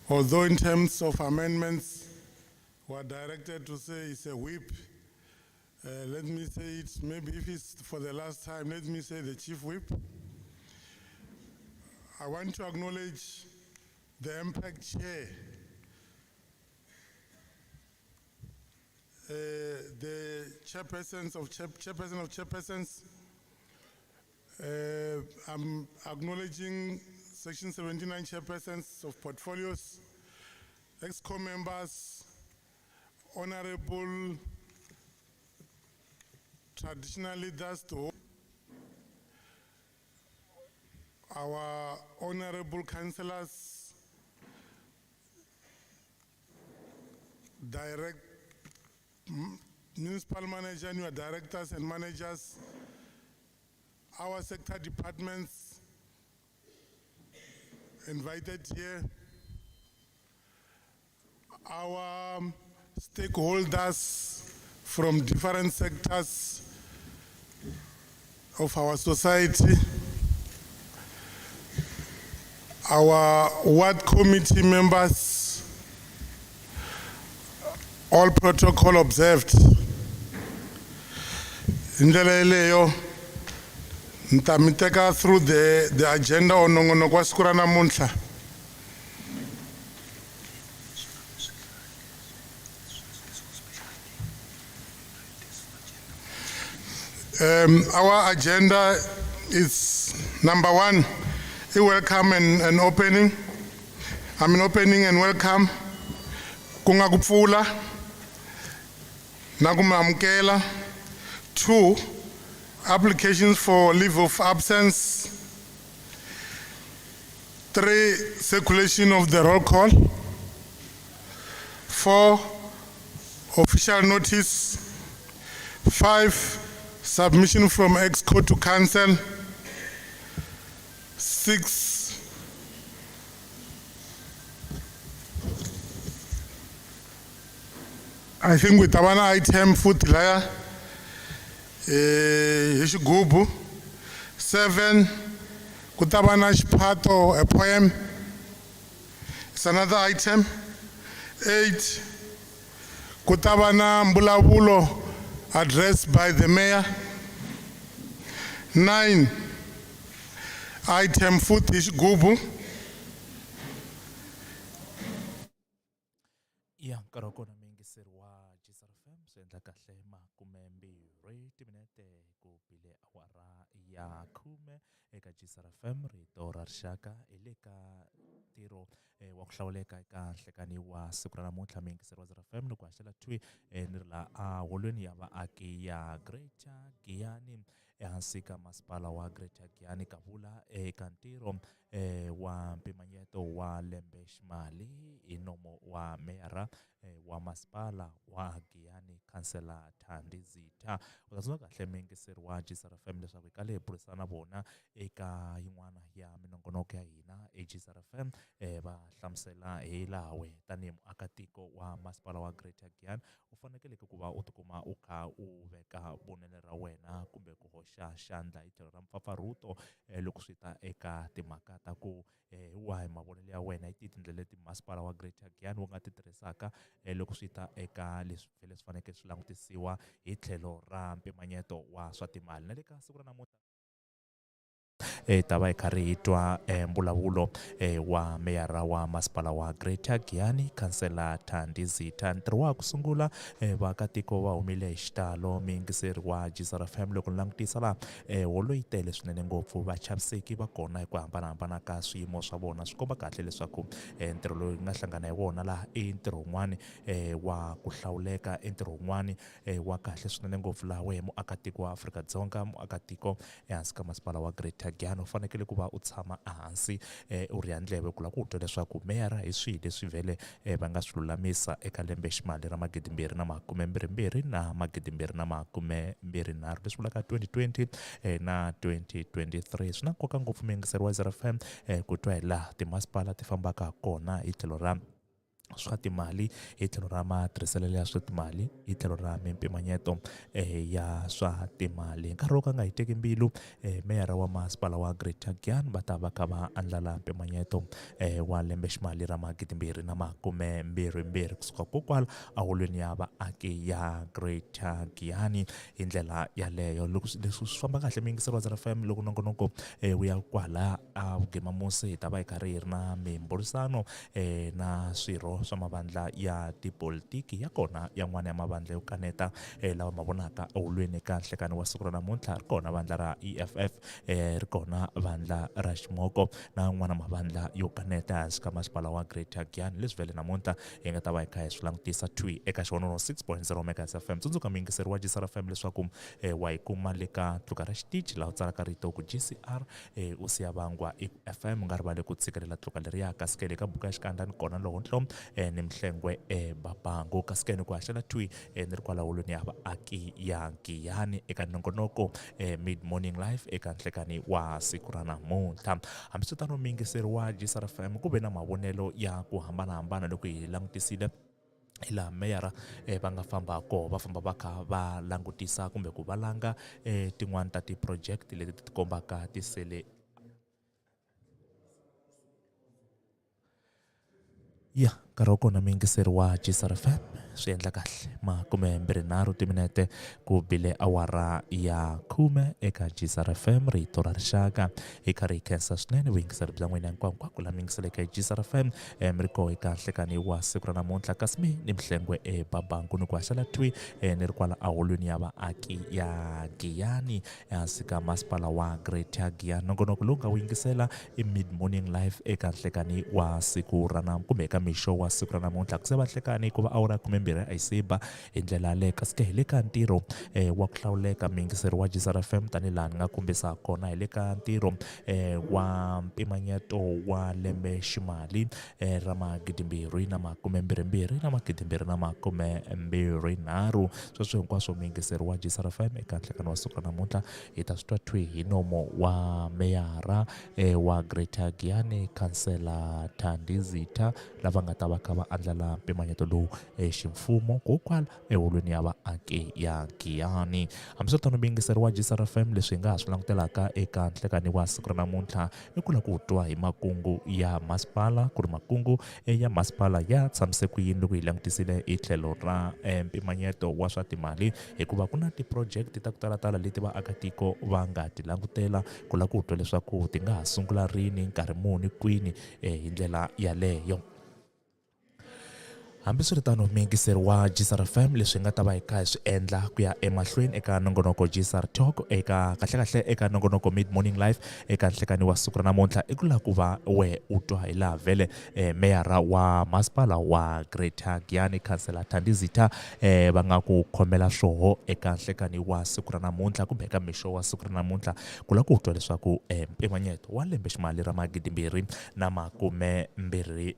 Although in terms of amendments, we are directed to say it's a whip. Let me say it, maybe if it's for the last time, let me say the chief whip. I want to acknowledge the impact chair, the chairperson of chairpersons. I'm acknowledging Section 79 chairpersons of portfolios, ex-co members, honorable traditional leaders to our honorable councillors, municipal manager, new directors and managers, our sector departments invited here, our stakeholders from different sectors of our society, our ward committee members, all protocol observed. Indlela leyo ntamiteka through the agenda onongono kwa siku ra namuntlha. Our agenda is number one, a welcome and opening. Opening and welcome. Kunga kupfula, nakumamkela. 2, applications for leave of absence. 3, circulation of the roll call. 4, official notice. 5, submission from ExCo to council. 6, I think with one item food laya gubu. 7, kutabana xiphato, a poem. It's another item. 8, kutabana mbulavulo addressed by the mayor. 9, item futhi gubu. Ya karokona mingi sirwa GGM senda kahle makumembiri timinete kupile awara ya kume eka GGM rito rarshaka eleka tiro wa kuhlawuleka eka nhlekani wa siku ra namuntlha mingi sirwa GGM loko haxela twi nirila a holweni ya vaaki ya Greater Giyani ehansi ka masipala wa Greater Giyani Kavula eka ntirho wa mpimanyeto wa lembe ximali hi nomo wa meyara wa masipala wa Giyani Councillor Thandi Zitha. Utasuna kahle mingiseri wa GGM leswaku ka le burisana vona eka yin'wana ya minongonoko ya hina GGM va hlamusela hi lawe tanihi muakatiko wa masipala wa Greater Giyani u fanekele ku va u tikuma u kha u veka vonelo ra wena kumbe ku hoxa xandla hi tlhelo ra mpfapfarhuto loko swi ta eka timhaka ta ku wahi mavonelo ya wena hi tindlela leti masipala wa Greater Giyani wu nga ti tirhisaka loko swi ta eka leswi fanekele swi langutisiwa hi tlhelo ra mpimanyeto wa swa timali na le ka siku ra namuntlha ta va hi karhi hi twa mbulavulo wa meyara wa masipala wa Greater Giyani Councillor Thandi Zitha. Ntirho wa ku sungula vaakatiko va humile hi xitalo mingiseri wa GGM loko ni langutisa laha holo yi tele swinene ngopfu vachaviseki va kona hi ku hambanahambana ka swiyimo swa vona swi komba kahle leswaku ntirho lowu nga hlangana hi wona laha i ntirho wun'wani wa ku hlawuleka i ntirho wun'wani wa kahle swinene ngopfu laha wehe muakatiko wa Afrika-Dzonga muakatiko ehansi ka masipala wa Greater Giyani u fanekele ku va u tshama ehansi u ri ya ndleve ku la ku twa leswaku meyara hi swihi leswi vhele va nga swi lulamisa eka lembe ximali ra 2022 na 2023 leswi vulaka 2020 na 2023. Swi na nkoka ngopfu mingiseri wa GGM ku twa hi laha timasipala ti fambaka kona hi tlhelo ra swa timali hi tlhelo ra matirhiselelo ya swa timali hi tlhelo ra mimpimanyeto ya swa timali. Nkarhi wo ka nga hi teki mbilu meyara wa masipala wa Greater Giyani va ta va kha va andlala mpimanyeto wa lembe ximali ra 2022 kusuka kokwala ahulweni ya vaaki ya Greater Giyani. Hi ndlela yaleyo leswi swi famba kahle mingisero wa FM loko nongonoko wu ya kwala a vugimamusi hi ta va hi karhi hi ri na mimbhurisano na swirho swa mavandla ya tipolitiki ya kona yan'wana ya mavandla yo kaneta lawa ma vonaka ahulweni ka nhlekani wa siku ra namuntlha. Ri kona vandla ra EFF, ri kona vandla ra Ximoko na yan'wana mavandla yo kaneta hansi ka masipala wa Greater Giyani. Leswi vhele namuntlha hi nga ta va hi kha hi swi langutisa twi eka xivonono 6.0 megas FM. Tsundzuka mingiseri wa GSR FM leswaku wa hi kuma le ka tluka ra xitichi laha u tsalaka rito ku GCR u siya vangwa FM. U nga rivali ku tshikelela tluka leriya kasikele ka buka ya xikandza ni kona loko nhlom ni mhlengwe babangu kasikeni ku haxela twi ni ri kwala holweni ya vaaki ya Giyani eka nongonoko mid morning live eka nhlekani wa siku ra namuntlha. Hambiswitano mingiseri wa GSR FM ku ve na mavonelo ya ku hambanahambana loko hi langutisile hi laha meyara va nga famba koho va famba va kha va langutisa kumbe ku valanga tin'wani ta ti-project leti ti kombaka tisele ya nkarhi wa kona mingiseri wa GSR FM swi endla kahle 23 timinete ku bile awara ya 10 eka GSR FM rito ra rixaka hi karhi hi khensa swinene vuyingiseri bya n'wina hinkwako la mingisele eka GSR FM mi ri koho eka nhlekani wa siku ra namuntlha kasi mi ni mhlengwe babangu ni ku haxela twi ni ri kwala ahulweni ya vaaki ya Giyani ehansi ka masipala wa Greater Giyani. Nongonoko lowu nga wu yingisela i mid morning live eka nhlekani wa siku ra kumbe eka mixo wa siku ra namuntlha ku se va nhlekani ku va awara 12 ayisiba hi ndlela yaleyo kasi ke hi le ka ntirho wa ku hlawuleka mingiseri wa GSR FM tanihi laha ni nga kombisa kona hi le ka ntirho wa mpimanyeto wa lembe ximali ra 2022 na 2023. Sweswo hinkwaswo mingiseri wa GSR FM eka nhlekani wa siku ra namuntlha hi ta swi twa twi hi nomo wa meyara wa Greater Giyani Councillor Thandi Zitha lava nga ta va kha va andlala mpimanyeto lowu ximfumo kokwala eholweni ya vaaki ya Giyani. Hambiswitano mingiseri wa GSR FM leswi hi nga ha swi langutelaka eka nhlekani wa siku ra namuntlha i ku la ku twa hi makungu ya masipala ku ri makungu ya masipala ya tshamise ku yini loko hi langutisile hi tlhelo ra mpimanyeto wa swa timali hikuva ku na ti-project ta ku talatala leti vaakatiko va nga ti langutela ku la ku twa leswaku ti nga ha sungula rini nkarhi muni kwini hi ndlela yaleyo. Hambiswiritano mingiseri wa GSR FM leswi nga ta va hi kha hi swi endla ku ya emahlweni eka nongonoko GSR Talk eka kahlekahle eka nongonoko mid morning live eka nhlekani wa siku ra namuntlha i ku la ku va we u twa hi laha vhele meyara wa masipala wa Greater Giyani Councillor Thandi Zitha va nga ku khomela swoho eka nhlekani wa siku ra namuntlha kumbe eka mixo wa siku ra namuntlha ku la ku twa leswaku mpimanyeto wa lembe ximali ra 2022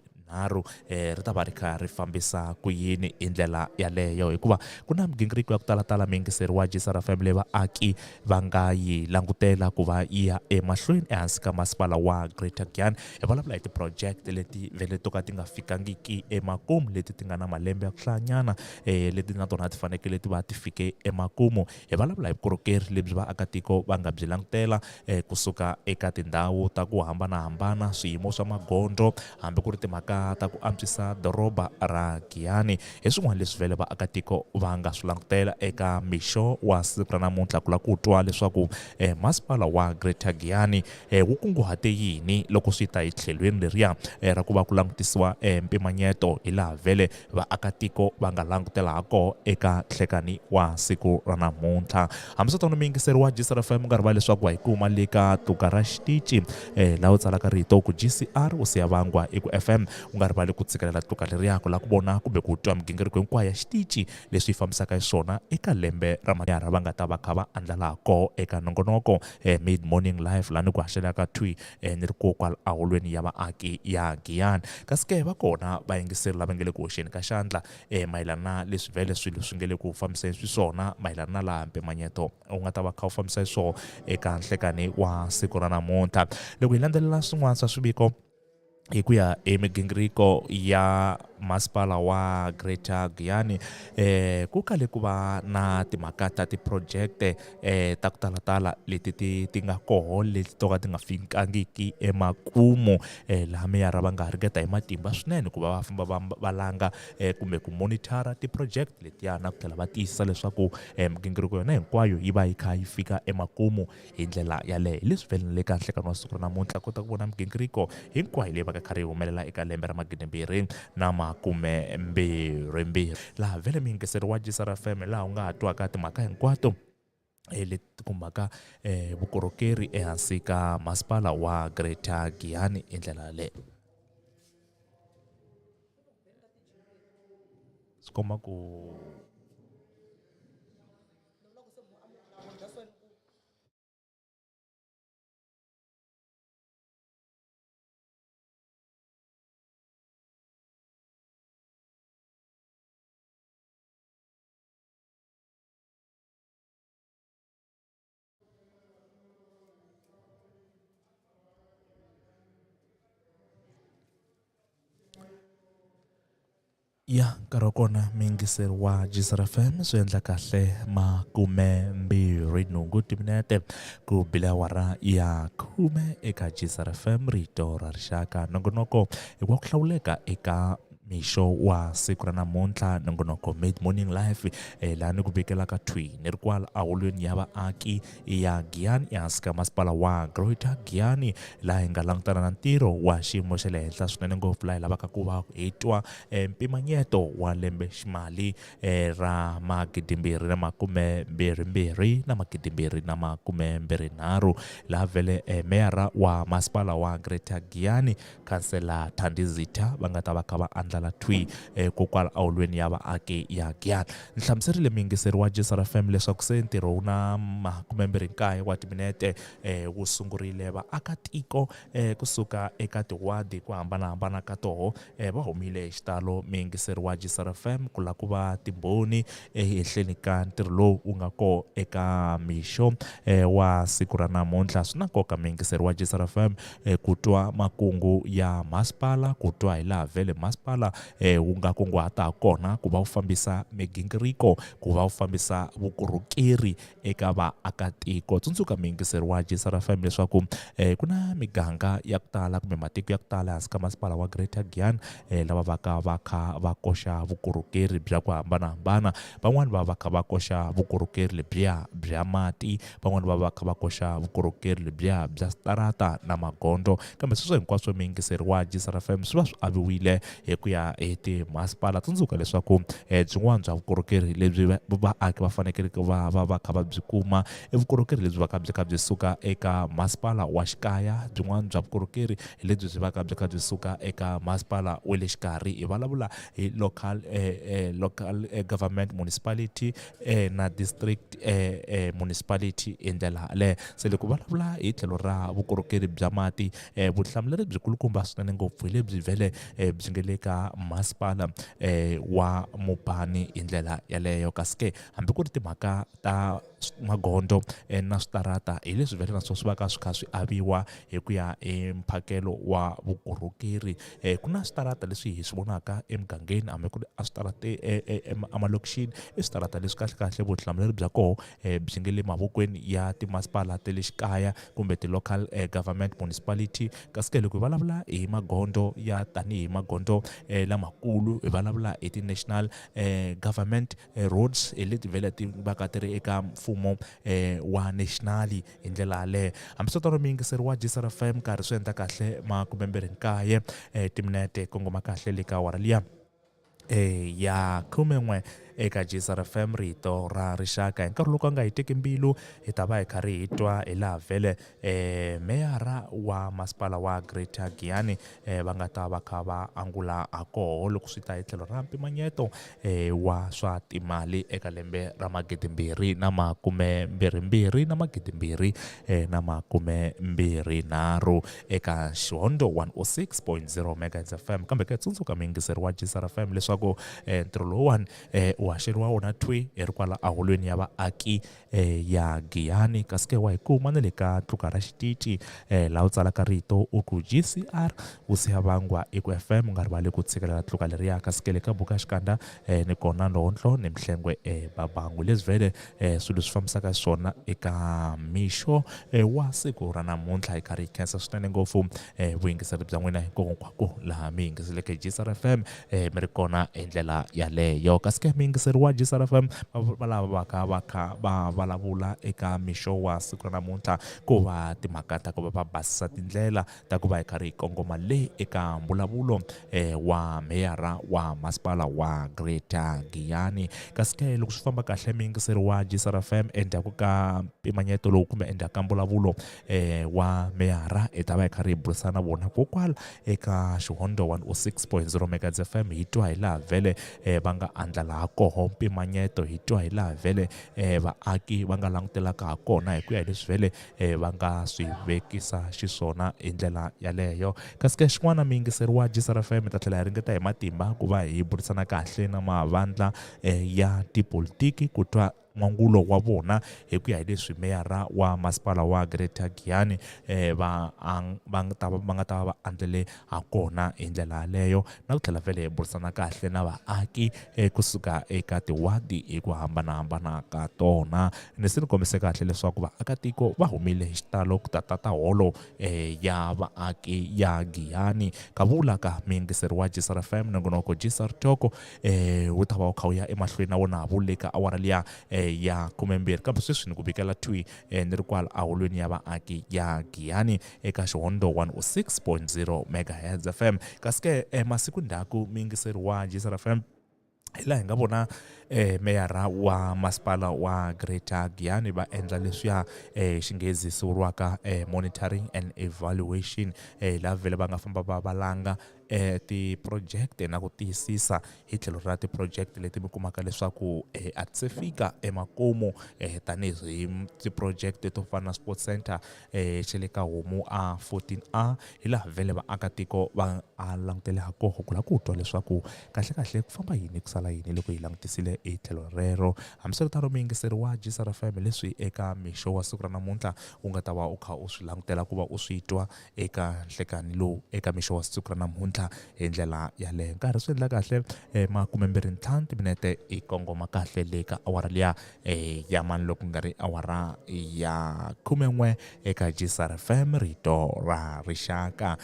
ri ta va ri kha ri fambisa ku yini hi ndlela yaleyo hikuva ku na migingiriko ya ku talatala mingiseri wa GSR FM leyi vaaki va nga yi langutela ku va yi ya emahlweni ehansi ka masipala wa Greater Giyani. Hi vulavula hi ti-project leti vele to ka ti nga fikangiki emakumu leti ti nga na malembe ya ku hlayanyana leti na tona ti fanekele ti va ti fike emakumu. Hi vulavula hi vukorhokeri lebyi vaakatiko va nga byi langutela kusuka eka tindhawu ta ku hambanahambana swiyimo swa magondzo hambi ku ri timhaka ta ku antswisa doroba ra Giyani hi swin'wana leswi vele vaakatiko va nga swi langutela eka mixo wa siku ra namuntlha ku la ku twa leswaku masipala wa Greater Giyani wu kunguhate yini loko swi ta hi tlhelweni leriya ra ku va ku langutisiwa mpimanyeto hi laha vele vaakatiko va nga langutela ha koho eka nhlekani wa siku ra namuntlha. Hambiswitano mingiseri wa GSR FM nga rivali leswaku wa hi kuma le ka tuka ra xitichi laha u tsalaka rito ku GCR u siya vangwa i ku FM u nga rivali ku tshikelela tuka leriya ku la ku vona kumbe ku twa migingiriko hinkwayo ya xitichi leswi fambisaka hi swona eka lembe ra manyara va nga ta va kha va andlala koho eka nongonoko mid morning live laha ni ku haxelaka twi ni ri kokwala ahulweni ya vaaki ya Giyani. Kasi ke va kona vayingiseri lava nge le ku hoxeni ka xandla mayelana na leswi vele swilo swi nge le ku fambiseni swiswona mayelana na laha mpimanyeto u nga ta va kha u fambisa swona eka nhlekani wa siku ra namuntlha. Loko hi landzelela swin'wana swa swiviko hi ku ya emigingiriko ya masipala wa Greater Giyani ku kale ku va na timhaka ta ti-project ta ku talatala leti ti nga koho leti to ka ti nga fikangiki emakumu laha meyara va nga ringeta hi matimba swinene ku va va famba va langa kumbe ku monitora ti-project letiya na ku tlhela va tiyisisa leswaku migingiriko yona hinkwayo yi va yi kha yi fika emakumu hi ndlela yaleyo. Hi leswi vele kahle ka siku ra namuntlha kota ku vona migingiriko hinkwayo leyi va ka karhi yi humelela eka lembe ra 2022 laha vele mi yingiseriwa Jisara FM laha u nga ha twaka timhaka hinkwato leti khumbaka vukorhokeri ehansi ka masipala wa Greater Giyani hi ndlela yaleyo. Swi komba ku ya nkarhi wa kona mi yingiseriwa Jisara FM swi endla kahle 28 timinete ku bile awara ya 10 eka Jisara FM rito ra rixaka. Nongonoko hi ku hlawuleka eka mixo wa siku ra namuntlha nongonoko Mid Morning Live laha ni ku vikelaka thwi ni ri kwala ahulweni ya vaaki ya Giyani ehansi ka masipala wa Greater Giyani laha hi nga langutana na ntirho wa xiyimo xa le henhla swinene ngopfu laha hi lavaka ku va hi twa mpimanyeto wa lembe ximali ra 2022 na 2023 laha vele meyara wa masipala wa Greater Giyani Councillor Thandizitha va nga ta va kha va andla la thwi kokwala ahulweni ya vaaki ya Giyani. Ni hlamuserile miyingiseriwa Jisara FM leswaku se ntirho wu na 29 wa timinete wu sungurile vaakatiko kusuka eka tiwadi ku hambanahambana ka toho va humile hi xitalo miyingiseriwa Jisara FM ku la ku va timbhoni ehenhleni ka ntirho lowu wu nga koho eka mixo wa siku ra namuntlha. Swi na nkoka miyingiseriwa Jisara FM ku twa makungu ya masipala, ku twa hi laha vele masipala wu nga kunguhata kona ku va wu fambisa migingiriko, ku va wu fambisa vukorhokeri eka vaakatiko. Tsundzuka miyingiseriwa Jisara FM leswaku ku na miganga ya ku tala kumbe matiko ya ku tala hansi ka masipala wa Greater Giyani lava va ka va kha va koxa vukorhokeri bya ku hambanahambana. Van'wani va kha va koxa vukorhokeri lebyiya bya mati, van'wani va kha va koxa vukorhokeri lebyiya bya switarata na magondo, kambe sweswo hinkwaswo miyingiseriwa Jisara FM swi va swi aviwile hi ku ya hi timasipala. Tsundzuka leswaku byin'wana bya vukorhokeri lebyi vaaki va fanekele va kha va byi kuma vukorhokeri lebyi va ka byi kha byi suka eka masipala wa xikaya, byin'wana bya vukorhokeri hi lebyi byi va ka byi kha byi suka eka masipala wa le xikarhi. Hi vulavula hi local government municipality na district municipality hi ndlela yaleyo. Se loko vulavula hi tlhelo ra vukorhokeri bya mati vutihlamuleri byi kulukumba swinene ngopfu hi lebyi vele byi nga le ka masipala wa Mopani hi ndlela yaleyo. Kasi ke hambi ku ri timhaka ta magondo na switarata hi leswi vele naswo swi va ka swi kha swi aviwa hi ku ya hi mphakelo wa vukorhokeri. Ku na switarata leswi hi swi vonaka emugangeni hambi ku ri a switarata emalokixini i switarata leswi kahle kahle vutihlamuleri bya koho byi nge le mavokweni ya timasipala ta le xikaya kumbe ti-local government municipality. Kasi ke loko hi vulavula hi magondo ya tanihi magondo lamakulu hi vulavula hi ti-national government roads hi leti vele ti va ka ti ri eka mfumo wa national hi ndlela yaleyo. Hambi swi tano miyingiseriwa Jisara FM karhi swi endla kahle 29 timinete kongoma kahle le ka awara liya ya 11 eka Jisara FM rito ra rixaka. Hi nkarhi loko a nga hi teki mbilu hi ta va hi karhi hi twa hi laha vele meyara wa masipala wa Greater Giyani va nga ta va kha va angula ha koho loko swi ta hi tlhelo ra mpimanyeto wa swa timali eka lembe ra 2022 na 2023 eka Xihondo 106.0 MHz FM. Kambe ka tsundzuka miyingiseriwa Jisara FM leswaku ntirho lowuwani ku haxeriwa wona twi ri kwala aholweni ya vaaki ya Giyani kasi ke wa hi kuma na le ka tluka ra xitici laha u tsalaka rito u ku GCR u siya vangwa eku FM u nga rivali ku tshikelela tluka leriya kasi ke le ka buka xikandza ni kona ndontlo ni mihlengwe babangu leswi vhele swilo swi fambisaka swona eka mixo wa siku ra namuntlha hi karhi hi khensa swinene ngopfu vuyingiseri bya n'wina hinkwako laha mi yingiseleke GSR FM mi ri kona hi ndlela yaleyo kasi ke muyingiseri wa GSR FM va lava va kha va kha va vulavula eka mixo wa siku ra namuntlha ku va timhaka ta ku va basisa tindlela ta ku va hi karhi hi kongoma le eka mbulavulo wa meyara wa masipala wa Greater Giyani kasi ke loko swi famba kahle muyingiseri wa GSR FM endzhaku ka mpimanyeto lowu kumbe endzhaku ka mbulavulo wa meyara hi ta va hi karhi hi burisana na vona kokwala eka xihondo 106.0 MHz FM hi twa hi laha vhele va nga andlala ha koho mpimanyeto hi twa hi laha vhele vaaki va nga langutelaka ha kona hi ku ya hi leswi vhele va nga swi vekisa xiswona hi ndlela yaleyo kasi ke xin'wana muyingiseri wa GSR FM hi ta tlhela hi ringeta hi matimba ku va hi burisana kahle na mavandla ya tipolitiki ku twa n'wangulo wa vona hi ku ya hi leswi meyara wa masipala wa Greater Giyani va nga ta va andlele ha kona hi ndlela yaleyo na ku tlhela vhele hi burisana kahle na vaaki kusuka eka tiwadi hi ku hambanahambana ka tona ni se ni kombise kahle leswaku vaakatiko va humile hi xitalo ku ta tata holo ya vaaki ya Giyani ka vula ka muyingiseri wa GSR FM nongonoko GSR Talk wu ta va wu kha wu ya emahlweni na wona vule ka awara liya ya 12 kambe sweswi ni ku vikela twi ni ri kwala aholweni ya vaaki ya Giyani eka xihondo 106.0 MHz FM kasi ke masiku ndzhaku muyingiseri wa GSR FM hi laha hi nga vona meyara wa masipala wa Greater Giyani va endla leswiya xinghezi sivuriwaka monitoring and evaluation laha vhele va nga famba va valanga ti-project na ku tiyisisa hi tlhelo ra ti-project leti mi kumaka leswaku a ti se fika emakumu tanihi ti-project to fana na sports center xe le ka homu a 14A hi laha vhele vaakatiko va langutele ha koho ku la ku twa leswaku kahlekahle ku famba yini ku sala yini loko hi langutisile hi tlhelo rero hambiswiritano muyingiseri wa GSR FM leswi eka mixo wa siku ra namuntlha u nga ta va u kha u swi langutela ku va u swi twa eka nhlekani lowu eka mixo wa siku ra namuntlha hi ndlela yaleyo nkarhi swi endla kahle 25 timinete hi kongoma kahle le ka awara liya ya mani loko nga ri awara ya 11 eka GSR FM rito ra rixaka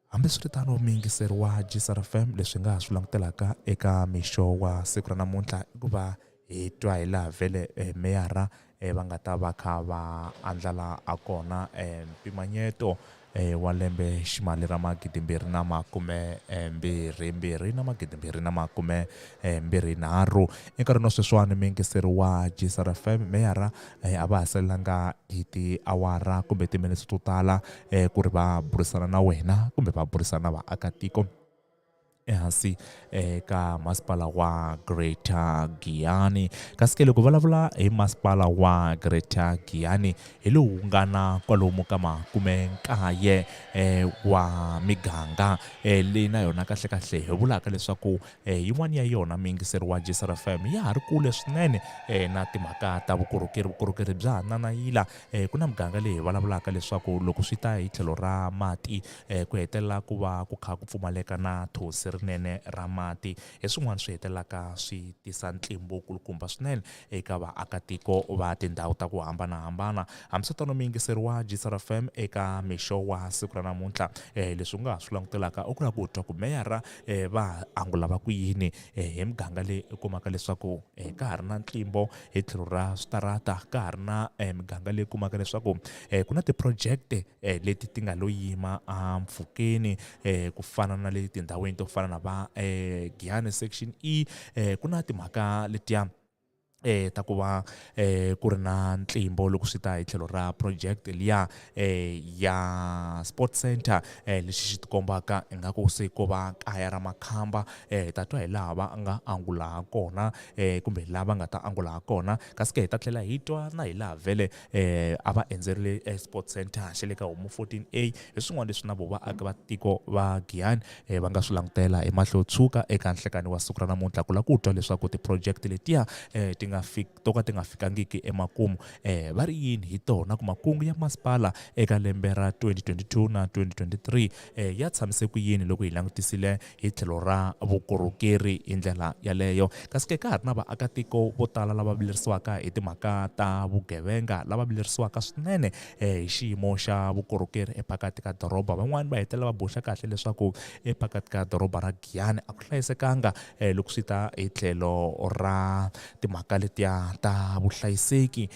hambiswiritano muyingiseri wa GSR FM leswi nga ha swi langutelaka eka mixo wa siku ra namuntlha i ku va hi twa hi laha vhele meyara va nga ta va kha va andlala a kona mpimanyeto wa lembe ximali ra 2022 na 2023 enkarhini wa sweswiwani muyingiseri wa GSR FM meyara a va haselanga hi tiawara kumbe timinetse to tala ku ri va burisana na wena kumbe va burisana na vaakatiko ehansi ka masipala wa Greater Giyani kasi ke loko vulavula hi masipala wa Greater Giyani hi lowu nga na kwalomu ka 19 wa miganga leyi na yona kahlekahle hi vulaka leswaku yin'wana ya yona muyingiseri wa GSR FM ya ha ri kule swinene na timhaka ta vukorhokeri bya hananayila ku na miganga leyi hi vulavulaka leswaku loko swi ta hi tlhelo ra mati ku hetelela ku va ku kha ku pfumaleka na thosi rinene ra mati hi swin'wana swi hetelelaka swi tisa ntlimbo kulukumba swinene eka vaakatiko va tindhawu ta ku hambanahambana hambiswiritano muyingiseri wa GSR FM eka mixo wa siku ra namuntlha leswi u nga ha swi langutelaka u ku lava ku twa ku meyara va angula va ku yini hi miganga leyi u kumaka leswaku ka ha ri na ntlimbo hi tlhelo ra switarata ka ha ri na miganga leyi kumaka leswaku ku na ti-project leti ti nga lo yima mpfhukeni ku fana na le tindhawini to fana na va Giyani section E ku na timhaka letiya ta ku va ku ri na ntlimbo loko swi ta hi tlhelo ra project liya ya sport center lexi xi tikombaka ingaku se ko va kaya ra makhamba hi ta twa hi laha va nga angula ha kona kumbe lava nga ta angula ha kona kasi ke hi ta tlhela hi twa na hi laha vhele a va endzerile sport center xa le ka homu 14A hi swin'wana leswi na vo vaaki va tiko va Giyani va nga swi langutela hi mahlo tshuka eka nhlekani wa siku ra namuntlha ku la ku twa leswaku ti-project letiya to ka ti nga fikangiki emakumu va ri yini hi tona ku makungu ya masipala eka lembe ra 2022 na 2023 ya tshamiseke ku yini loko hi langutisile hi tlhelo ra vukorhokeri hi ndlela yaleyo kasi ke ka ha ri na vaakatiko vo tala lava vilerisiwaka hi timhaka ta vugevenga lava vilerisiwaka swinene hi xiyimo xa vukorhokeri epakati ka doroba van'wani va hetelela va boxa kahle leswaku epakati ka doroba ra Giyani a ku hlayisekanga loko swi ta hi tlhelo ra timhaka letiya ta vuhlayiseki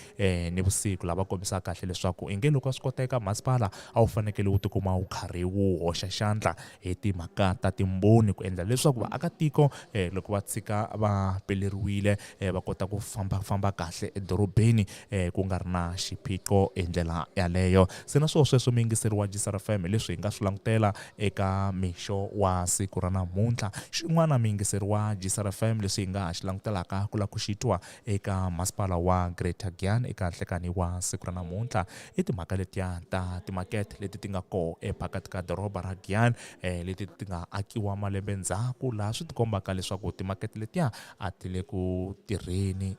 ni vusiku lava kombisaka kahle leswaku i nge loko a swi koteka masipala a wu fanekele wu tikuma wu karhi wu hoxa xandla hi timhaka ta timbhoni ku endla leswaku vaakatiko loko va tshika va peleriwile va kota ku famba kahle edorobeni ku nga ri na xiphiqo hi ndlela yaleyo se na sweswo muyingiseri wa GGM FM leswi hi nga swi langutela eka mixo wa siku ra namuntlha xin'wana muyingiseri wa GGM FM leswi hi nga ha xi langutelaka ku la ku xitwa eka masipala wa Greater Giyani eka nhlekani wa siku ra namuntlha i timhaka letiya ta timakete leti ti nga koho epakati ka doroba ra Giyani leti ti nga akiwa malembe ndzhaku laha swi tikombaka leswaku timakete letiya a ti le ku tirheni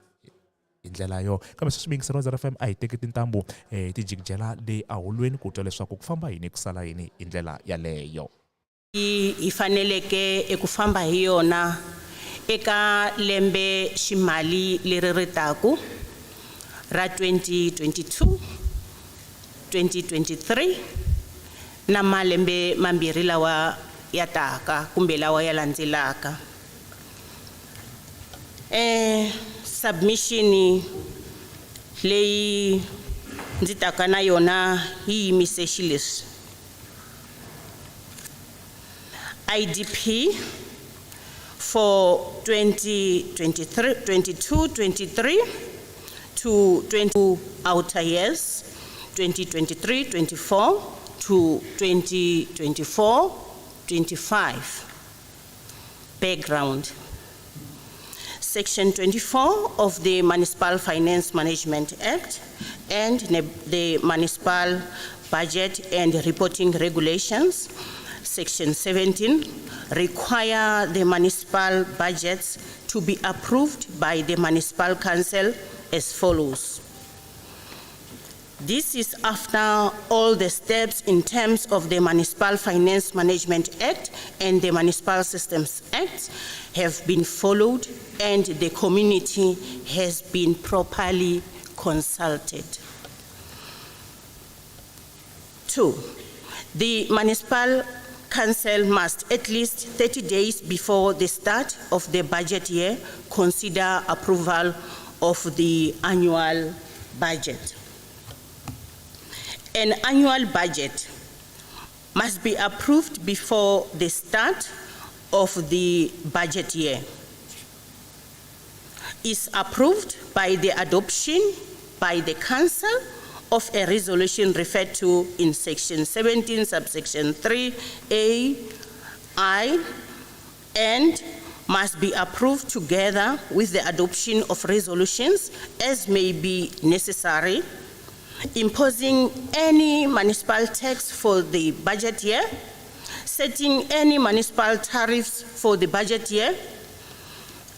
hi ndlela yo kambe sweswi muyingiseri wa GGM FM a hi teki tintambu ti jikijela le aholweni ku twa leswaku ku famba yini ku sala yini hi ndlela yaleyo hi faneleke eku famba hi yona eka lembe ximali leri ri taku ra 2022 2023 na malembe mambirhi lawa ya taka kumbe lawa ya landzelaka submission leyi ndzi taka na yona yi yimise xileswi IDP for 2022-23 to 22 outer years, 2023-24 to 2024-25. Background. Section 24 of the Municipal Finance Management Act and the Municipal Budget and Reporting Regulations, Section 17, require the municipal budgets to be approved by the Municipal Council as follows. This is after all the steps in terms of the Municipal Finance Management Act and the Municipal Systems Act have been followed and the community has been properly consulted. 2, the Municipal Council must at least 30 days before the start of the budget year consider approval of the annual budget. An annual budget must be approved before the start of the budget year. Is approved by the adoption by the Council of a resolution referred to in Section 17, subsection 3A, I, and must be approved together with the adoption of resolutions as may be necessary, imposing any municipal tax for the budget year, setting any municipal tariffs for the budget year,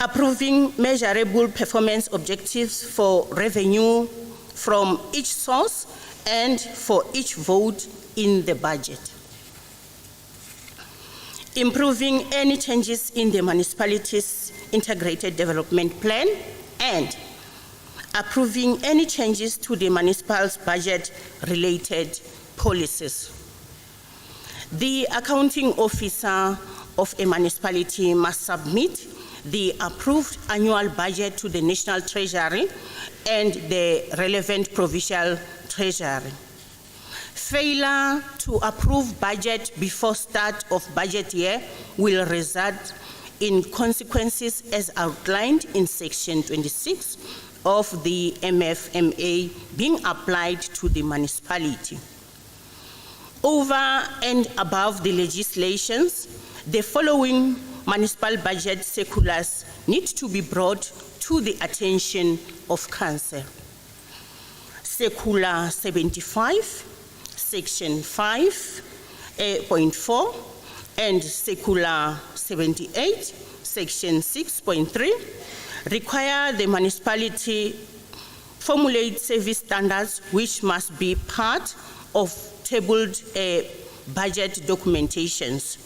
approving measurable performance objectives for revenue from each source and for each vote in the budget. Improving any changes in the municipality's integrated development plan and approving any changes to the municipal's budget-related policies. The accounting officer of a municipality must submit the approved annual budget to the National Treasury and the relevant provincial treasury. Failure to approve budget before start of budget year will result in consequences as outlined in section 26 of the MFMA being applied to the municipality. Over and above the legislations, the following municipal budget circulars need to be brought to the attention of Council. Circular 75, section 5.4, and Circular 78, section 6.3, require the municipality formulate service standards which must be part of tabled budget documentations.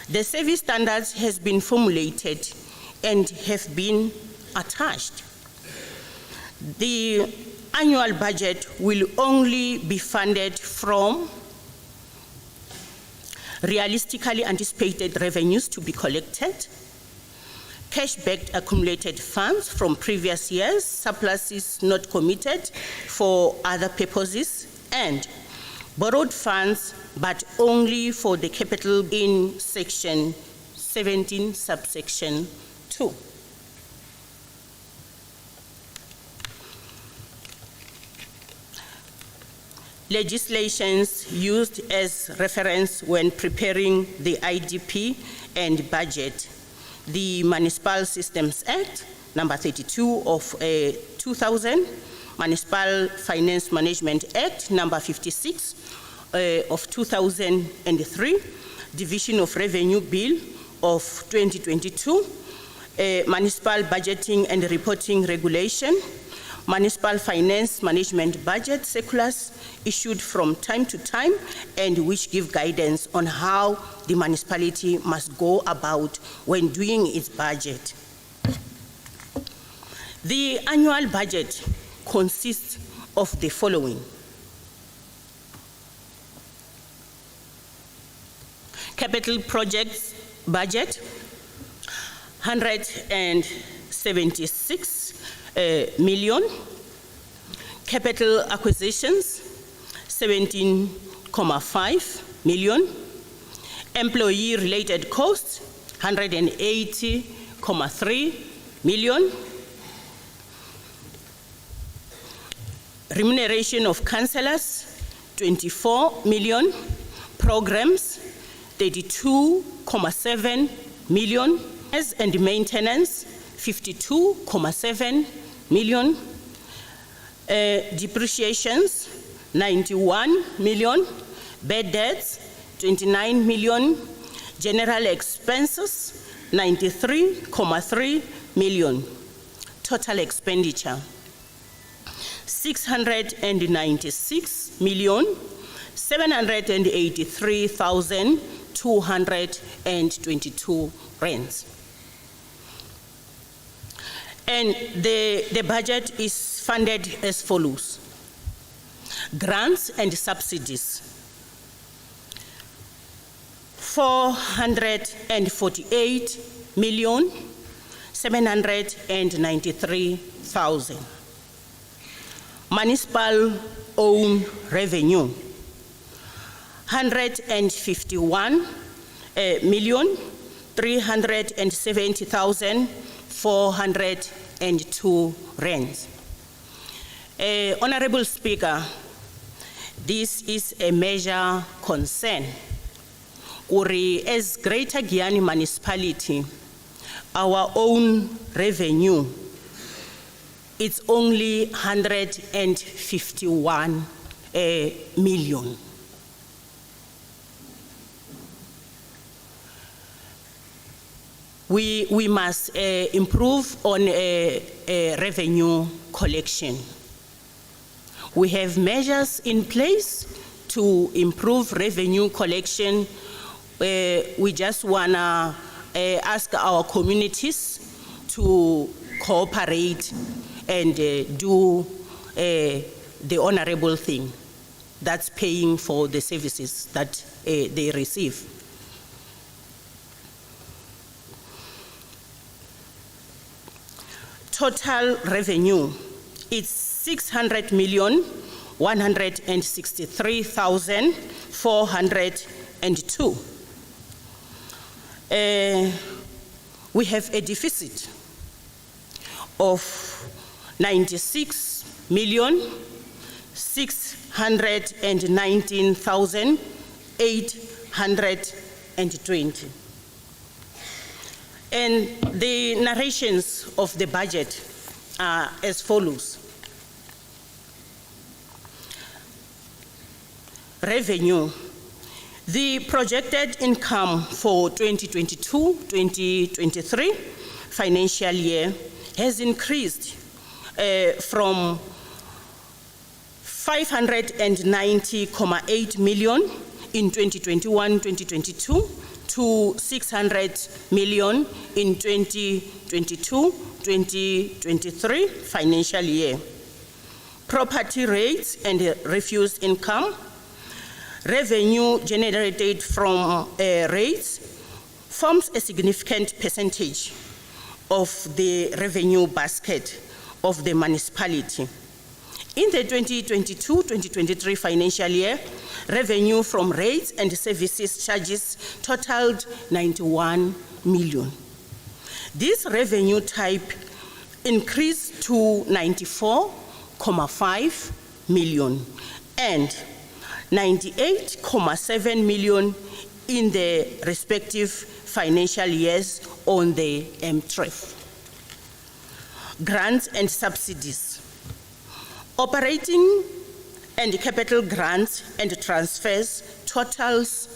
The service standards has been formulated and have been attached. The annual budget will only be funded from realistically anticipated revenues to be collected, cash-backed accumulated funds from previous years, surpluses not committed for other purposes, and borrowed funds, but only for the capital in section 17, subsection 2. Legislations used as reference when preparing the IDP and budget: the Municipal Systems Act, number 32 of 2000, Municipal Finance Management Act, number 56 of 2003, Division of Revenue Bill of 2022, Municipal Budgeting and Reporting Regulation, Municipal Finance Management Budget circulars issued from time to time and which give guidance on how the municipality must go about when doing its budget. The annual budget consists of the following: capital projects budget, 176 million. Capital acquisitions, 17.5 million. Employee-related costs, 180.3 million. Remuneration of councillors, 24 million. Programs, 32.7 million. And maintenance, 52.7 million. Depreciations, 91 million. Bad debts, 29 million. General expenses, 93.3 million. Total expenditure, 696,783,222 rands. And the budget is funded as follows: grants and subsidies, 448,793,000. Municipal own revenue, 151,370,402 rands. Honorable Speaker, this is a major concern. Uri, as Greater Giyani Municipality, our own revenue, it's only 151 million. We must improve on revenue collection. We have measures in place to improve revenue collection. We just wanna ask our communities to cooperate and do the honorable thing. That's paying for the services that they receive. Total revenue, it's 600,163,402. we have a deficit of 96,619,820. And the narrations of the budget are as follows. Revenue. The projected income for 2022-2023 financial year has increased from 590.8 million in 2021-2022 to 600 million in 2022-2023 financial year. Property rates and refuse income. Revenue generated from rates forms a significant percentage of the revenue basket of the municipality. In the 2022-2023 financial year, revenue from rates and services charges totaled 91 million. This revenue type increased to 94.5 million and 98.7 million in the respective financial years on the MTREF. Grants and subsidies. Operating and capital grants and transfers totals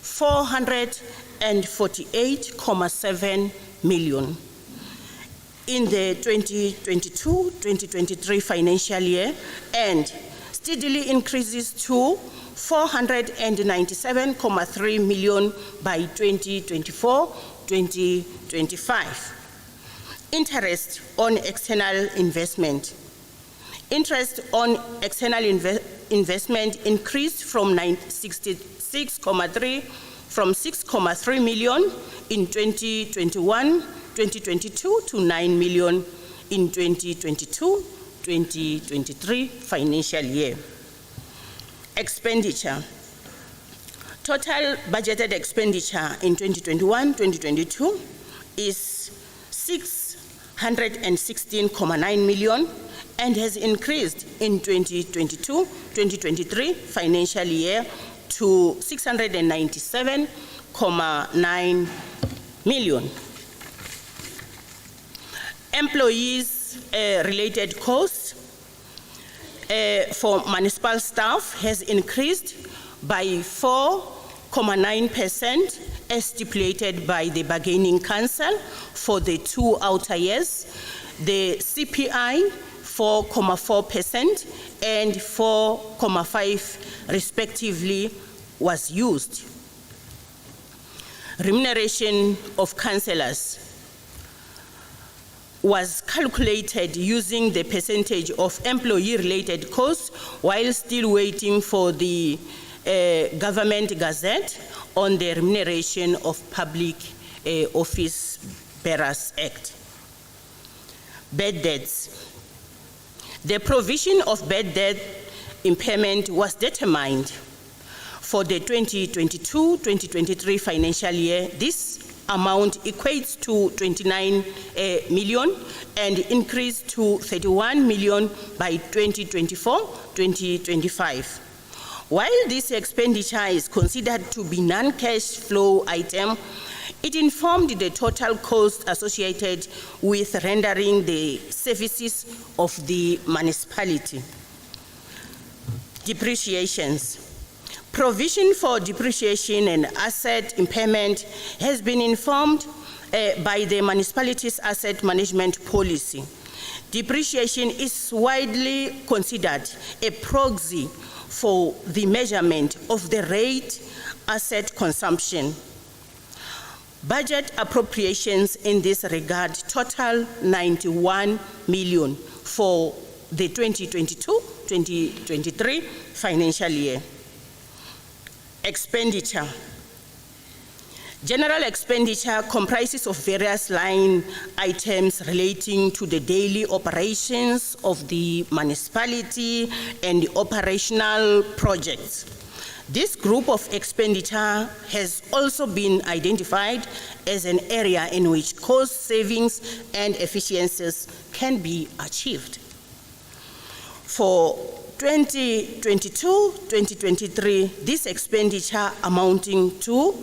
448.7 million. In the 2022-2023 financial year and steadily increases to 497.3 million by 2024-2025. Interest on external investment. Interest on external investment increased from 6.3 million in 2021-2022 to 9 million in 2022-2023 financial year. Expenditure. Total budgeted expenditure in 2021-2022 is 616.9 million and has increased in 2022-2023 financial year to 697.9 million. Employees related costs for municipal staff has increased by 4.9% as stipulated by the bargaining council for the 2 outer years. The CPI 4.4% and 4.5% respectively was used. Remuneration of councillors was calculated using the percentage of employee-related costs while still waiting for the Government Gazette on the Remuneration of Public Office Bearers Act. Bad debts. The provision of bad debt impairment was determined for the 2022-2023 financial year. This amount equates to 29 million and increased to 31 million by 2024-2025. While this expenditure is considered to be non-cash flow item, it informed the total cost associated with rendering the services of the municipality. Depreciations. Provision for depreciation and asset impairment has been informed by the municipality's asset management policy. Depreciation is widely considered a proxy for the measurement of the rate asset consumption. Budget appropriations in this regard total 91 million for the 2022-2023 financial year. Expenditure. General expenditure comprises of various line items relating to the daily operations of the municipality and the operational projects. This group of expenditure has also been identified as an area in which cost savings and efficiencies can be achieved. For 2022-2023, this expenditure amounting to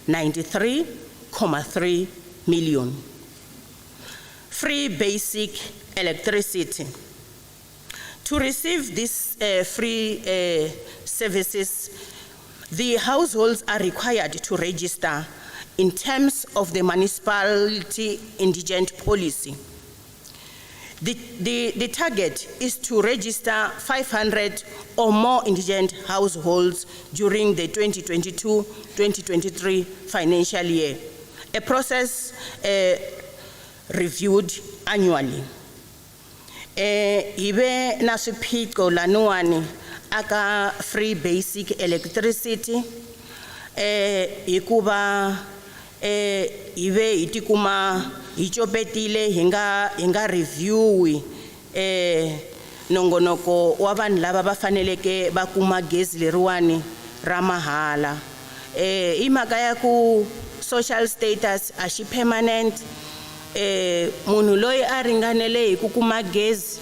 93.3 million. Free basic electricity. To receive these free services, the households are required to register in terms of the municipality indigent policy. The target is to register 500 or more indigent households during the 2022-2023 financial year, a process reviewed annually. Ibe na swiphiqo lanuwani aka free basic electricity hikuva ibe itikuma hichopetile hinga review nongonoko wa vanhu lava va faneleke va kuma gezi leriwani ra mahala. Hi mhaka ya ku social status a xi permanent, munhu loyi a ringanele hi ku kuma gezi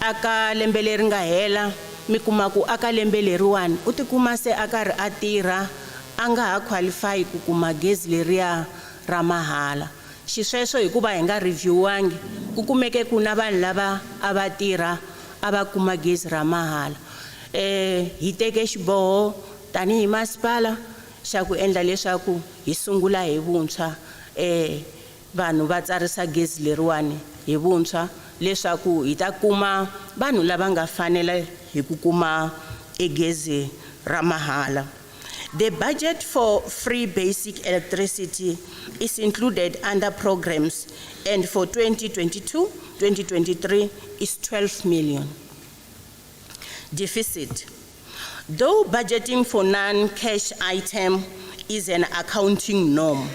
aka lembe leri nga hela mi kuma ku aka lembe leriwani u tikuma se a karhi a tirha a nga ha qualify ku kuma gezi leriya ra mahala. Xisweswo hikuva hi nga reviewangi ku kumeke ku na vanhu lava a va tirha a va kuma gezi ra mahala. Hi teke xiboho tanihi masipala xa ku endla leswaku hi sungula hi vuntshwa vanhu va tsarisa gezi leriwani hi vuntshwa leswaku hi ta kuma vanhu lava nga fanela hi ku kuma gezi ra mahala. The budget for free basic electricity is included under programs, and for 2022-2023 is 12 million. Deficit. Though budgeting for non-cash item is an accounting norm,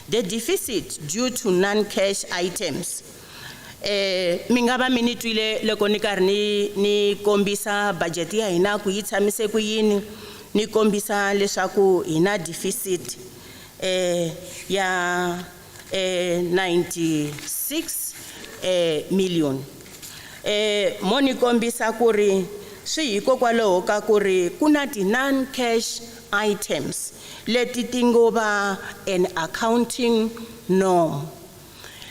the deficit due to non-cash items mingaba minitwile loko ni karhi ni kombisa budget ya hina ku yi tsamise ku yini, ni kombisa leswaku hina deficit ya 96 million. Moni kombisa ku ri swi hikokwalaho ka ku ri kuna ti non-cash items leti ti ngo va an accounting norm.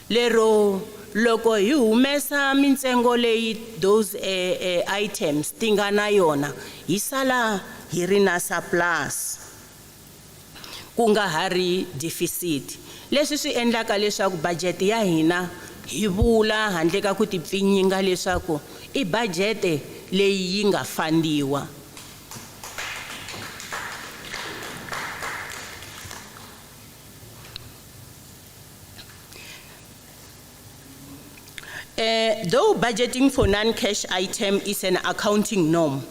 Lero loko hi humesa mintsengo leyi those items ti nga na yona hi sala hi ri na surplus ku nga hari deficit. Leswi swi endlaka leswaku budget ya hina hi vula handle ka ku tipfinyinga leswaku I budget leyi yi nga fandiwa. Though budgeting for non-cash item is an accounting norm,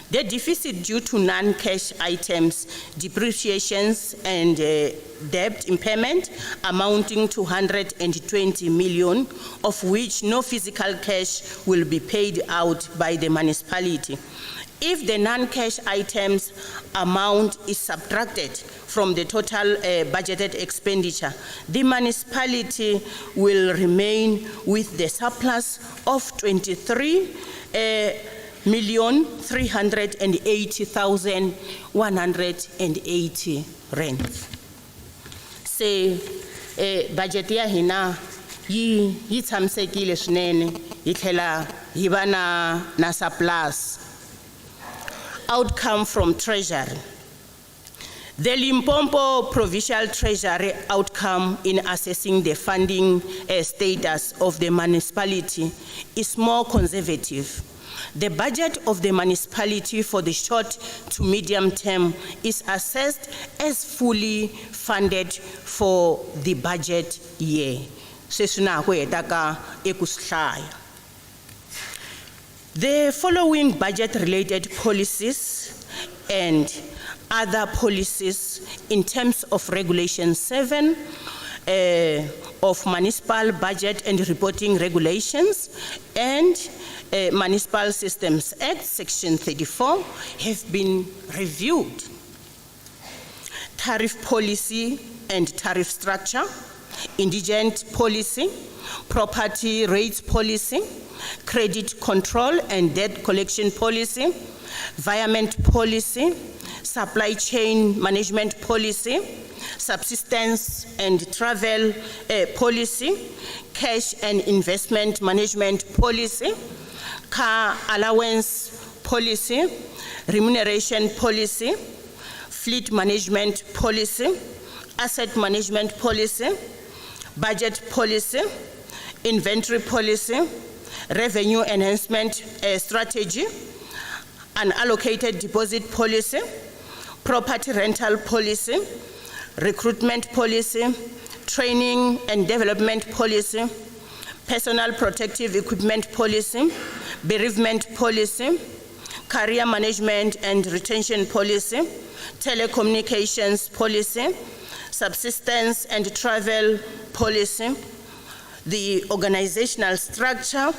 the deficit due to non-cash items, depreciations and debt impairment amounting to 120 million, of which no physical cash will be paid out by the municipality. If the non-cash items amount is subtracted from the total budgeted expenditure, the municipality will remain with the surplus of 23,380,180 rand. Se budget ya hina yi tshamisekile swinene hi tlhela hi va na surplus. Outcome from Treasury. The Limpopo Provincial Treasury outcome in assessing the funding status of the municipality is more conservative. The budget of the municipality for the short to medium term is assessed as fully funded for the budget year. The following budget-related policies and other policies in terms of Regulation 7 of Municipal Budget and Reporting Regulations and Municipal Systems Act, Section 34, have been reviewed tariff policy and tariff structure, indigent policy, property rates policy, credit control and debt collection policy, environment policy, supply chain management policy, subsistence and travel policy, cash and investment management policy, car allowance policy, remuneration policy, fleet management policy, asset management policy, budget policy, inventory policy, revenue enhancement strategy, unallocated deposit policy, property rental policy, recruitment policy, training and development policy, personal protective equipment policy, bereavement policy, career management and retention policy, telecommunications policy, subsistence and travel policy, the organizational structure,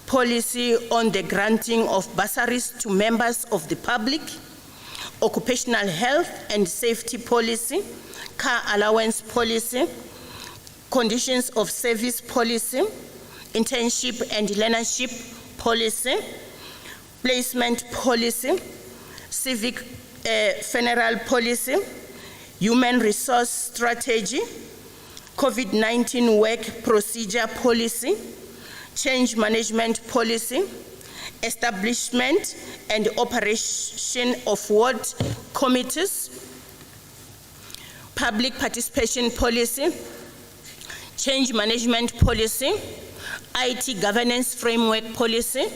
policy on the granting of bursaries to members of the public, occupational health and safety policy, car allowance policy, conditions of service policy, internship and learnership policy, placement policy, civic funeral policy, human resource strategy, COVID-19 work procedure policy, change management policy, establishment and operation of ward committees, public participation policy, change management policy, IT governance framework policy,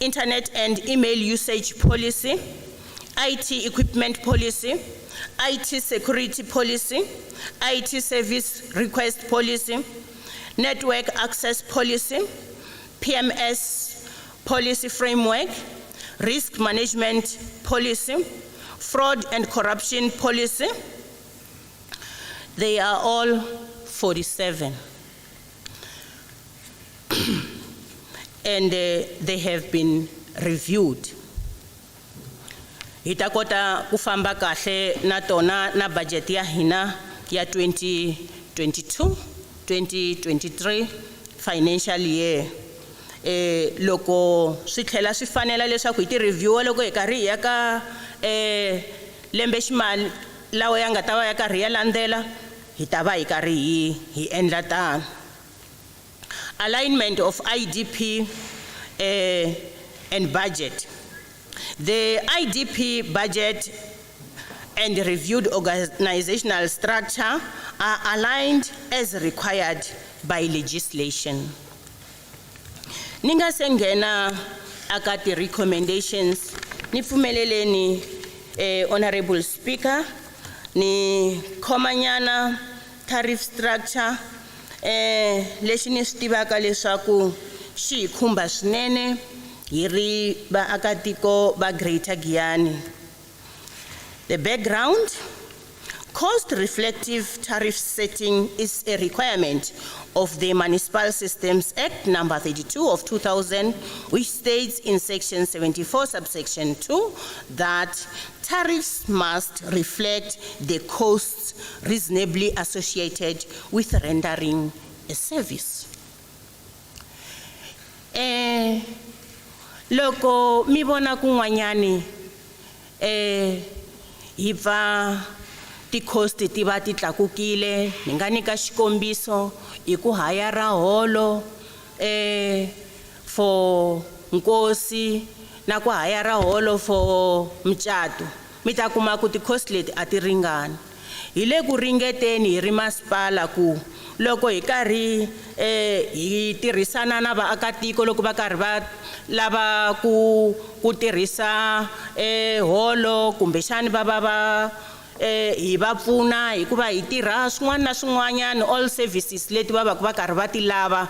internet and email usage policy, IT equipment policy, IT security policy, IT service request policy, network access policy, PMS policy framework, risk management policy, fraud and corruption policy. They are all 47. And they have been reviewed. Hitakota kufamba kahle na tona na budget ya hina ya 2022-2023 financial year. Loko swi tlhela swi fanela leswaku hi ti review loko hi karhi ya ka lembe ximali lawa ya nga ta va ya karhi ya landzela hi ta va hi karhi hi endla tano. Alignment of IDP and budget. The IDP budget and reviewed organizational structure are aligned as required by legislation. Ninga sengena akati recommendations ni pfumeleleni Honorable Speaker ni khomanyana tariff structure lexi ni swi tivaka leswaku xi khumba swinene hi ri vaakatiko va Greater Giyani. The background, cost reflective tariff setting is a requirement of the Municipal Systems Act number 32 of 2000, which states in section 74 subsection 2 that tariffs must reflect the costs reasonably associated with rendering a service. Loko mi vona kun'wanyani hi va ti cost ti va ti tlakukile, ni nga nyika xikombiso hi ku hayara holo for nkosi na ku hayara holo for mucato. Mi ta kuma ku ti cost leti a ti ringani. Hi le ku ringeteni hi ri masipala ku loko hi karhi hi tirhisana na vaakatiko loko va karhi va lava ku tirhisa holo kumbe xani va hi va pfuna hikuva hi tirha swin'wana na swin'wanyana all services leti va karhi va ti lava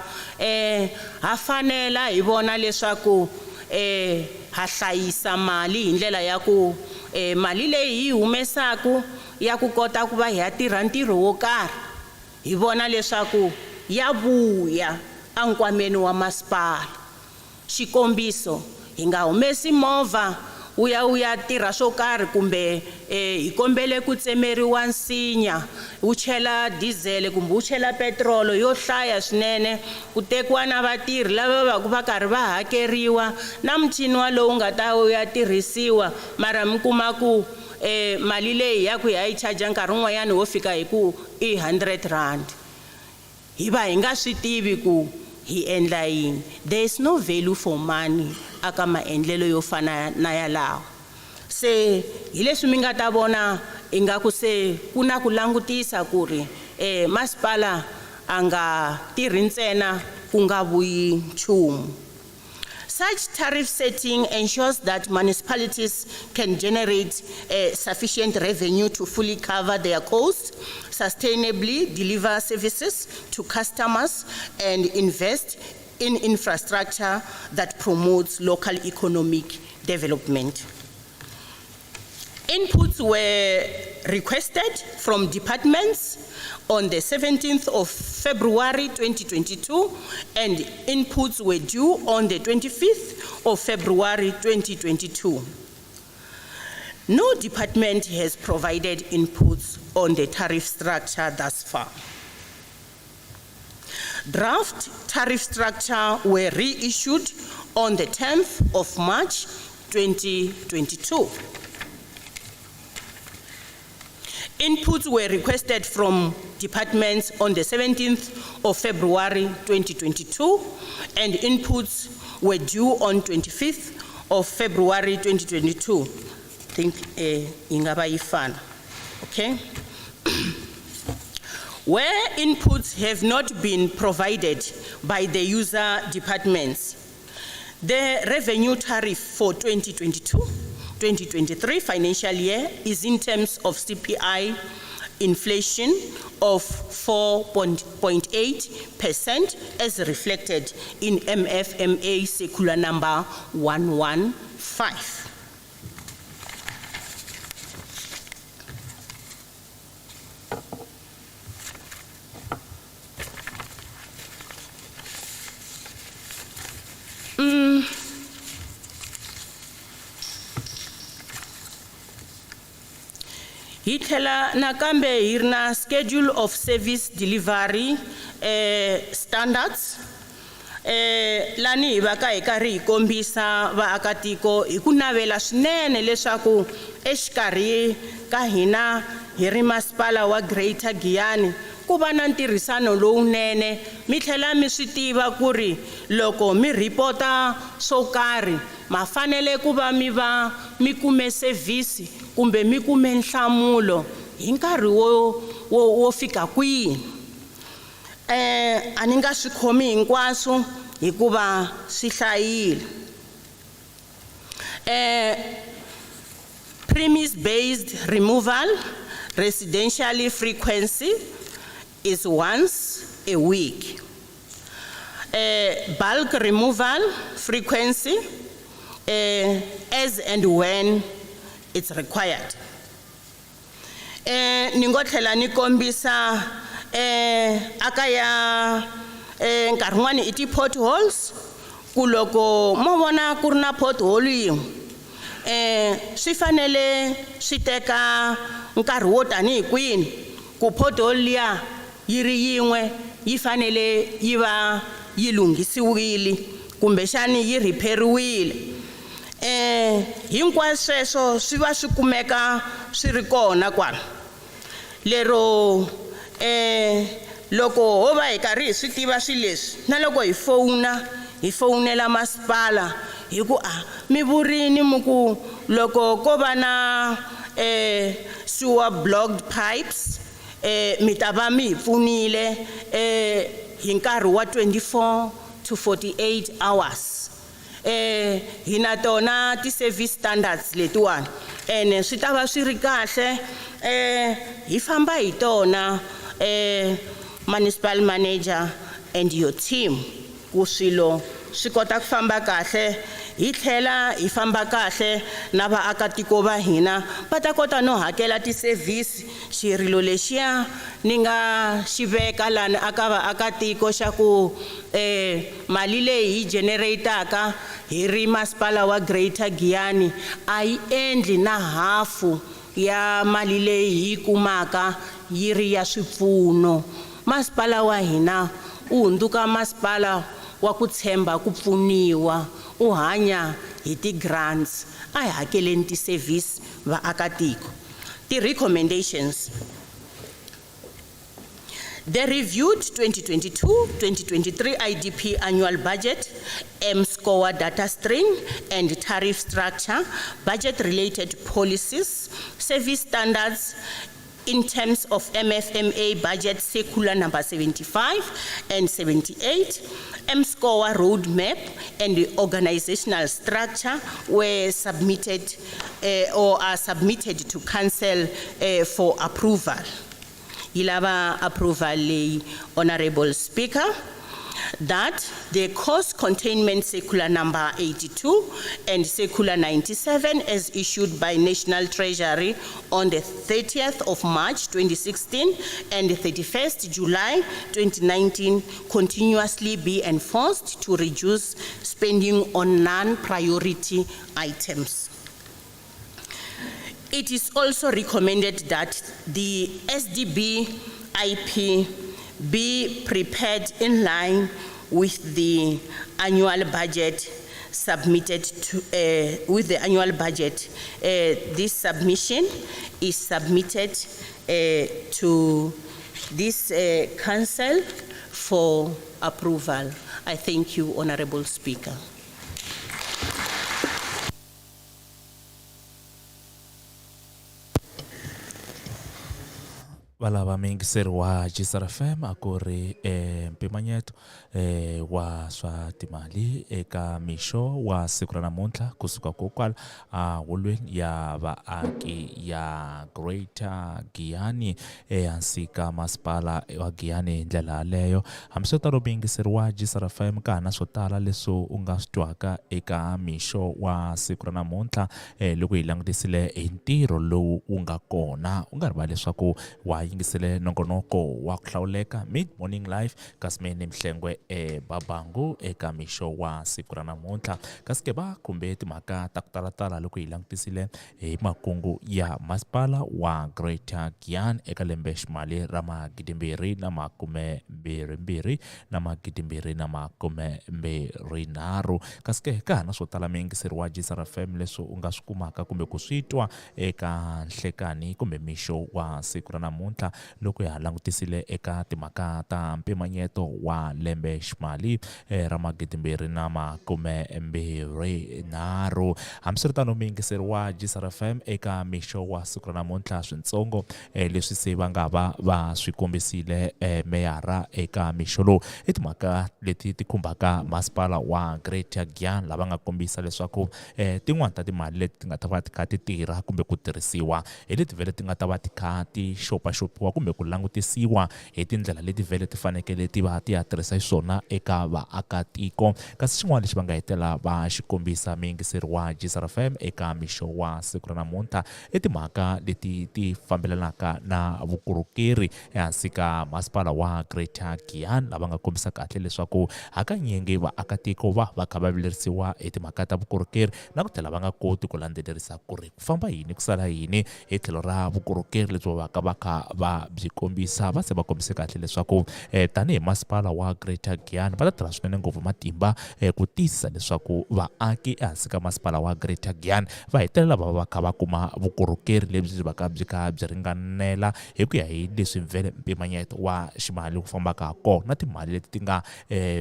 ha fanela hi vona leswaku ha hlayisa mali hi ndlela ya ku mali leyi hi humesaku ya ku kota ku va hi ya tirha ntirho wo karhi hi vona leswaku ya vuya ankwameni wa masipala. Xikombiso hi nga humesi movha uya tirha swo karhi kumbe hi kombele ku tsemeriwa nsinya u chela diesel kumbe u chela petrol yo hlaya swinene ku tekiwa na vatirhi lava va karhi va hakeriwa na muchini walowu nga ta ya tirhisiwa mara mi kuma ku mali leyi ya ku ya yi charge nkarhi wun'wanyana wo fika hi ku i 100 rand hi va hi nga swi tivi ku hi endla yini. There is no value for money aka maendlelo yo fana na yalawo. Se hi leswi mi nga ta vona ingaku se ku na ku langutisa ku ri masipala a nga tirhi ntsena ku nga vuyi nchumu. Such tariff setting ensures that municipalities can generate sufficient revenue to fully cover their costs, sustainably deliver services to customers, and invest in infrastructure that promotes local economic development. Inputs were requested from departments on the 17th of February 2022, and inputs were due on the 25th of February 2022. No department has provided inputs on the tariff structure thus far. Draft tariff structure were reissued on the 10th of March 2022. Inputs were requested from departments on the 17th of February 2022, and inputs were due on 25th of February 2022. I think ingaba ifana, okay? Where inputs have not been provided by the user departments, the revenue tariff for 2022-2023 financial year is in terms of CPI inflation of 4.8% as reflected in MFMA circular number 115. Hitela nakambe hirna schedule of service delivery standards. Lani vaka ekari kombisa va akatiko ikunavela swinene leswaku exikarhi ka hina hi ri masipala wa Greater Giyani ku va na ntirhisano lowunene mi tlhela mi swi tiva ku ri loko mi reporta swo karhi ma fanele ku va mi kume service kumbe mi kume nhlamulo hi nkarhi wo fika kwihi. A ni nga swi khomi hinkwaswo hikuva swi hlayile. Premise-based removal, residential frequency is once a week. Bulk removal frequency as and when it's required. Ningothlela ni kombisa akaya nkarhwani iti potholes kuloko mo vona ku ri na pothole yin'we swi fanele swi teka nkarhi wo tani kwini ku pothole liya yi ri yin'we yi fanele yi va yi lunghisiwile kumbe xani yi repairiwile. Hinkwaswo sweswo swi va swi kumeka swi ri kona kwala lero loko ho va hi karhi hi swi tiva swi leswi na loko hi fonela masipala hi ku mi vurini muku loko ko va na sewer blocked pipes mi ta va mi hi pfunile hi nkarhi wa 24 to 48 hours. Hina tona ti service standards letiwani ene swi ta va swi ri kahle hi famba hi tona municipal manager and your team ku swilo swi kota ku famba kahle hi tlhela hi famba kahle na vaakatiko va hina va ta kota no hakela ti-service xirilo lexiya ni nga xi veka lani aka vaakatiko xa ku mali leyi hi generataka hi ri masipala wa Greater Giyani a yi endli na hafu ya mali leyi hi kumaka yi ri ya swipfuno. Masipala wa hina u hunduka masipala wa ku tshemba ku pfuniwa, u hanya hi ti-grants, a hi hakeleni ti-service vaakatiko. Ti-recommendations. The reviewed 2022-2023 IDP annual budget, M-score data stream and tariff structure, budget-related policies, service standards in terms of MFMA budget circular number 75 and 78, M-score roadmap and the organizational structure were submitted or are submitted to council for approval. Ilava approval, Honorable Speaker, that the cost containment circular number 82 and circular 97 as issued by National Treasury on the 30th of March 2016 and the 31st July 2019 continuously be enforced to reduce spending on non-priority items. It is also recommended that the SDB IP be prepared in line with the annual budget submitted to, with the annual budget. This submission is submitted to this council for approval. I thank you, Honorable Speaker. Valava mingiseri wa GGM FM a ku ri mpimanyeto wa swa timali eka mixo wa siku ra namuntlha kusuka kokwala holweni ya vaaki ya Greater Giyani ehansi ka masipala wa Giyani hi ndlela yaleyo. Hambiswiritano mingiseri wa GGM FM ka na swo tala leswi u nga swi twaka eka mixo wa siku ra namuntlha loko hi langutisile hi ntirho lowu u nga kona. U nga rivali leswaku wa yingisele nongonoko wa ku hlawuleka Mid Morning Live kasi mini Mhlengwe Babangu eka mixo wa siku ra namuntlha. Kasi ke va kumbe timhaka ta ku talatala loko hi langutisile hi makungu ya masipala wa Greater Giyani eka lembe ximali ra 2022 na 2023. Kasi ke ka na swo tala mingiseri wa GGM FM leswi u nga swi kumaka kumbe ku switwa eka nhlekani kumbe mixo wa siku ra namuntlha loko ya langutisile eka timhaka ta mpimanyeto wa lembe ximali ra 2023. Hambiswiritano mingiseri wa GGM FM eka mixo wa siku ra namuntlha swintsongo leswi se va nga va swi kombisile meyara eka mixo lowu i timhaka leti ti khumbaka masipala wa Greater Giyani lava nga kombisa leswaku tin'wana ta timali leti ti nga ta va ti kha ti tirha kumbe ku tirhisiwa hi leti vele ti nga ta va ti kha ti xopaxopiwa kumbe ku langutisiwa hi tindlela leti vele ti fanekele ti va ti ya tirhisa xiswona eka vaakatiko. Kasi xin'wana lexi va nga hetela va xikombisa mingiseri wa GGM FM eka mixo wa siku ra namuntlha i timhaka leti ti fambelanaka na vukorhokeri ehansi ka masipala wa Greater Giyani lava nga kombisa kahle leswaku hakanyingi vaakatiko va kha va vilerisiwa hi timhaka ta vukorhokeri na ku tlhela va nga koti ku landzelerisa ku ri ku famba yini ku sala yini hi tlhelo ra vukorhokeri lebyi va kha va byi kombisa. Va se va kombise kahle leswaku tanihi masipala wa Greater Giyani va ta tirha swinene ngopfu matimba ku tiyisisa leswaku vaaki ehansi ka masipala wa Greater Giyani va hetelela va kha va kuma vukorhokeri lebyi va ka byi kha byi ringanela hi ku ya hi leswi vele mpimanyeto wa ximali ku fambaka kona na timali leti ti nga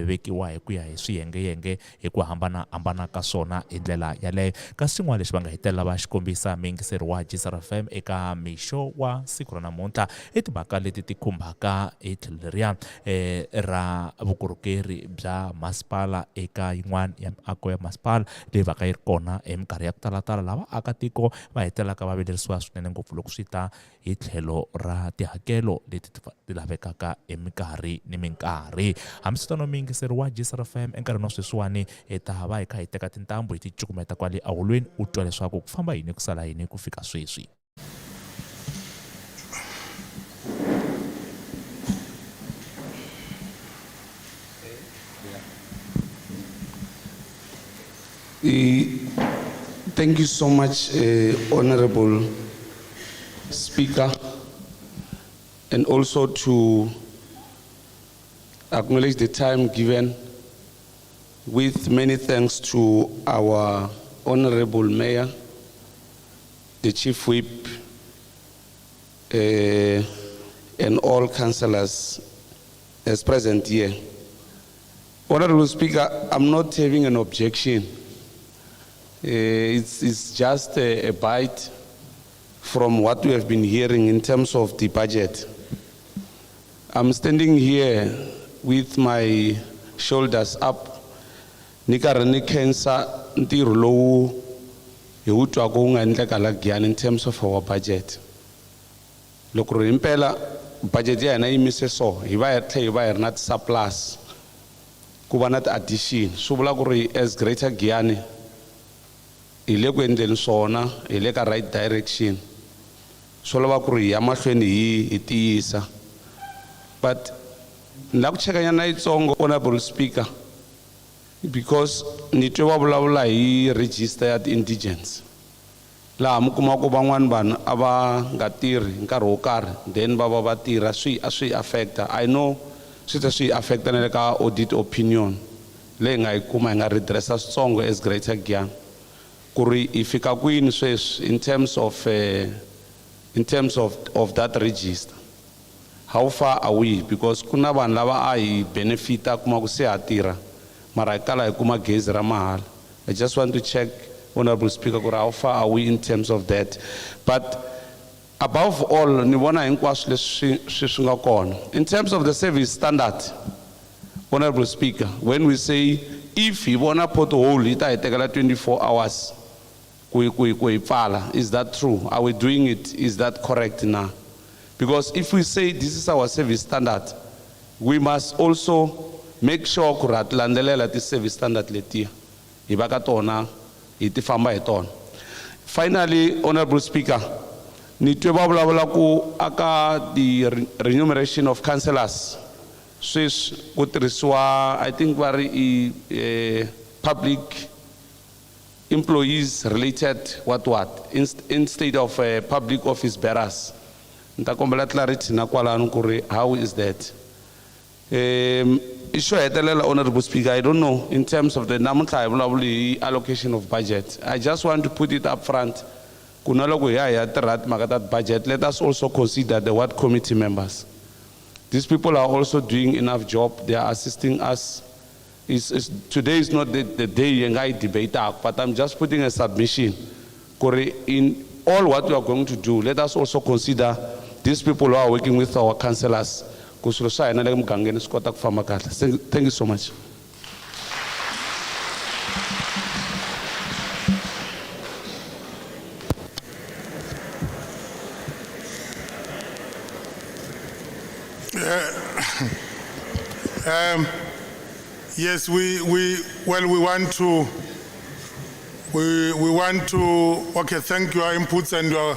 vekiwa hi ku ya hi swiyengeyenge hi ku hambanahambana ka swona hi ndlela yaleyo. Kasi xin'wana lexi va nga hetelela va xikombisa mingiseri wa GGM FM eka mixo wa siku ra namuntlha namuntlha I timhaka leti ti khumbaka tlhelo leriya ra vukorhokeri bya masipala eka yin'wana ya miako ya masipala leyi va ka yi ri kona minkarhi ya ku talatala lava akatiko va hetelelaka va vilerisiwa swinene ngopfu loko swi ta hi tlhelo ra tihakelo leti ti lavekaka minkarhi ni minkarhi. Hambiswiritano muyingiseri wa GGM FM enkarhini wa sweswiwani hi ta va hi kha hi teka tintambu hi ti cukumeta kwale ahulweni u twa leswaku ku famba yini ku sala yini ku fika sweswi. Thank you so much, Honorable Speaker, and also to acknowledge the time given, with many thanks to our Honorable Mayor, the Chief Whip, and all councillors as present here. Honorable Speaker, I'm not having an objection. It's just a bite from what we have been hearing in terms of the budget. I'm standing here with my shoulders up. Nikarani cancer ntiro lowu hi wu twa ku nga endleka la Giyani in terms of our budget. Loko ri impela budget ya hina yi mise so hi va hi va hi ri na surplus ku va na addition swi vula ku ri as Greater Giyani hi le ku endleni swona hi le ka right direction swo lava ku ri hi ya mahlweni hi tiyisa. But ni la ku chekanyana yitsongo, Honorable Speaker, because ni twe va vulavula hi register ya ti-indigents laha mi kuma ku van'wana vanhu a va nga tirhi nkarhi wo karhi then va va tirha swi affecta. I know swi ta swi affecta na le ka audit opinion leyi nga yi kuma hi nga redressa switsongo as Greater Giyani ku ri hi fika kwini sweswi in terms of that register. How far are we? Because kuna vanhu lava a hi benefita kuma ku se ha tirha mara hi kala hi kuma gezi ra mahala. I just want to check, Honorable Speaker, how far are we in terms of that? But above all, ni vona hinkwaswo leswi swi nga kona in terms of the service standard. Honorable Speaker, when we say if hi vona pothole hi ta hi tekela 24 hours ku hi pfala, is that true? Are we doing it? Is that correct now? Because if we say this is our service standard, we must also make sure ku landzelela ti service standard letiya hi va ka tona hi ti famba hi tona. Finally, Honorable Speaker, ni twe va vulavula ku aka the remuneration of councillors sweswi ku tirhisiwa, I think va ri public employees related what instead of public office bearers. Nta kombela clarity na kwalano ku ri how is that? Isho hetelela, Honorable Speaker, I don't know in terms of the namuntlha hi vulavuli allocation of budget. I just want to put it up front. Kuna loko hi ya tirha timhaka ta budget, let us also consider the ward committee members. These people are also doing enough job. They are assisting us. Today is not the day you debate, but I'm just putting a submission. In all what we are going to do, let us also consider these people who are working with our councillors. Thank you so much. Yes, we want to, okay, thank your inputs and your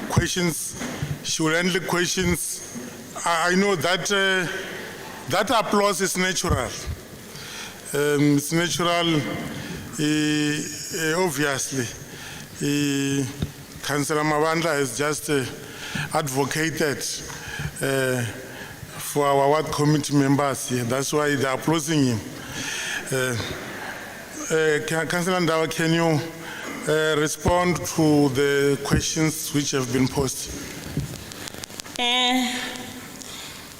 questions. She will end the questions. I know that that applause is natural. It's natural, obviously. Councillor Mavandla has just advocated for our ward committee members here. That's why they're applauding him. Councillor Ndawa, can you respond to the questions which have been posed?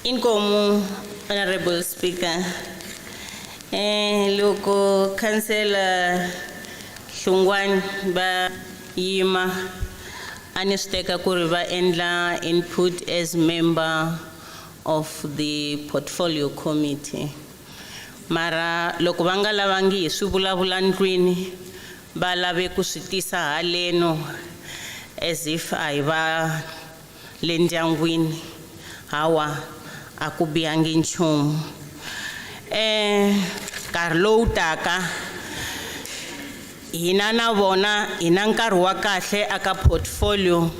Inkomo, Honorable Speaker. Loko Councillor Shungwan ba yima Anisteka Kuriva Endla input as member of the portfolio committee. Mara loko va nga lavangi hi swi vulavula ndlwini va lave ku swi tisa haleno as if a hi va le ndyangwini hawa a ku bihangi nchumu. Nkarhi lowu taka hina na vona hina nkarhi wa kahle aka portfolio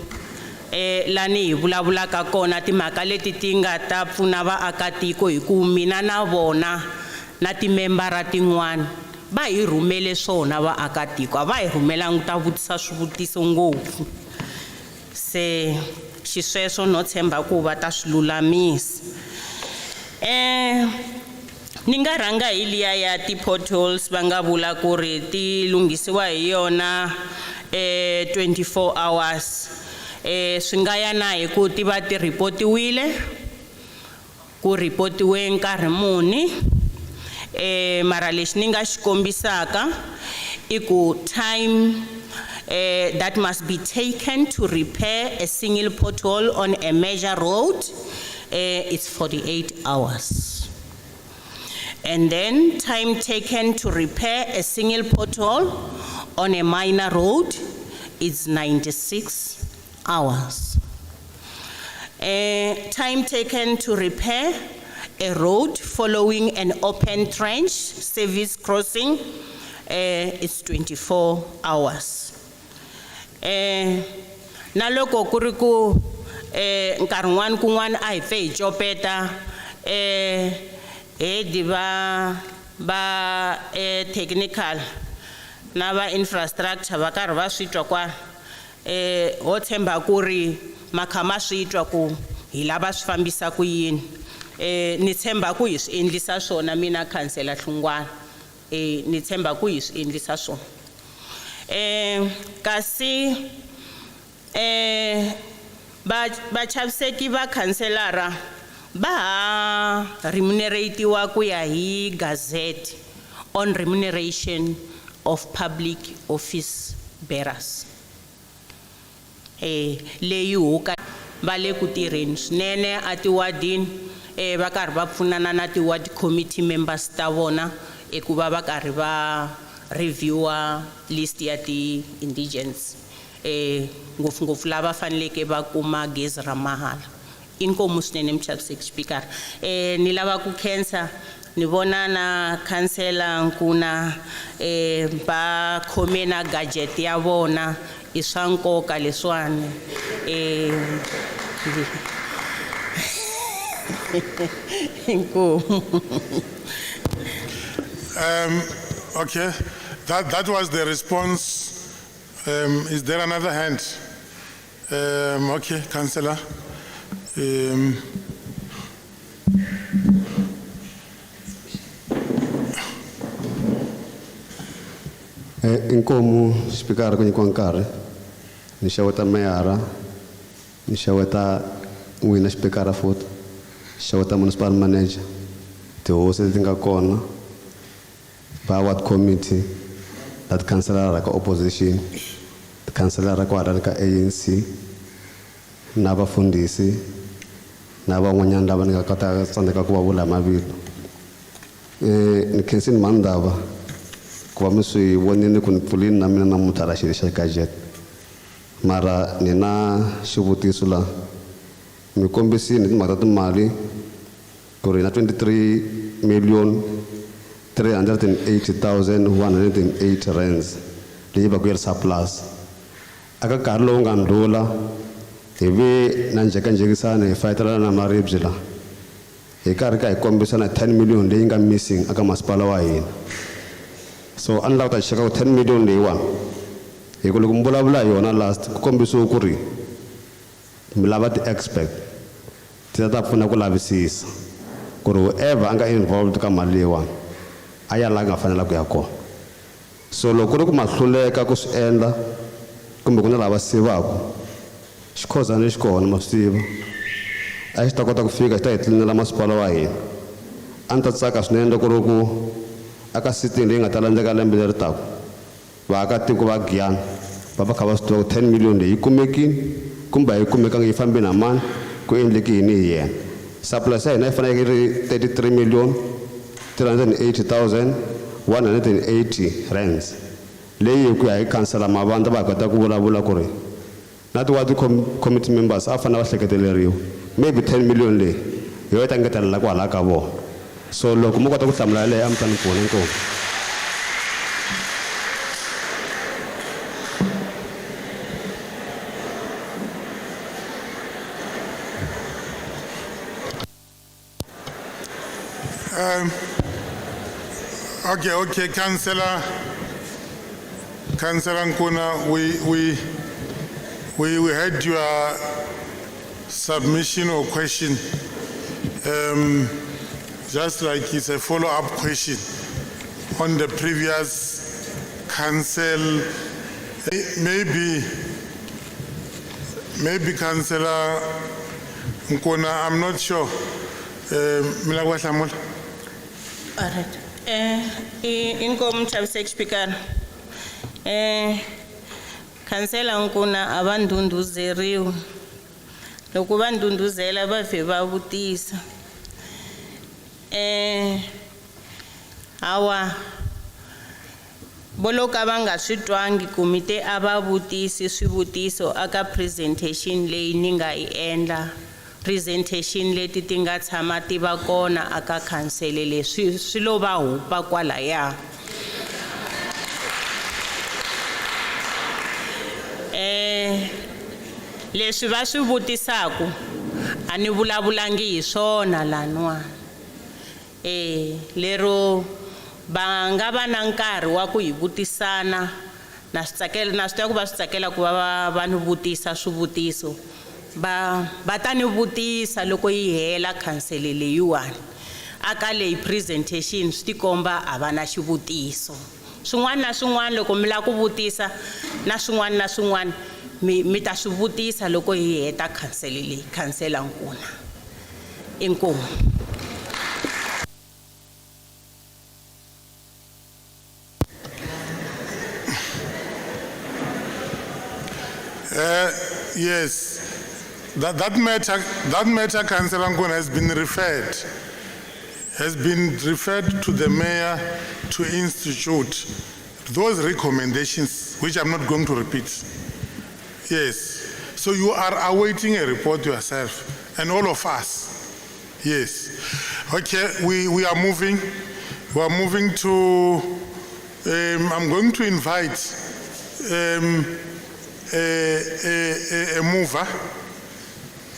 lani hi vulavulaka kona timhaka leti ti nga ta pfuna vaakatiko hi ku mina na vona na timembara tin'wana va hi rhumele swona vaakatiko a va hi rhumelangi ta vutisa swivutiso ngopfu se xisweswo no tshemba ku va ta swi lulamisa. Ni nga rhanga hi liya ya ti-potholes va nga vula ku ri ti lunghisiwa hi yona 24 hours. Swi nga ya na hi ku ti va ti ripotiwile ku ripotiwe nkarhi muni. Mara lexi ni nga xi kombisaka i ku time that must be taken to repair a single pothole on a major road it's 48 hours. And then time taken to repair a single pothole on a minor road is 96 hours. Time taken to repair a road following an open trench service crossing is 24 hours. Na loko ku ri ku nkarhi wun'wana kun'wana a hi pfe hi copeta ba technical na va infrastructure va karhi va swi twa kwa ho tshemba ku ri makhama swi twa ku hi lava swi fambisa ku yini. Ni tshemba ku hi swi endlisa swona mina khansela Hlungwana ni tshemba ku hi swi endlisa swona. Kasi ba chaviseki va khanselara ba remuneratiwa ku ya hi gazette on remuneration of public office bearers. Leyi huka va le ku tirheni swinene a tiwadini va karhi va pfunana na ti-ward committee members ta vona ku va va karhi va reviewa list ya ti-indigents ngopfungopfu lava faneleke va kuma gezi ra mahala. Inkomu swinene mchaviseki speaker. Ni lava ku khensa ni vona na khansela Nkuna ba khome na gadget ya vona i swa nkoka leswani. Okay, that was the response. Is there another hand? Okay, Councillor. Inkomu speaker kwenye kwa nkari nishaweta mayara nishaweta wina speaker foot nishaweta municipal manager tihosi tinga kona ba ward committee that councillor ka opposition councillor ka ka ANC na vafundhisi na van'wanyana lava ni nga kota tsandzeka ku va vula mavito. Ni khensini mandava ku va mi swi vonile ku ni pfulini na mina namuntlha ala xilo xa gadget mara ni na xivutiso la mi kombisini timhaka ta timali ku ri na 23,380,108 rands leyi va ku yi ri surplus aka nkarhi lowu nga ndlula hi ve na njhekanjhekisana hi fayitelana na maribye la hi karhi ka hi kombisa na 10 million leyi nga missing aka masipala wa hina. So a ni lava ta cheka ku 10 million leyiwani hi ku loko mi vulavula hi yona last ku kombisiwe ku ri mi lava ti-expert ti ta pfuna ku lavisisa ku ri whoever a nga involved ka mali leyiwani a ya la nga fanela ku ya kona. So loko ku ri ku ma hluleka ku swi endla kumbe ku na lava sivaku xikhozana xi kona ma swi tiva a xi ta kota ku fika xi ta hi tlilinela masipala wa hina. A ni ta tsaka swinene loko ri ku aka sitini leyi nga ta landzeka lembe leri taka vaakatiko va Giyani va kha va swi tiva ku 10 million leyi yi kumekini kumbe a yi kumekangi yi fambe na mani ku endleki yini hi yena. Surplus ya hina yi faneleke ri 33 million 380,180 rands leyi ku ya hi kansela mavandla va kota ku vulavula ku ri na ti-ward committee members a fanele va hleketeleriwa maybe 10 million leyi hi yo ta ngetelela ku hala ka vona. So loko mo kota ku hlamula leyi a mi ta ni pfuna inkomu. Okay, Councillor Nkuna, we heard your submission or question. Just like it's a follow-up question on the previous council. Maybe Councillor Nkuna, I'm not sure. Milagwa Samuel. All right. Inkomu Mchabiseki Speaker. Councillor Nkuna abandunduzeriwe. Loko bandunduzela bave bavutisa. Hawa boloka va nga swi twangi komite a va vutisi swivutiso aka presentation leyi ni nga yi endla. Presentation leti ti nga tshama ti va kona aka khansele leswi swi lo va hupa kwalaya. Leswi va swi vutisaku a ni vulavulangi hi swona lan'wana. Lero va nga va na nkarhi wa ku hi vutisana na switsakela na swi tiva ku va swi tsakela ku va ni vutisa swivutiso. Va ta ni vutisa loko yi hela khansele leyiwani aka leyi presentation swi tikomba a va na xivutiso. Swin'wana na swin'wana loko mi la ku vutisa na swin'wana mi ta swi vutisa loko hi heta khansele leyi. Councillor Nkuna. Inkomu. Yes. That matter, Councillor Nkuna, has been referred to the mayor to institute those recommendations, which I'm not going to repeat. Yes. So you are awaiting a report yourself, and all of us. Yes. Okay, we are moving. We are moving to, I'm going to invite a mover.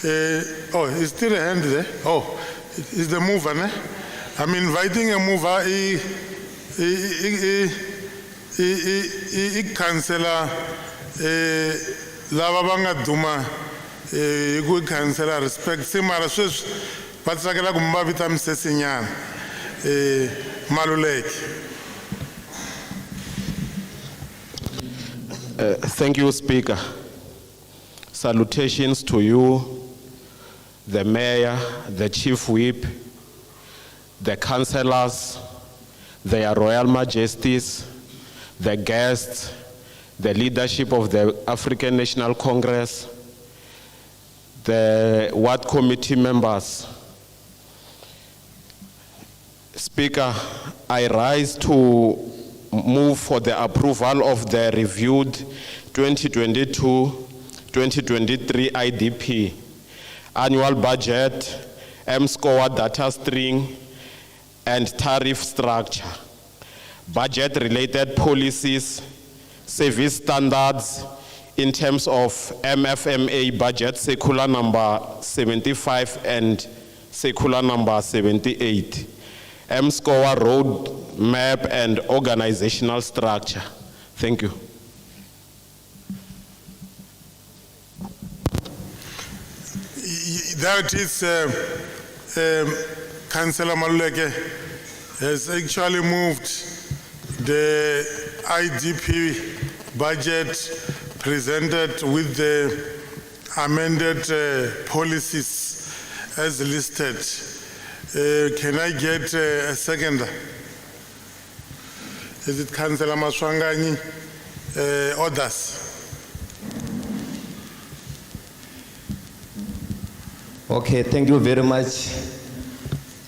Is still a hand there? Oh, is the mover, ne? I'm inviting a mover, Councillor lava va nga duma ku Councillor respect simara sweswi va tsakela ku mi vita Msesenyana Maluleke. Thank you, Speaker. Salutations to you, the Mayor, the Chief Whip, the councillors, their Royal Majesties, the guests, the leadership of the African National Congress, the Ward Committee members. Speaker, I rise to move for the approval of the reviewed 2022-2023 IDP, annual budget, M-score data string, and tariff structure, budget-related policies, service standards in terms of MFMA budget circular number 75 and circular number 78, M-score road map and organizational structure. Thank you. That is, Councillor Maluleke has actually moved the IDP budget presented with the amended policies as listed. Can I get a second? Is it Councillor Maswanganyi? Orders? Okay, thank you very much.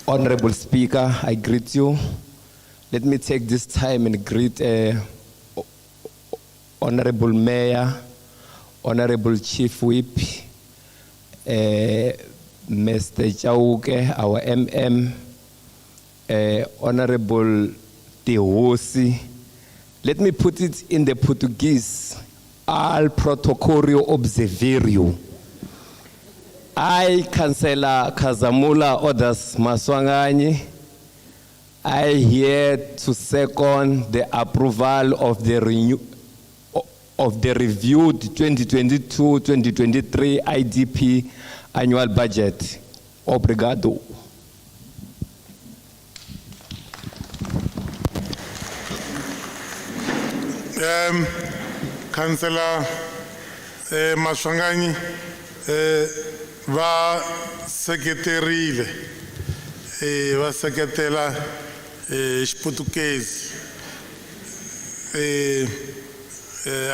Honorable Speaker, I greet you. Let me take this time and greet Honorable Mayor, Honorable Chief Whip, Mr. Chauke, our MM, Honorable Tehosi. Let me put it in the Portuguese, al protocolio observerio. I, Councillor Kazamula Others Maswanganyi, I here to second the approval of the reviewed 2022-2023 IDP annual budget. Obrigado. Councillor Maswanganyi va seketerile va seketela Portuguese.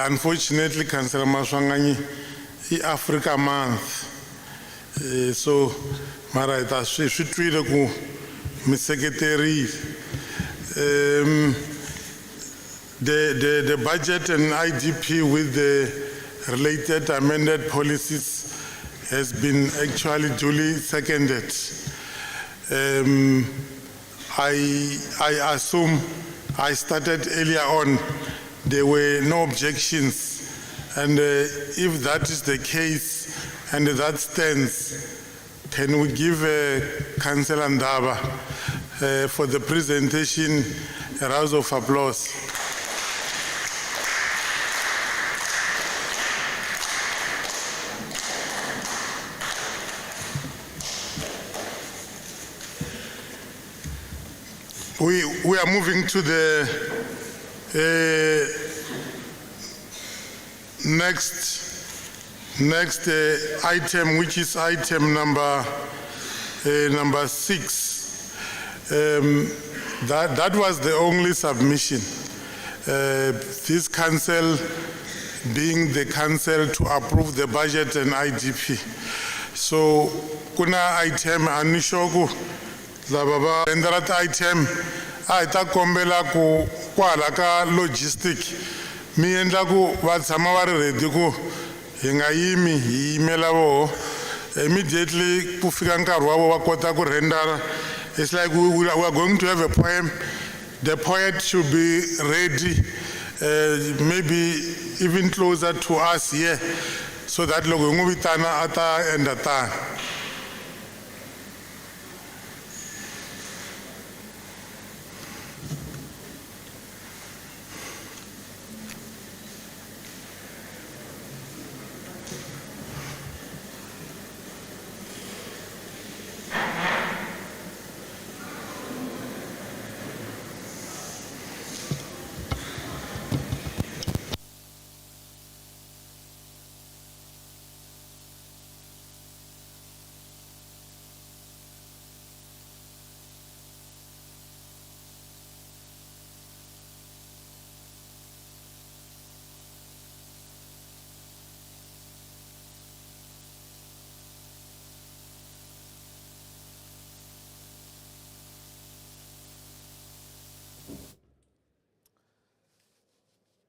Unfortunately, Councillor Maswanganyi Africa month, so mara ita swi twile ku mi seketerile. The budget and IDP with the related amended policies has been actually duly seconded. I assume I started earlier on, there were no objections, and if that is the case and that stands, can we give Councillor Ndaba for the presentation a round of applause? We are moving to the next item, which is item number 6. That was the only submission. This council being the council to approve the budget and IDP. So kuna item anishoku lababa and that item ita kombela ku kwala ka logistic mi endla ku va tshama va ri ready ku hi nga yimi hi yimela vo immediately ku fika nkarhi wa vo va kota ku rendera. It's like we are going to have a poem. The poet should be ready, maybe even closer to us here, so that loko hi n'wi vitana a ta endla tano.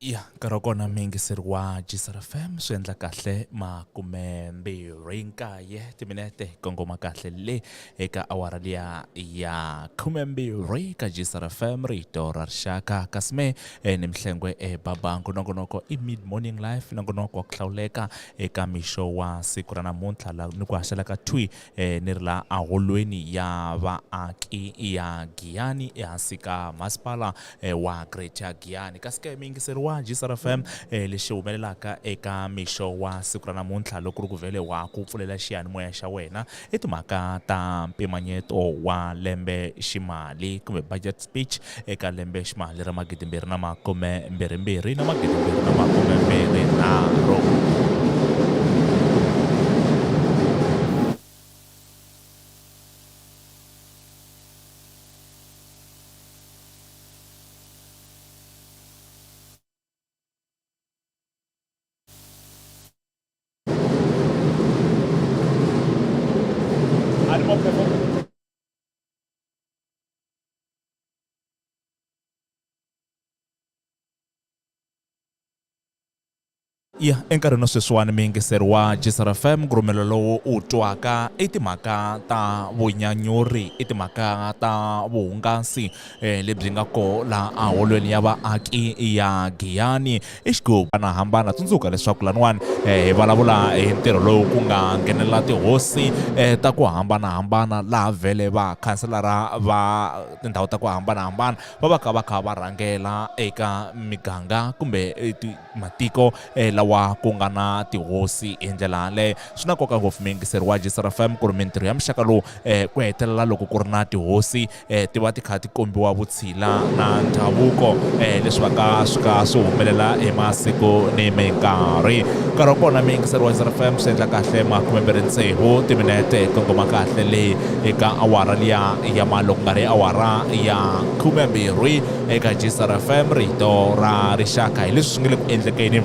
Ya nkarhi wa kona mingiseri wa GGM swi endla kahle makume mbirhi nkaye timinete kongoma kahle le eka awara liya ya khume mbirhi ka GGM rito ra rixaka kasi me ni mihlengwe babangu nongonoko i mid morning life nongonoko wa ku hlawuleka eka mixo wa siku ra namuntlha la ni ku haxela ka twi ni ri la aholweni ya vaaki ya Giyani ehansi ka masipala wa Greater Giyani kasi ke mingiseri wa GGM lexi humelelaka eka mixo wa siku ra namuntlha loko ri ku vhele wa ku pfulela xiyanimoya xa wena i timhaka ta mpimanyeto wa lembe ximali kumbe budget speech eka lembe ximali ra 2022 na 2023. Ya enkarhini wa sweswiwani miyingiseri wa GGM FM ngurumelo lowu u twaka i timhaka ta vunyanyuri i timhaka ta vuhungasi lebyi nga ko la aholweni ya vaaki ya Giyani exigubu hambana tsundzuka leswaku laniwani hi vulavula hi ntirho lowu ku nga nghenelela tihosi ta ku hambanahambana laha vhele vakhanselara va tindhawu ta ku hambanahambana va kha va rhangela eka miganga kumbe matiko lawa ku nga na tihosi hi ndlela yaleyo swi na nkoka ngopfu miyingiseri wa GGM FM ku ri mintirho ya muxaka lowu ku hetelela loko ku ri na tihosi ti va ti kha ti kombiwa vutshila na ndhavuko leswi va ka swi humelela hi masiku ni minkarhi nkarhi wa kona miyingiseri wa GGM FM swi endla kahle 26 timinete kongoma kahle leyi eka awara liya ya maloko nga ri awara ya 12 eka GGM FM rito ra rixaka hi leswi swi nga le ku endlekeni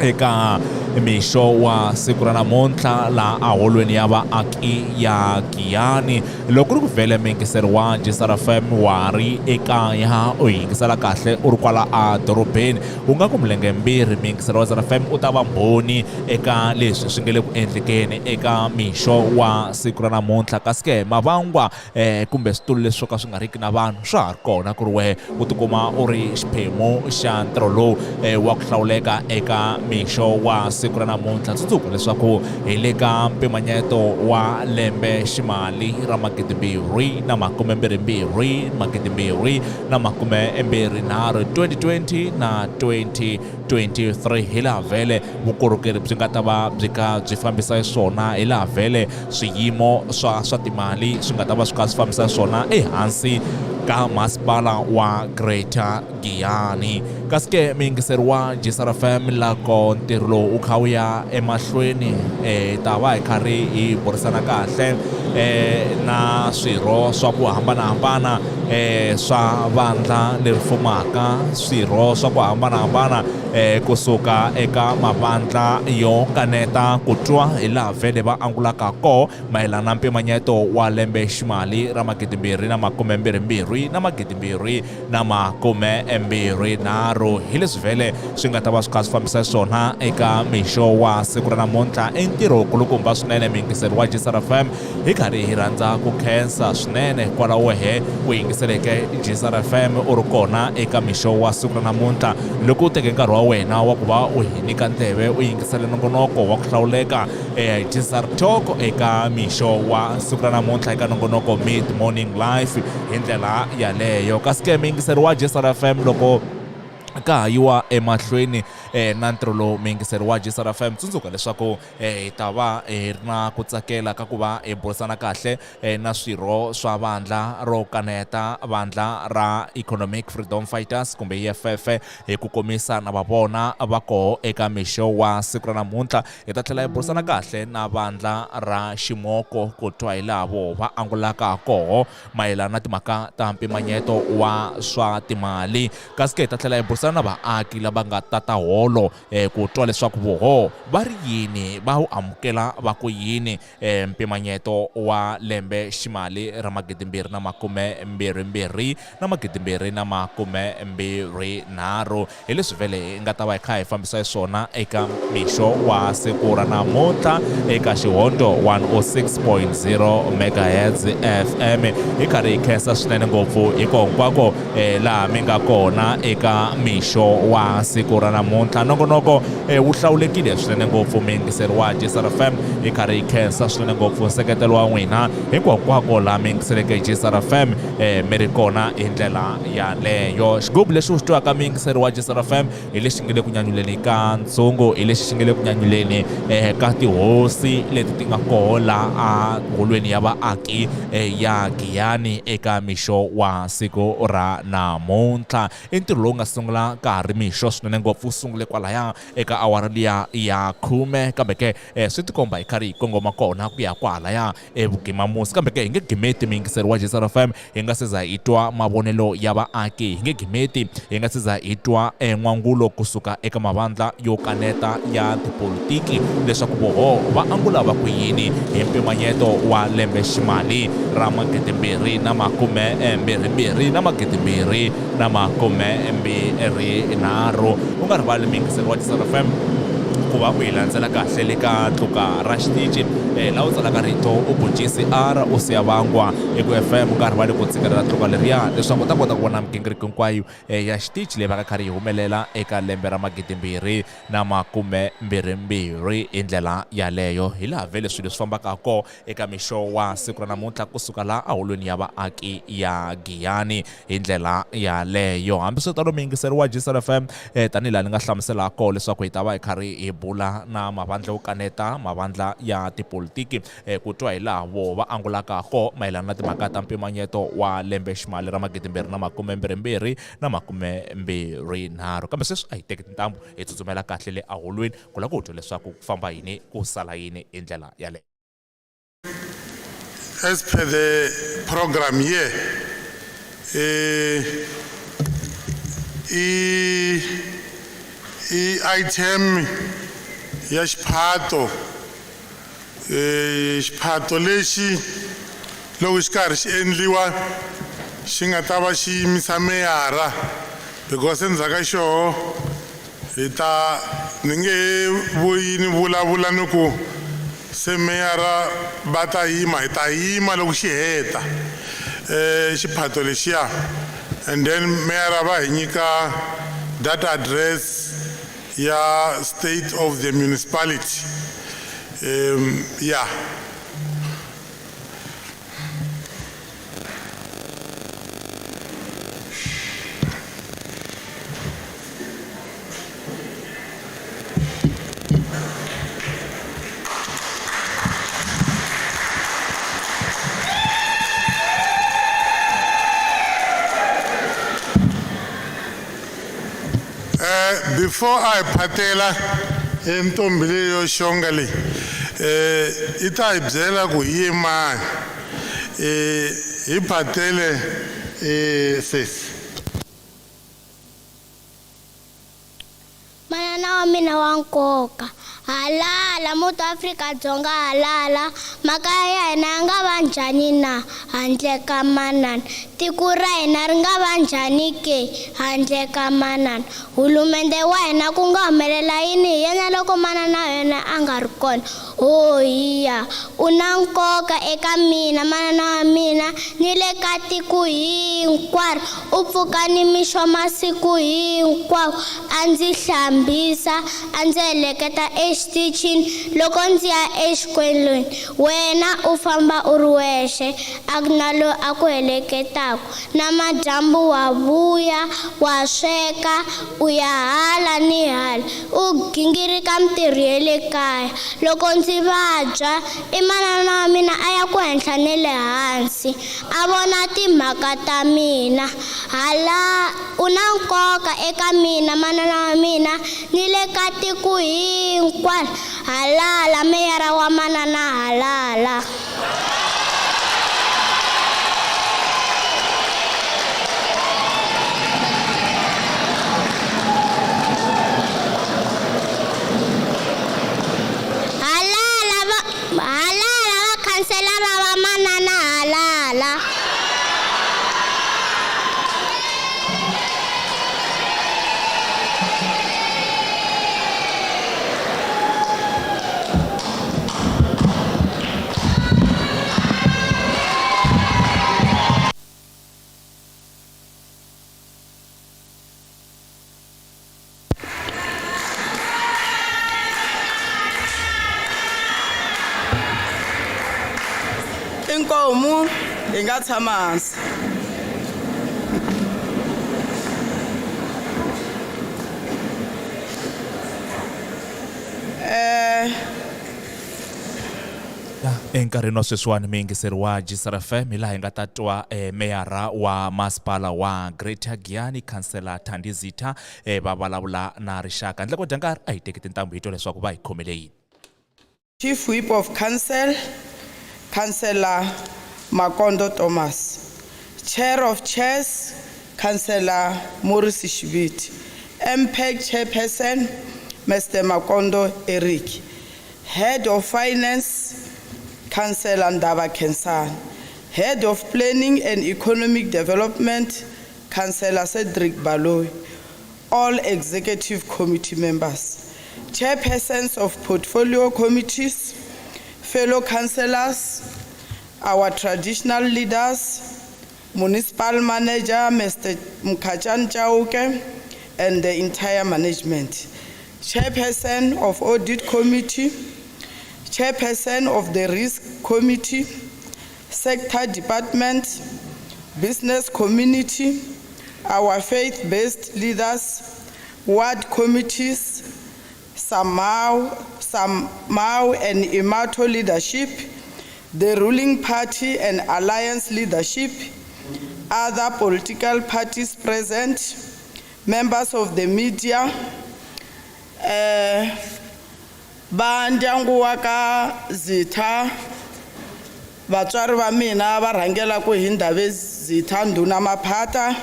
eka mixo wa siku ra namuntlha la aholweni ya vaaki ya Giyani loko ri ku vhele miyingiseri wa GGM FM wa ri ekaya u yingisela kahle u ri kwala a dorobeni u nga ku milenge mbirhi miyingiseri wa GGM FM u ta va mbhoni eka leswi swi nga le ku endlekeni eka mixo wa siku ra namuntlha kasi ke mavangwa kumbe switulu leswi swo ka swi nga riki na vanhu swa ha ri kona ku ri wehe u tikuma u ri xiphemu xa ntirho lowu wa ku hlawuleka eka mixo wa siku ra namuntlha tsundzuka leswaku hi le ka mpimanyeto wa lembe ximali ra 2022 2020 na 2023 hi laha vhele vukorhokeri byi nga ta va byi kha byi fambisa swona hi laha vhele swiyimo swa timali swi nga ta va swi kha swi fambisa swona ehansi ka masipala wa Greater Giyani kasi ke miyingiseri wa GGM FM loko ntirho lowu u kha wu ya emahlweni ta va hi karhi hi burisana kahle na swirho swa ku hambanahambana swa vandla leri fumaka swirho swa ku hambanahambana kusuka eka mavandla yo kaneta ku twa hi laha vhele va angulaka koho mayelana na mpimanyeto wa lembe ximali ra 2022 na 2023 hi leswi vhele swi nga ta va swi kha swi fambisa swona eka mixo wa siku ra namuntlha i ntirho kulukumba swinene miyingiseri wa GGM FM hi karhi hi rhandza ku khensa swinene kwala wehe u yingiseleke GGM FM u ri kona eka mixo wa siku ra namuntlha loko u teke nkarhi wa wena wa ku va u hi nyika ndleve u yingisele nongonoko wa ku hlawuleka GGM Talk eka mixo wa siku ra namuntlha eka nongonoko Mid Morning Live hi ndlela yaleyo kasi ke miyingiseri wa GGM FM loko ka ha yiwa emahlweni na ntirho lowu miyingiseri wa GGM FM tsundzuka leswaku hi ta va hi ri na ku tsakela ka ku va hi burisana kahle na swirho swa vandla ro kaneta vandla ra Economic Freedom Fighters kumbe EFF hi ku komisa na va vona va koho eka mixo wa siku ra namuntlha hi ta tlhela hi burisana kahle na vandla ra Ximoko ku twa hi lavo va angulaka koho mayelana na timhaka ta mpimanyeto wa swa timali kasi ke hi ta tlhela hi burisana na vaaki lava nga tata holo ku twa leswaku voho va ri yini va wu amukela va ku yini mpimanyeto wa lembe ximali ra 2022 na 2023 hi leswi vhele hi nga ta va hi kha hi fambisa swona eka mixo wa siku ra namuntlha eka xihondo 106.0 MHz FM hi karhi hi khensa swinene ngopfu hinkwako laha mi nga kona eka mixo wa siku ra namuntlha nongonoko wu hlawulekile swinene ngopfu miyingiseri wa GGM FM hi karhi hi khensa swinene ngopfu nseketelo wa n'wina hinkwako laha mi yingiseleke GGM FM mi ri kona hi ndlela yaleyo xigubu lexi u xi twaka miyingiseri wa GGM FM hi lexi nge le ku nyanyuleni ka ntsongo hi lexi xi nge le ku nyanyuleni ka tihosi leti ti nga koho laha holweni ya vaaki ya Giyani eka mixo wa siku ra namuntlha i ntirho lowu nga sungula ka ha ri mixo swinene ngopfu sungule kwalaya eka awara liya ya 10 kambe ke swi tikomba hi karhi hi kongoma kona ku ya kwalaya evugimamusi kambe ke hi nge gimeti miyingiseri wa GGM FM hi nga se za hi twa mavonelo ya vaaki hi nge gimeti hi nga se za hi twa n'wangulo kusuka eka mavandla yo kaneta ya tipolitiki leswaku voho va angula va ku yini hi mpimanyeto wa lembe ximali ra 2022 na 2023 u nga rivali miyingiseri wa GGM FM ku va u hi landzela kahle le ka tluka ra xitici laha u tsalaka rito u ku GCR u siya vangwa eku FM nkarhi va le ku tsikelela tluka leriya leswaku u ta kota ku vona migingiriko hinkwayo ya xitici leyi va ka karhi yi humelela eka lembe ra 2022 hi ndlela yaleyo hi laha vele swilo swi fambaka ko eka mixo wa siku ra namuntlha kusuka la ahulweni ya vaaki ya Giyani hi ndlela yaleyo hambi swi tano miyingiseri wa GGM FM tanihi laha ni nga hlamuselaka leswaku hi ta va hi karhi hi bula na mavandla yo kaneta mavandla ya tipolitiki ku twa hi laha vo va angulaka ko mayelana na timhaka ta mpimanyeto wa lembe ximali ra 2022 na 2023 kambe sweswi a hi teki tintambu hi tsutsumela kahle le ahulweni ku lava ku twa leswaku ku famba yini ku sala yini hi ndlela yaleyo. As per the program here, item ya xiphato lexi loko xi karhi xi endliwa xi nga ta va xi yimisa meyara because endzhaku ka xoho ni nge ni vulavula ni ku se meyara va ta yima hi ta yima loko xi heta xiphato lexiya and then meyara va hi nyika that address ya state of the municipality yeah. Before I patela entombi leyo xonga leyi i ta hi byela ku hi mani hi patele sesi. Manana wa mina wa nkoka halala muti Afrika-Dzonga halala maka ya hina nga va njhani na handle ka manana tiko ra hina ri nga va njhani ke handle ka manana hulumende wa hina ku nga humelela yini hi yena loko manana yena a nga ri kona hiya u na nkoka eka mina manana wa mina ni le ka tiko hinkwaro u pfuka ni mixo masiku hinkwawo a ndzi hlambisa a ndzi heleketa exitichini loko ndzi ya exikolweni wena u famba u ri wexe a ku na loyi a ku heleketaka na madyambu wa vuya wa sweka u ya hala ni hala u gingirika mitirho ya le kaya loko ndzi vabya i manana wa mina a ya ku henhla ne le hansi a vona timhaka ta mina hala u na nkoka eka mina manana wa mina ni le ka tiko hinkwaro halala meyara wa manana halala. Halala va khanselara va manana halala. Inkomo ingathama hansi. enkarhini wa sweswiwani miyingiseri wa GGM FM laha hi nga ta twa meyara wa masipala wa Greater Giyani Councillor Thandi Zitha va vulavula na rixaka ndle ko dya nkarhi a hi teki tintambu hi twa leswaku va hi khomele yini. Chief Whip of Council, Councillor Makondo Thomas. Chair of Chairs, Councillor Maurice Shibiti. MPEG Chairperson, Mr. Makondo Eric. Head of Finance, Councillor Ndaba Kensan. Head of Planning and Economic Development, Councillor Cedric Baloy. All Executive Committee members. chairpersons of portfolio committees, fellow councillors, our traditional leaders, municipal manager, Mr. Mkachan Chauke, and the entire management, chairperson of audit committee, chairperson of the risk committee, sector department, business community, our faith-based leaders, ward committees, Samau and Imato leadership, the ruling party and alliance leadership, other political parties present, members of the media, bandyangu waka Zitha, vatswari va mina va rhangela ku hi ndhawu Zitha ndhuna maphata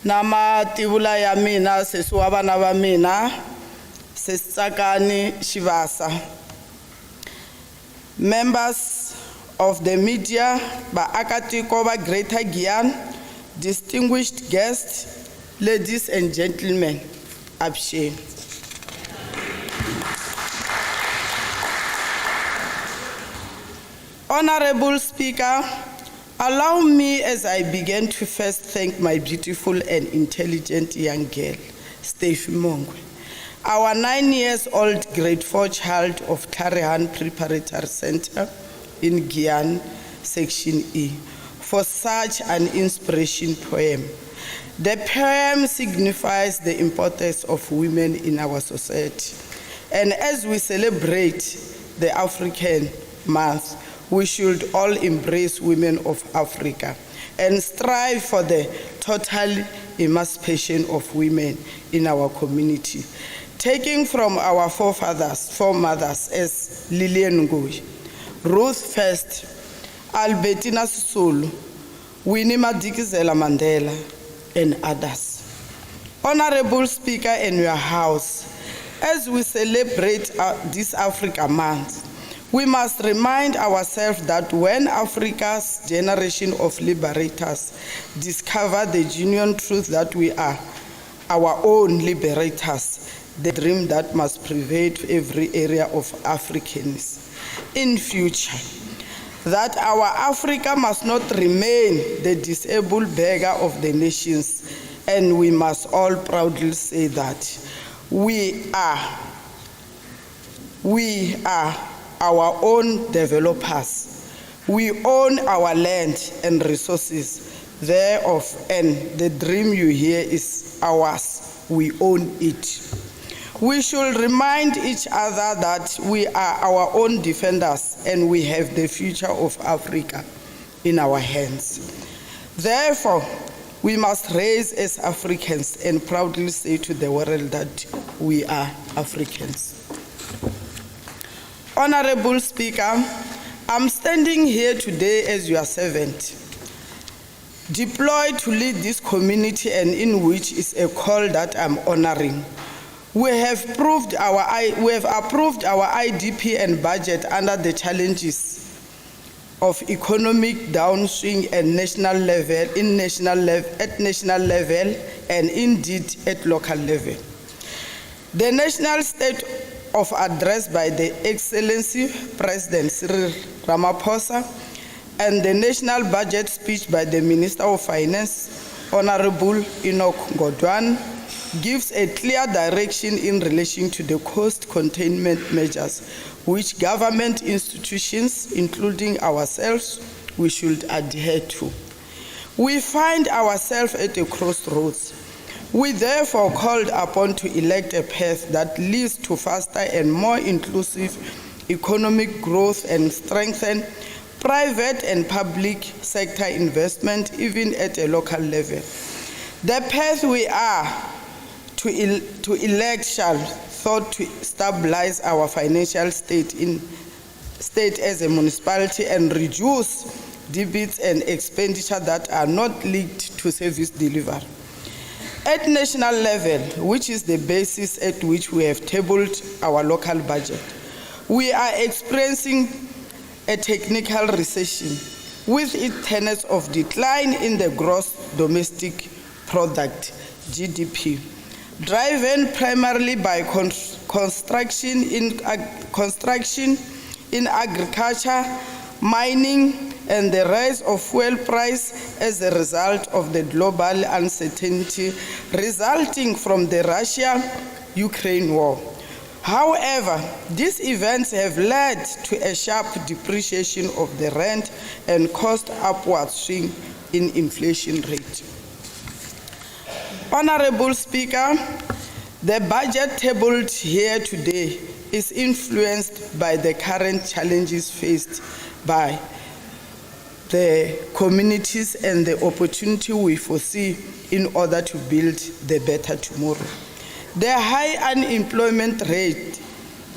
na mativula ya mina sesi wa vana va mina sesi Tsakani Shivasa, members of the media, vaakatiko va Greater Giyani, distinguished guests, ladies and gentlemen, Abshe. Honorable Speaker, allow me as I begin to first thank my beautiful and intelligent young girl, Steffi Mongwe, our 9-year-old grade 4 child of Tarihan Preparatory Center in Giyani, Section E, for such an inspiration poem. The poem signifies the importance of women in our society. And as we celebrate the African Month, we should all embrace women of Africa and strive for the total emancipation of women in our community. Taking from our foremothers as Lillian Ngoyi, Ruth First, Albertina Sisulu, Winnie Madikizela Mandela, and others. Honorable Speaker and your House, as we celebrate this Africa Month, we must remind ourselves that when Africa's generation of liberators discovered the genuine truth that we are our own liberators, the dream that must pervade every area of Africans in future, that our Africa must not remain the disabled beggar of the nations, and we must all proudly say that we are our own developers. We own our land and resources thereof, and the dream you hear is ours. We own it. We should remind each other that we are our own defenders and we have the future of Africa in our hands. Therefore, we must raise as Africans and proudly say to the world that we are Africans. Honorable Speaker, I'm standing here today as your servant, deployed to lead this community and in which is a call that I'm honoring. We have approved our IDP and budget under the challenges of economic downswing and national level, at national level, and indeed at local level. The national state of address by the Excellency President Cyril Ramaphosa and the national budget speech by the Minister of Finance, Honorable Enoch Godwan, gives a clear direction in relation to the cost containment measures which government institutions, including ourselves, we should adhere to. We find ourselves at a crossroads. We therefore called upon to elect a path that leads to faster and more inclusive economic growth and strengthen private and public sector investment even at a local level. The path we are to elect shall thought to stabilize our financial state as a municipality and reduce debits and expenditure that are not linked to service delivery. At national level, which is the basis at which we have tabled our local budget, we are experiencing a technical recession with its tenets of decline in the gross domestic product, GDP, driven primarily by construction in agriculture, mining, and the rise of fuel price as a result of the global uncertainty resulting from the Russia-Ukraine war. However, these events have led to a sharp depreciation of the rand and caused upward swing in inflation rate. Honorable Speaker, the budget tabled here today is influenced by the current challenges faced by the communities and the opportunity we foresee in order to build the better tomorrow. The high unemployment rate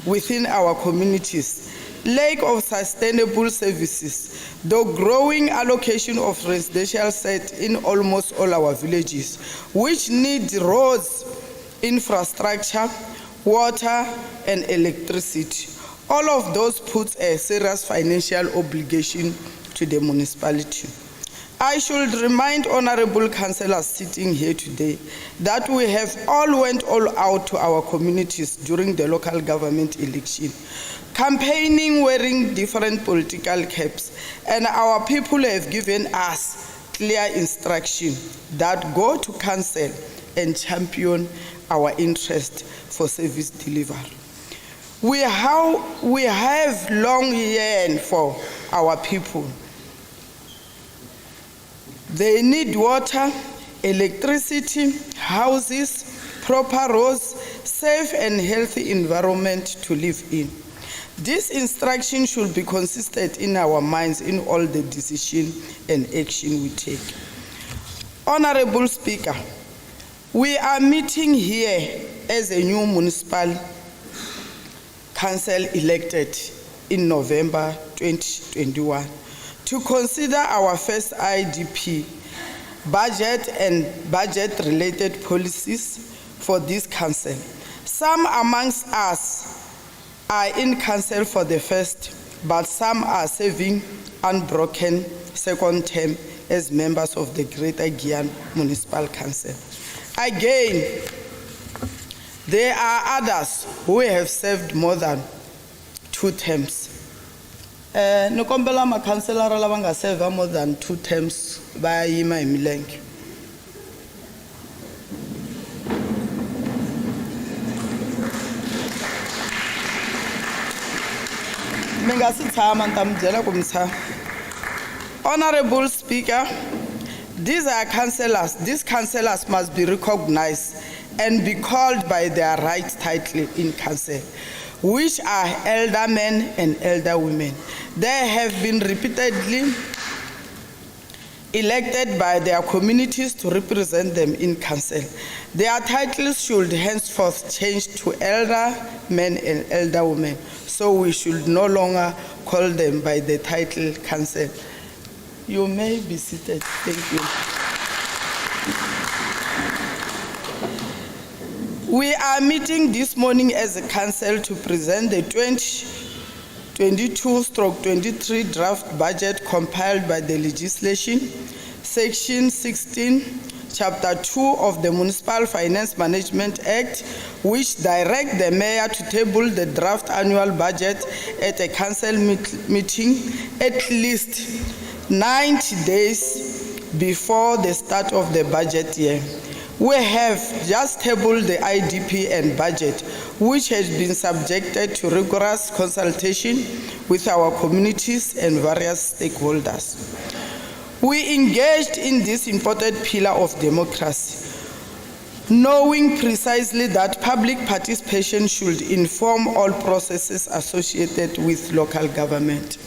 within our communities, lack of sustainable services, the growing allocation of residential sites in almost all our villages, which need roads, infrastructure, water, and electricity. All of those put a serious financial obligation to the municipality. I should remind honorable councillors sitting here today that we have all went all out to our communities during the local government election, campaigning wearing different political caps, and our people have given us clear instruction that go to council and champion our interest for service delivery. We have long yearned for our people. They need water, electricity, houses, proper roads, safe and healthy environment to live in. This instruction should be consistent in our minds in all the decision and action we take. Honorable Speaker, we are meeting here as a new municipal council elected in November 2021 to consider our first IDP budget and budget-related policies for this council. Some amongst us are in council for the first, but some are serving unbroken second term as members of the Greater Giyani Municipal Council. Again, there are others who have served more than 2 terms. Nikombela makhanselara lava nga serve more than 2 terms bayima hi milenge. Honorable Speaker, these are councillors. These councillors must be recognized and be called by their right title in council, which are elder men and elder women. They have been repeatedly elected by their communities to represent them in council. Their titles should henceforth change to elder men and elder women, so we should no longer call them by the title council. You may be seated. Thank you. We are meeting this morning as a council to present the 2022/23 draft budget compiled by the legislation, Section 16, Chapter 2 of the Municipal Finance Management Act, which direct the mayor to table the draft annual budget at a council meeting at least 90 days before the start of the budget year. We have just tabled the IDP and budget, which has been subjected to rigorous consultation with our communities and various stakeholders. We engaged in this important pillar of democracy, knowing precisely that public participation should inform all processes associated with local government.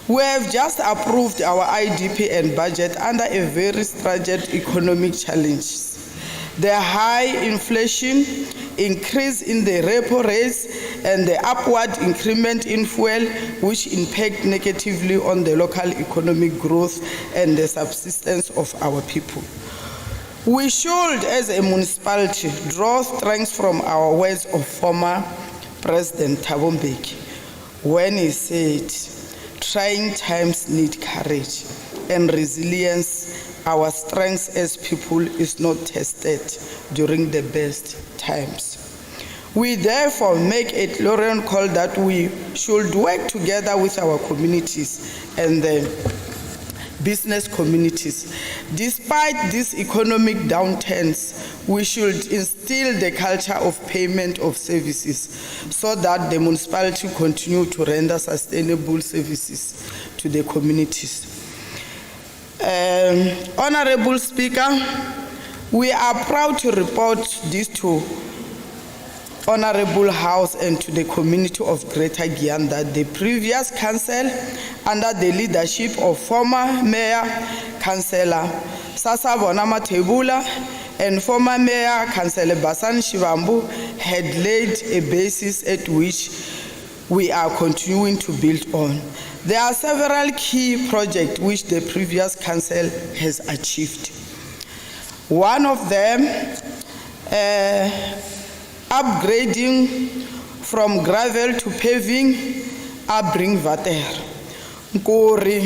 We have just approved our IDP and budget under a very stringent economic challenge. The high inflation, increase in the repo rates, and the upward increment in fuel, which impact negatively on the local economic growth and the subsistence of our people. We should, as a municipality, draw strength from our words of former President Thabo Mbeki when he said, "Trying times need courage and resilience our strengths as people is not tested during the best times. We therefore make a clarion call that we should work together with our communities and the business communities. Despite these economic downturns, we should instill the culture of payment of services so that the municipality continue to render sustainable services to the communities. Honorable Speaker, we are proud to report this to Honorable House and to the community of Greater Giyani that the previous council, under the leadership of former Mayor Councillor Sasavona Matebula and former Mayor Councillor Basan Shivambu, had laid a basis at which we are continuing to build on. There are several key projects which the previous council has achieved. One of them, upgrading from gravel to paving, bring water. Nkuri,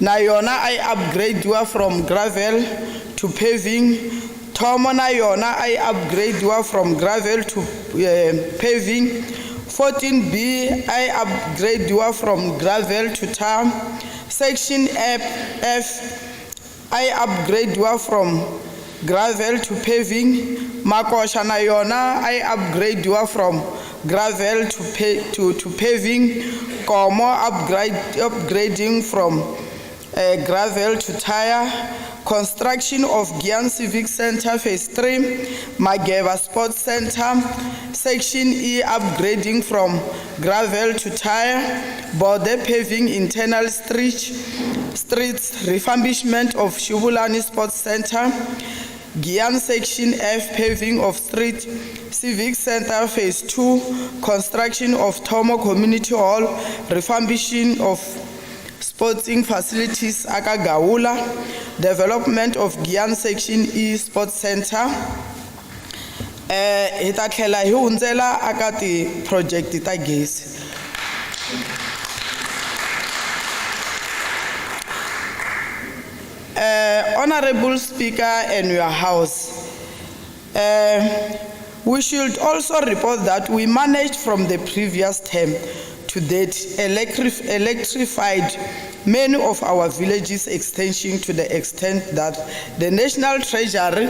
na yona I upgrade you from gravel to paving. Tomo na yona I upgrade you from gravel to paving. 14B, I upgrade you from gravel to tar. Section F, I upgrade you from gravel to paving. Makosha na yona, I upgrade you from gravel to paving. Komo upgrading from gravel to tire. Construction of Giyani Civic Center Phase 3, Mageva Sports Center. Section E, upgrading from gravel to tire. Border paving internal streets. Refurbishment of Shubulani Sports Center. Giyani Section F, paving of street. Civic Center Phase 2, construction of Tomo Community Hall. Refurbishing of sporting facilities Akagaula, development of Giyani Section E Sports Center. Itakhela hi hundzela aka ti project ta gezi. Honorable Speaker and your House, we should also report that we managed from the previous term to date electrified many of our villages extension to the extent that the National Treasury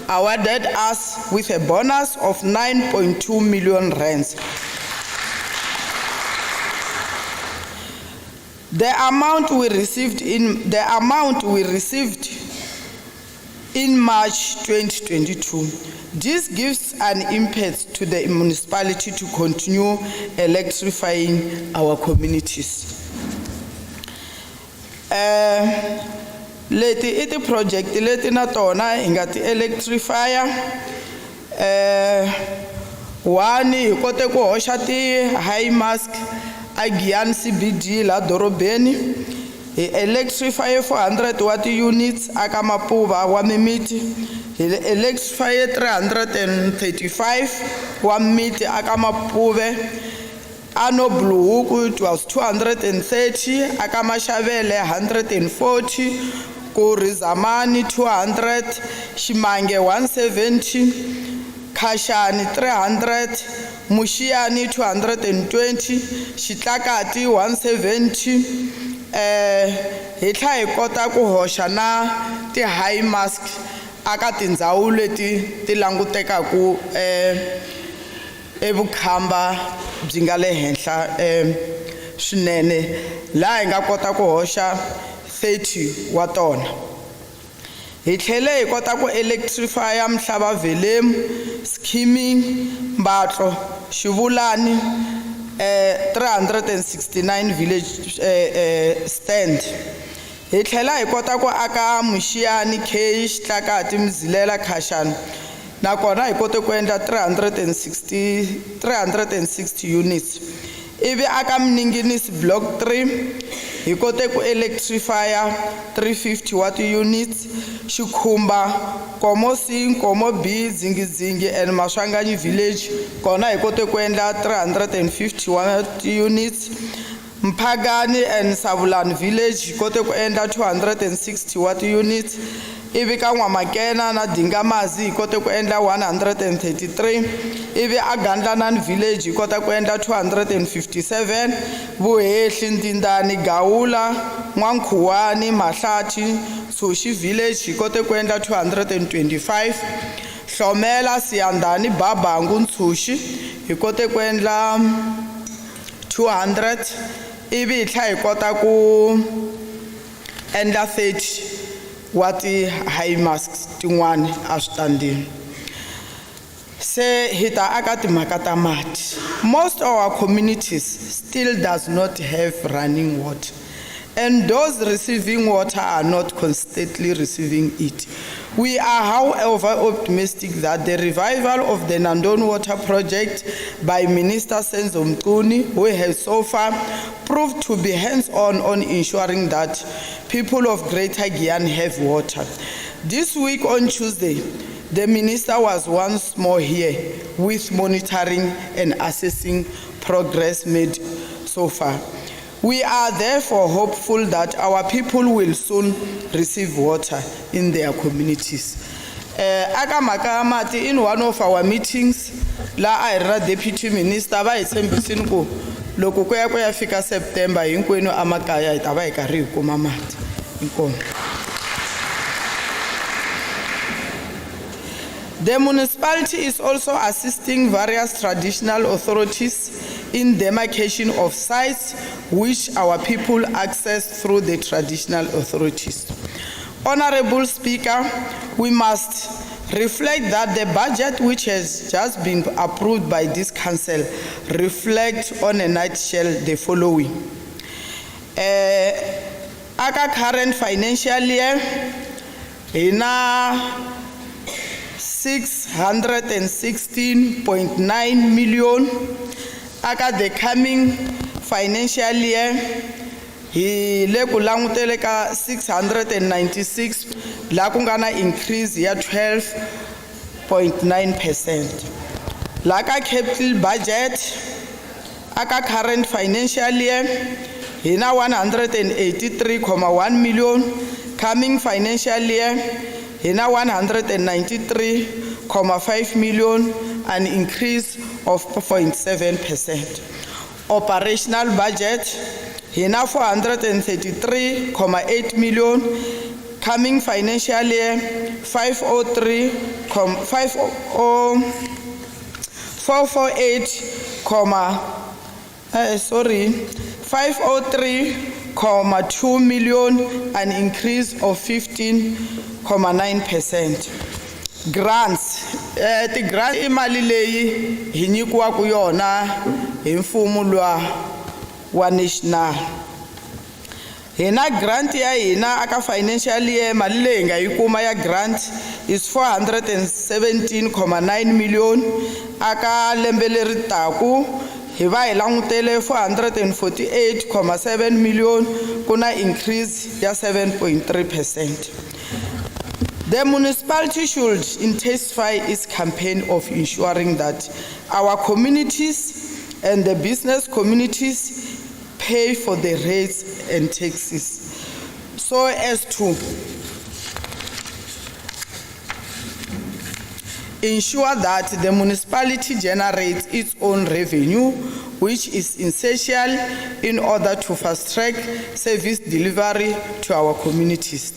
awarded us with a bonus of 9.2 million rands. The amount we received in March 2022. This gives an impetus to the municipality to continue electrifying our communities. Leti iti project leti na tona ingati electrifier. One ikote ku hoxa ti high mask a Giyani CBD la dorobeni. Electrify 400 watt units aka Mapuva wa Mimiti. Electrify 335 wa Mimiti aka Mapuve. Ano Blue it was 230, aka Mashavele 140, ku Rizamani 200, Shimange 170, Kashani 300, Mushiani 220, Shitlakati 170. Hitla ikota ku hoxa na ti high mask aka tindhawu leti ti languteka ku evukhamba byi nga le henhla swinene la hi nga kota ku hoxa 30 wa tona. Hi tlhele hi kota ku electrify Mhlava Velemu, Skimming, Mbatlo, Xivulani 369 village stand. Hi tlhela hi kota ku aka Mushiani, K, Xitlakati, Mzilela, Khashani. Nakona hi kote ku endla 360 units. Ivi aka Mninginis block 3 hi kote ku electrify 350 watt units. Xikhumba, Komo C, Komo B, Zingizingi and Maswanganyi village kona hi kote ku endla 350 watt units. Mpagani and Savulan village kote ku endla 260 watt units. Ivi ka Nwamakena na Dingamazi kote ku endla 133. Ivi Agandlanan village kote ku endla 257. Vuhehli, Ndindani, Gaula, Nwankhuwani, Mahlathi, Sushi village kote ku endla 225. Hlomela, Siyandani, Babangu, Ntshuxi kote ku endla 200. Ivi hi kota ku endla 30 wa ti high masks tin'wana a switandini. Se hi ta aka timhaka ta mati. Most of our communities still does not have running water, and those receiving water are not constantly receiving it. We are, however, optimistic that the revival of the Nandon Water Project by Minister Senzo Mtuni, who has so far proved to be hands-on on ensuring that people of Greater Giyani have water. This week on Tuesday, the minister was once more here with monitoring and assessing progress made so far. We are therefore hopeful that our people will soon receive water in their communities. Aka mhaka mati, in one of our meetings, la a deputy minister va hi tshembisini ku loko ku ya fika September hinkwenu amakaya hi ta va hi karhi hi kuma mati. Inkomo. The municipality is also assisting various traditional authorities in demarcation of sites which our people access through the traditional authorities. Honorable Speaker, we must reflect that the budget which has just been approved by this council reflects on a nutshell the following. Aka current financial year, in 616.9 million. Aka the coming financial year, he le ku langutele ka 696, la ku nga na increase ya 12.9%. La ka capital budget, aka current financial year, he na 183.1 million. Coming financial year, he na 193.5 million, an increase of 0.7%. Operational budget, he na 433.8 million. Coming financial year, 503.2 million, an increase of 15.9%. Grants, the grant imali leyi hi nyikiwaku yona hi mfumo wa national. Hina grant ya hina aka financial year mali leyi nga yi kuma ya grant is 417.9 million. Aka lembe leri taku hi va hi langutele 448.7 million, kuna increase ya 7.3%. The municipality should intensify its campaign of ensuring that our communities and the business communities pay for the rates and taxes, so as to ensure that the municipality generates its own revenue, which is essential in order to fast-track service delivery to our communities.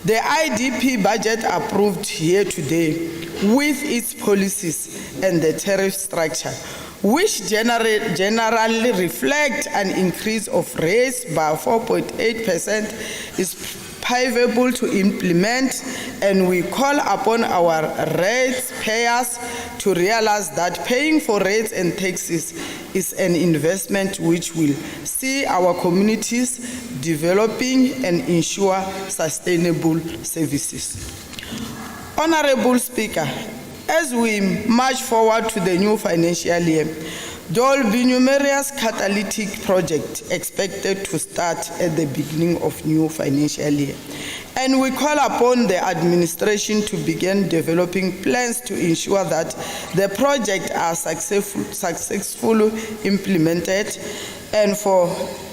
The IDP budget approved here today, with its policies and the tariff structure, which generally reflect an increase of rates by 4.8%, is payable to implement, and we call upon our rates payers to realize that paying for rates and taxes is an investment which will see our communities developing and ensure sustainable services. Honorable Speaker, as we march forward to the new financial year, there will be numerous catalytic projects expected to start at the beginning of new financial year. And we call upon the administration to begin developing plans to ensure that the projects are successfully implemented. and for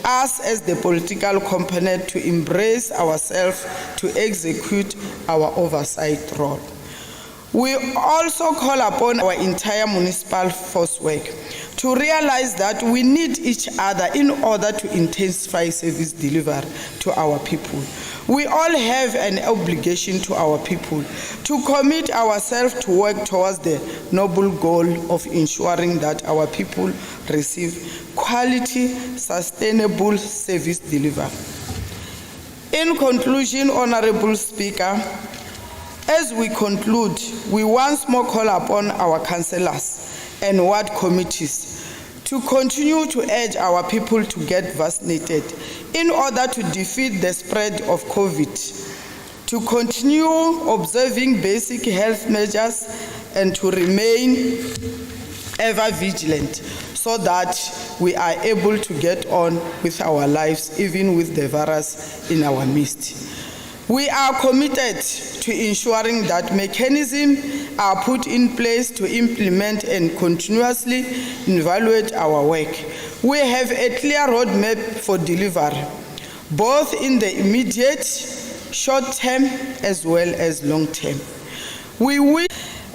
us as the political component to embrace ourselves to execute our oversight role. We also call upon our entire municipal force work to realize that we need each other in order to intensify service delivery to our people. We all have an obligation to our people to commit ourselves to work towards the noble goal of ensuring that our people receive quality, sustainable service delivery. In conclusion, Honorable Speaker, as we conclude, we once more call upon our councillors and ward committees to continue to urge our people to get vaccinated in order to defeat the spread of COVID, to continue observing basic health measures and to remain ever vigilant so that we are able to get on with our lives even with the virus in our midst. We are committed to ensuring that mechanisms are put in place to implement and continuously evaluate our work. We have a clear roadmap for delivery, both in the immediate, short term, as well as long term. We will,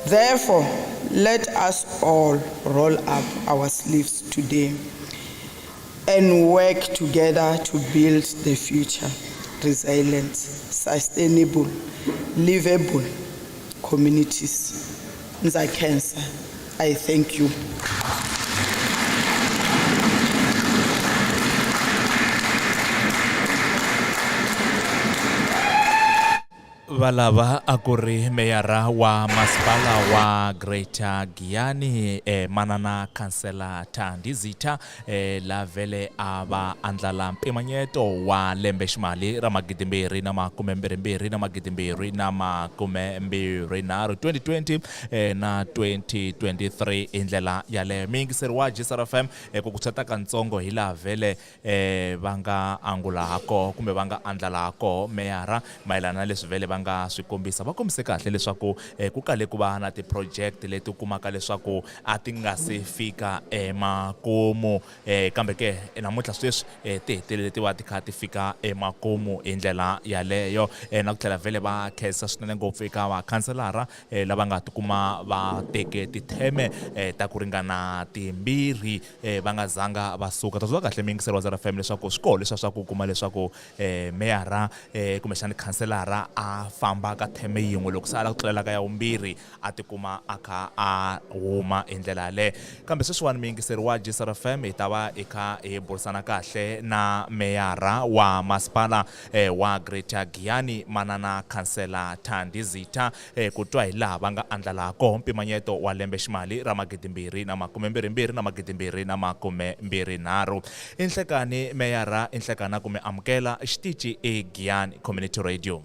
therefore, let us all roll up our sleeves today and work together to build the future, resilient, sustainable, livable communities. Nza Cancer, I thank you. Valava akuri meyara wa masipala wa Greater Giyani manana kansela Thandizitha la vele ava andlala mpimanyeto wa lembe ximali ra magidimbirhi na makumembirhimbirhi na magidimbirhi na makumembirhinharhu 2020 na 2023 hi ndlela yale miyingiseri wa GSR FM ku kuceta kantsongo hi laha vele va nga angula hako kumbe va nga andlala hako meyara mayelana na leswi vele va nga swi kombisa va kombise kahle leswaku ku kale ku va na ti-project leti kumaka leswaku a ti nga se fika emakumu kambe ke namuntlha sweswi ti hetelele ti va ti kha ti fika emakumu hi ndlela yaleyo na ku tlhela vele va khensa swinene ngopfu eka vakhanselara lava nga tikuma va teke titheme ta ku ringana timbirhi va nga zanga va suka ta swa kahle miyingiseri wa ZR FM leswaku swi koho leswa swa ku kuma leswaku meyara kumbexani khanselara a famba ka theme yin'we loko se ala ku tlelela ka ya vumbirhi a tikuma a kha a huma hi ndlela yaleyo kambe sweswiwani miyingiseri wa GSR FM hi ta va hi kha hi burisana kahle na meyara wa masipala wa Greater Giyani manana khansela Thandizitha ku twa hi laha va nga andlalako mpimanyeto wa lembe ximali ra magidimbirhi na makumembirhimbirhi na magidimbirhi na makumembirhinharhu inhlekani meyara inhlekana ku mi amukela xitichi eGiyani Community Radio.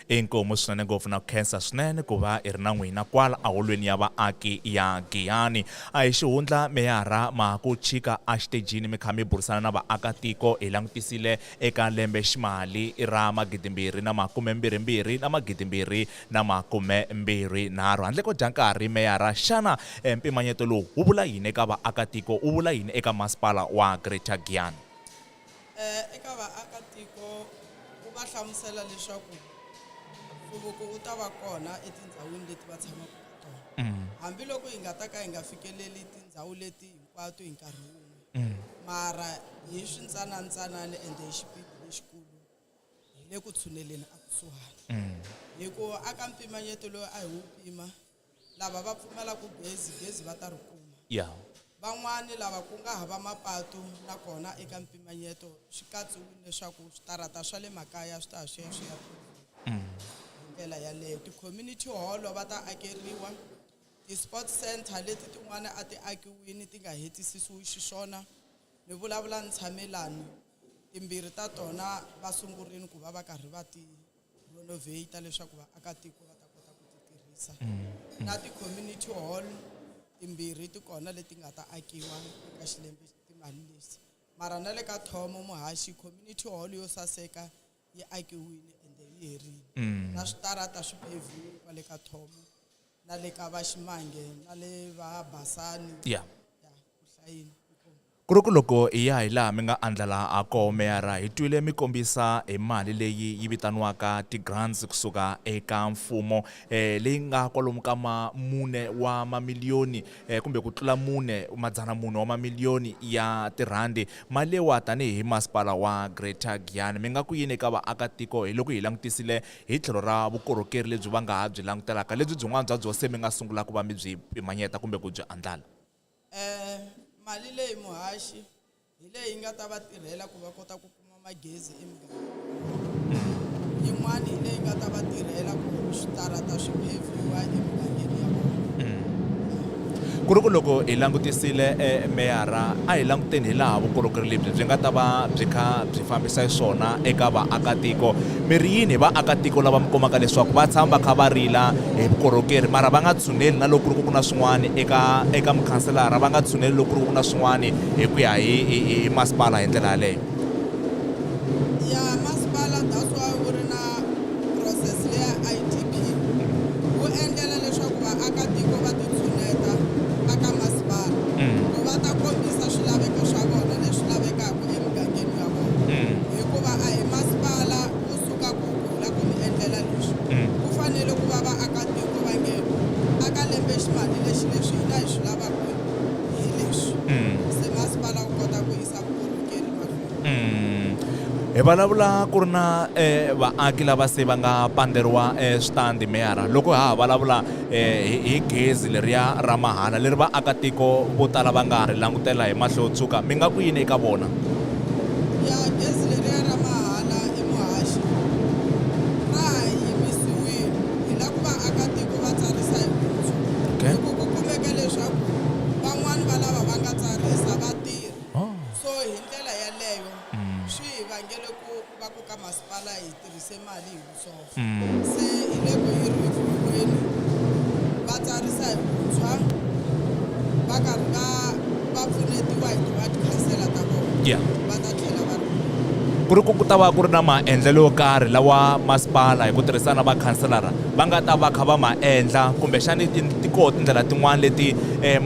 Inkomu swinene ngopfu na ku khensa swinene ku va i ri na n'wina kwala aholweni ya vaaki ya Giyani a hi xihundla meyara ma ku chika a xitejini mi kha mi burisana na vaakatiko hi langutisile eka lembe ximali ra magidimbirhi na makumembirhimbirhi na magidimbirhi na makumembirhinharhu handle ko dya nkarhi meyara xana mpimanyeto lowu wu vula yini eka vaakatiko wu vula yini eka masipala wa Greater Giyani? Eka vaakatiko ku va hlamusela leswaku nhluvuko wu ta va kona etindhawini leti va tshamaka ka tona hambiloko hi nga ta ka hi nga fikeleli tindhawu leti hinkwato hi nkarhi wun'we mara hi swintsananatsanane ende hi xipidi lexikulu hi le ku tshuneleni a kusuhani hikuva aka mpimanyeto loyi a hi wu pima lava va pfumelaka gezi va ta ri kuma van'wani lava ku nga hava mapatu nakona eka mpimanyeto swi katsiwile leswaku switarata swa le makaya swi ta swi ya ndlela yaleyo ti-community hall va ta akeriwa ti-sport center leti tin'wana a ti akiwini ti nga hetisisiwi xiswona ni vulavula ni tshamelani timbirhi ta tona va sungurini ku va va karhi va ti renovate leswaku vaakatiko va ta kota ku ti tirhisa na ti-community hall timbirhi ti kona leti nga ta akiwa eka xilembe timali lexi mara na le ka Thomo Muhaxi community hall yo saseka yi akiwile ende yi herile na switarata swi pheviwile kwale ka Thomo na le ka Vaximange na le va Basani ku Kuruku loko iya hi laha mi nga andlala a koho meyara hi twile mi kombisa hi mali leyi yi vitaniwaka ti-grants kusuka eka mfumo leyi nga kwalomu ka mune wa mamiliyoni kumbe ku tlula madzana mune wa mamiliyoni ya tirhandi mali leyiwa tanihi masipala wa Greater Giyani mi nga ku yini eka vaakatiko hi loko hi langutisile hi tlhelo ra vukorhokeri lebyi va nga ha byi langutelaka lebyi byin'wana bya byo se mi nga sungula ku va mi byi pimanyeta kumbe ku byi andlala. Mali leyi muhaxi hi leyi nga ta va tirhela ku va kota ku kuma magezi emugangeni. Yin'wana hi leyi nga ta va tirhela ku switarata swi pheviwa emugangeni ya vona. Kuruku loko hi langutisile meyara a hi languteni hi laha vukorhokeri lebyi byi nga ta va byi kha byi fambisa xiswona eka vaakatiko mi ri yini vaakatiko lava mi kumaka leswaku va tshama va kha va rila hi vukorhokeri mara va nga tshuneli na loko ku na swin'wana eka mukhanselara va nga tshuneli loko ku na swin'wana hi ku ya hi masipala hi ndlela yaleyo. Ya masipala that's why ku ri na process leya IDP wu endlela leswaku vaakatiko va titshuneta aka masipala ku va ta kombisa swilaveko swa vona leswi lavekaka emugangeni ya vona hikuva a hi masipala wu suka ku kula ku mi endlela leswi ku fanele ku va vaakatiko va nge aka lembe ximali leswi hina hi swi lavaka hi leswi se masipala wu kota ku yisa vukorhokeri mahlweni. Hi vulavula ku ri na vaaki lava se va nga panderiwa switandi meyara loko ha vulavula hi gezi leriya ra mahala leri vaakatiko vo tala va nga ri langutela hi mahlo yo tshuka mi nga ku yini eka vona. Ya gezi leriya ra mahala emuhaxi ra ha yimisiwile hi la ku vaakatiko va tsarisa hi bindzu loko ku kumeka leswaku van'wani va lava va nga tsarisa va tirha so hi ndlela yaleyo swi hi vangele ku va ku ka masipala hi tirhise mali hi vusopfa se hi le ku yi rivhiweni va tsarisa hi vuntshwa va karhi va pfunetiwa hi ti-ward councillor ta vona va ta tlhela va ku ta va ku ri na maendlelo yo karhi lawa masipala hi ku tirhisana na vakhanselara va nga ta va kha va ma endla kumbexani ti koho tindlela tin'wana leti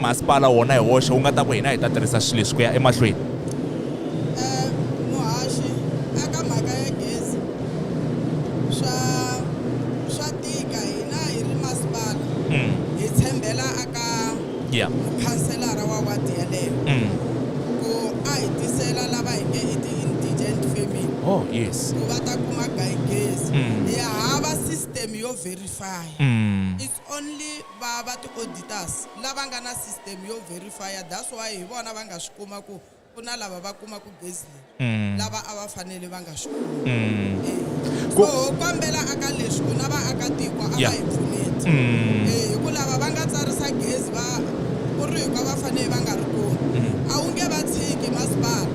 masipala wona hi woxe wu nga ta ku hina hi ta tirhisa swilo leswi ku ya emahlweni. Muhaxi eka mhaka ya gezi swa tika hina hi ri masipala hi tshembela aka mukhanselara wa wadi yaleyo ku a hi tisela lava hi nge i ti-indigent family ku va ta kuma gezi hi hava system yo verify it's only va ti-auditors lava nga na system yo verify that's why hi vona va nga swi kuma ku ku na lava va kumaka gezi lava a va fanele va nga swi kuma so kombela aka leswi ku na vaakatiko a va hi pfuneti hi ku lava va nga tsarisa gezi ku ri hikuva va fanele va nga ri kona a wu nge va tshiki masipala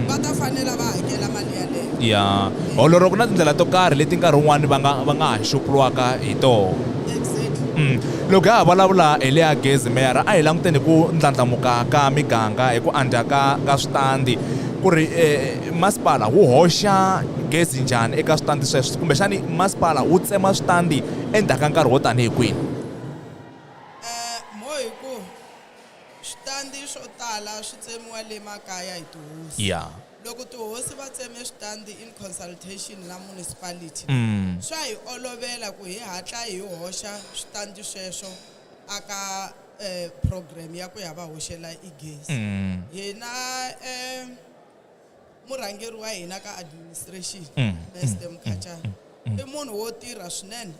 va ta fanela va hakela mali yaleyo holoro ku na tindlela to karhi leti nkarhi wun'wani va nga ha xupuliwaka hi toho. Loko ha vulavula hi le ya gezi meyara a hi languteni ku ndlandlamuka ka miganga hi ku andza ka switandi ku ri masipala wu hoxa gezi njhani eka switandi sweswo kumbexani masipala wu tsema switandi endzhaku ka nkarhi wo tanihi kwini. Mo hi ku switandi swo tala swi tsemiwa le makaya hi tihosi loko tihosi va tseme switandi in consultation na municipality swa hi olovela ku hi hatla hi hoxa switandi sweswo aka program ya ku ya va hoxela igezi hina murhangeri wa hina ka administration Mr Mkhachana i munhu wo tirha swinene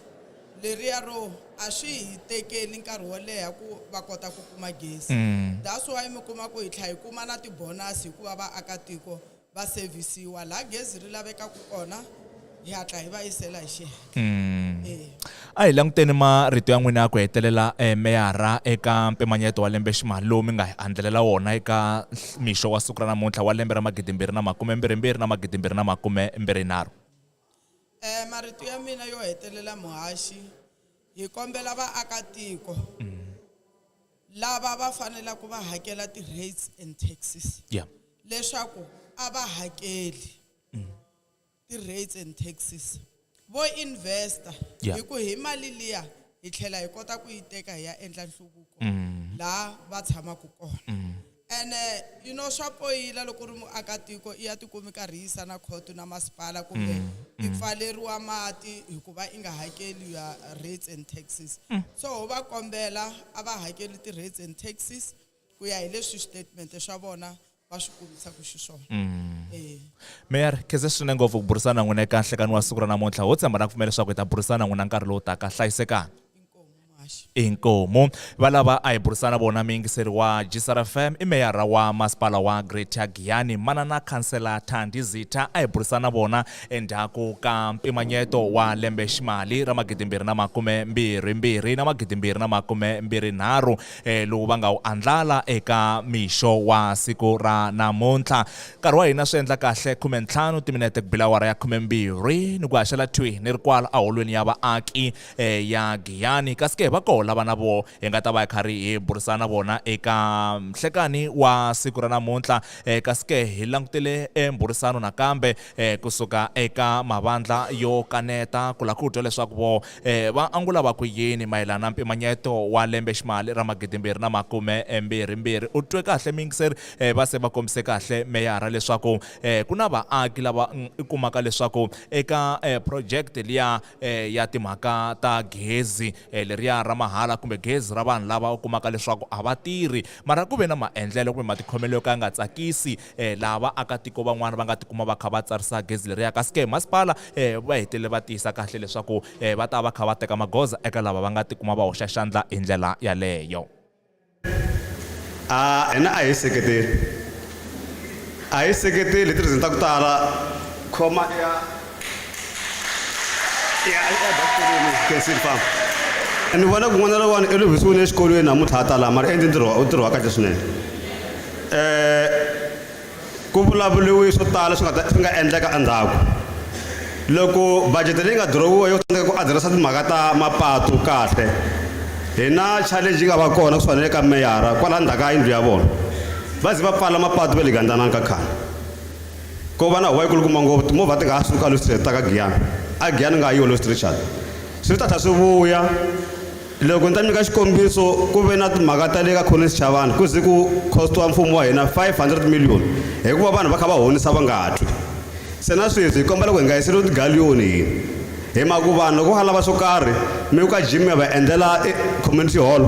leriya ro a swi hi tekeli nkarhi wo leha ku va kota ku kuma gezi that's why mi kuma ku hi tlha hi kuma na tibonus hikuva vaakatiko va sevhisiwa laha gezi ri lavekaka kona hi hatla hi va yisela hi xihatla. A hi languteni marito ya n'wina ya ku hetelela meyara eka mpimanyeto wa lembe ximali lowu mi nga hi andlelela wona eka mixo wa siku ra namuntlha wa lembe ra 2022 na 2023. Marito ya mina yo hetelela muhaxi hi kombela vaakatiko lava va fanela ku va hakela ti-rates and taxes leswaku a va hakeli ti-rates and taxes vo investor hi ku hi mali liya hi tlhela hi kota ku yi teka hi ya endla nhluvuko laha va tshamaka kona And you know swa poyila loko ri muakatiko I ya tikumi karhi yisa na khoto na masipala kumbe I pfaleriwa mati hikuva I nga hakeli ya rates and taxes. So va kombela a va hakeli ti rates and taxes ku ya hi leswi statement swa vona va swi kumisa ku xiswona. Mayor, kheze swinene ngopfu ku burisana n'wina eka nhlekani wa siku ra namuntlha ho tshemba na ku pfumela leswaku hi ta burisana n'wina nkarhi lowu taka hlayisekani. Inkomo valava a hi burisana vona muyingiseri wa GGM FM I meyara wa masipala wa Greater Giyani manana khansela Thandi Zitha a hi burisana vona endzhaku ka mpimanyeto wa lembe ximali ra 2022 na 2023 lowu va nga wu andlala eka mixo wa siku ra namuntlha. Nkarhi wa hina swi endla kahle 15 timinete ku bila awara ya 12 ni ku haxela twi ni ri kwala aholweni ya vaaki ya Giyani kasi va ko lava na vo hi nga ta va karhi hi burisana vona eka nhlekani wa siku ra namuntlha kasi hi langutele emburisano nakambe kusuka eka mavandla yo kaneta ku la ku twa leswaku vo va angula va ku yini mayelana na mpimanyeto wa lembe ximali ra 2022 u twe kahle miyingiseri va se va kombise kahle meyara leswaku ku na vaaki lava I kumaka leswaku eka project liya ya timhaka ta gezi leriya ra mahala kumbe gezi ra vanhu lava u kumaka leswaku a va tirhi mara ku ve na maendlelo kumbe matikhomelo yo ka nga tsakisi lava akatiko van'wana va nga tikuma va kha va tsarisa gezi leriya kasi masipala va hetelele va tiyisa kahle leswaku va ta va kha va teka magoza eka lava va nga tikuma va hoxa xandla hi ndlela yaleyo. Hina a hi seketeli ti ta ku tala khoma ni vona kun'wana lawani elovisiwini exikolweni namuntlha a tala mara endli ntirho wa kahle swinene. Ku vulavuliwi swo tala swi nga endleka endzhaku loko budget leyi nga dirowiwa yo tsandzeka ku adiresa timhaka ta mapatu kahle hi na challenge yi nga va kona kusuka le ka meyara kwala ndzhaku ka yindlu ya vona va ze va pfala mapatu va le gandanani ka khale ko va na huwa yikulukumba ngopfu timovha ti nga ha suka lo street ta ka Giyani a Giyani nga yiwa lo street chat swi ta tlha swi vuya loko ni ta nyika xikombiso ku ve na timhaka ta le ka Collins Chavani ku ze ku cost wa mfumo wa hina 500 million hikuva vanhu va kha va honisa va nga ha twi se na sweswi hi kombela ku hi nga yiseriwi tigaliyoni hina hi mhaka ku vanhu loko va lava swo karhi mi ku ka gym va endlela community hall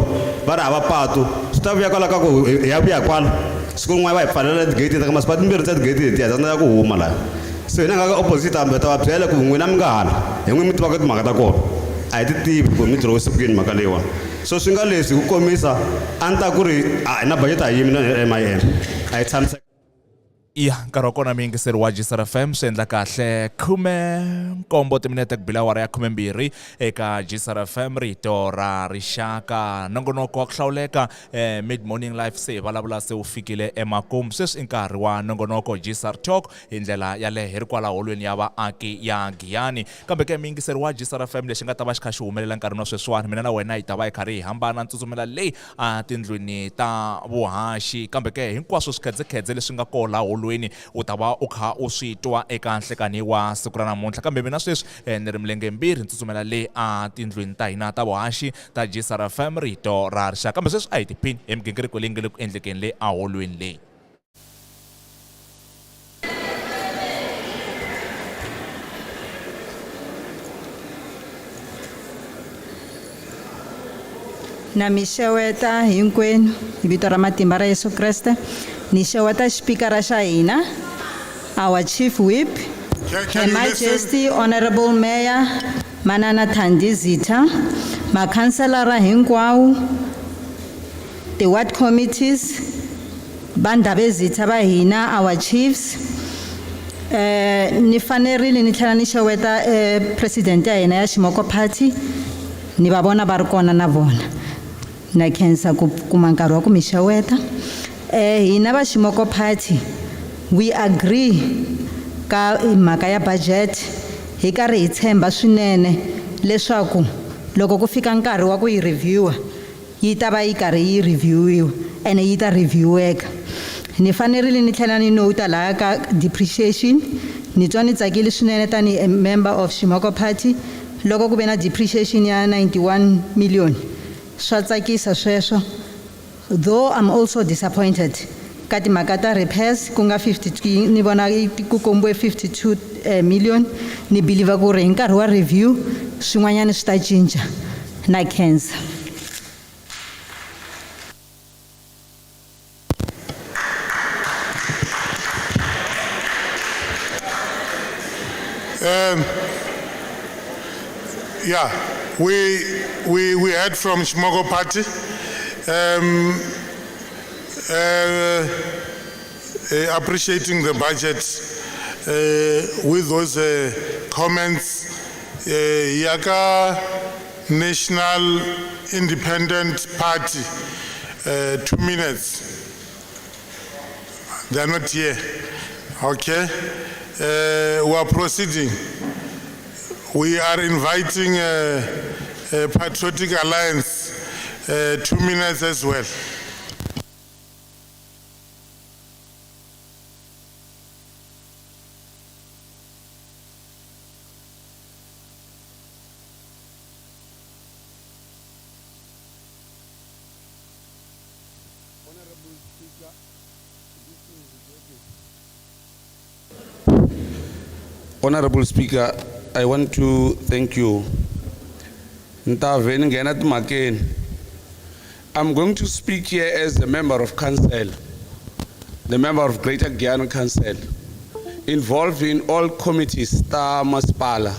va ri hava patu swi ta vuya kwala ka ku hi ya vuya kwala siku rin'wana va hi pfalela tigate ta ka masipala timbirhi ta tigate letiya tsandzeka ku huma laha so hina nga ka opposite hambe ta va byela ku n'wina mi nga hala hi n'wi mi tivaka timhaka ta kona a hi ti tivi ku mi dirowe sikwini mhaka leyiwani so swi nga leswi ku komisa a ni ta ku ri a hi na budget a hi yimi na MIN a hi tshamiseka. Ya nkarhi wa kona muyingiseri wa GGM FM swi endla kahle 17 timinete ku bila awara ya 12 eka GGM FM rito ra rixaka nongonoko wa ku hlawuleka mid morning live se hi vulavula se wu fikile emakumu sweswi I nkarhi wa nongonoko GGM Talk hi ndlela yale hi ri kwala holweni ya vaaki ya Giyani kambe ke muyingiseri wa GGM FM lexi nga ta va xi kha xi humelela nkarhini wa sweswiwani mina na wena hi ta va hi karhi hi hambana tsutsumela leyi a tindlwini ta vuhaxi kambe ke hinkwaswo swikhedzekhedze leswi nga kola holweni u ta va u kha u swi twa eka nhlekani wa siku ra namuntlha kambe mina sweswi ni ri milenge mbirhi tsutsumela le a tindlwini ta hina ta vuhaxi ta GGM FM rito ra rixaka kambe sweswi a hi tiphini hi migingiriko leyi nga le ku endlekeni le aholweni leyi. na mi xeweta hinkwenu hi vito ra matimba ra Yesu Kreste ni xeweta xipikara xa hina our chief whip Her Majesty Honorable Mayor Manana Thandi Zitha makhanselara hinkwawo the ward committees bandhabe Zitha va hina our chiefs ni fanerile ni tlhela ni xeweta president ya hina ya Ximoko Party ni va vona va ri kona na vona na khensa ku kuma nkarhi wa ku mi xeweta hina va Ximoko Party we agree ka mhaka ya budget hi karhi hi tshemba swinene leswaku loko ku fika nkarhi wa ku yi reviewa yi ta va yi karhi yi reviewiwa ene yi ta revieweka ni fanerile ni tlhela ni nota laha ka depreciation ni twa ni tsakile swinene tani a member of Ximoko Party loko ku ve na depreciation ya 91 million swa tsakisa sweswo though I'm also disappointed ka timhaka ta repairs ku nga 52 ni vona ku kombiwe 52 million ni believe ku ri hi nkarhi wa review swin'wanyana swi ta cinca na cancer. Yeah, we heard from Shimogo Party. Appreciating the budget with those comments. Yaka National Independent Party, 2 minutes. They're not here. Okay. We are proceeding. We are inviting Patriotic Alliance, 2 minutes as well. Honorable Speaker, I want to thank you. I'm going to speak here as a member of council, the member of Greater Guyana Council, involved in all committees ta Maspala,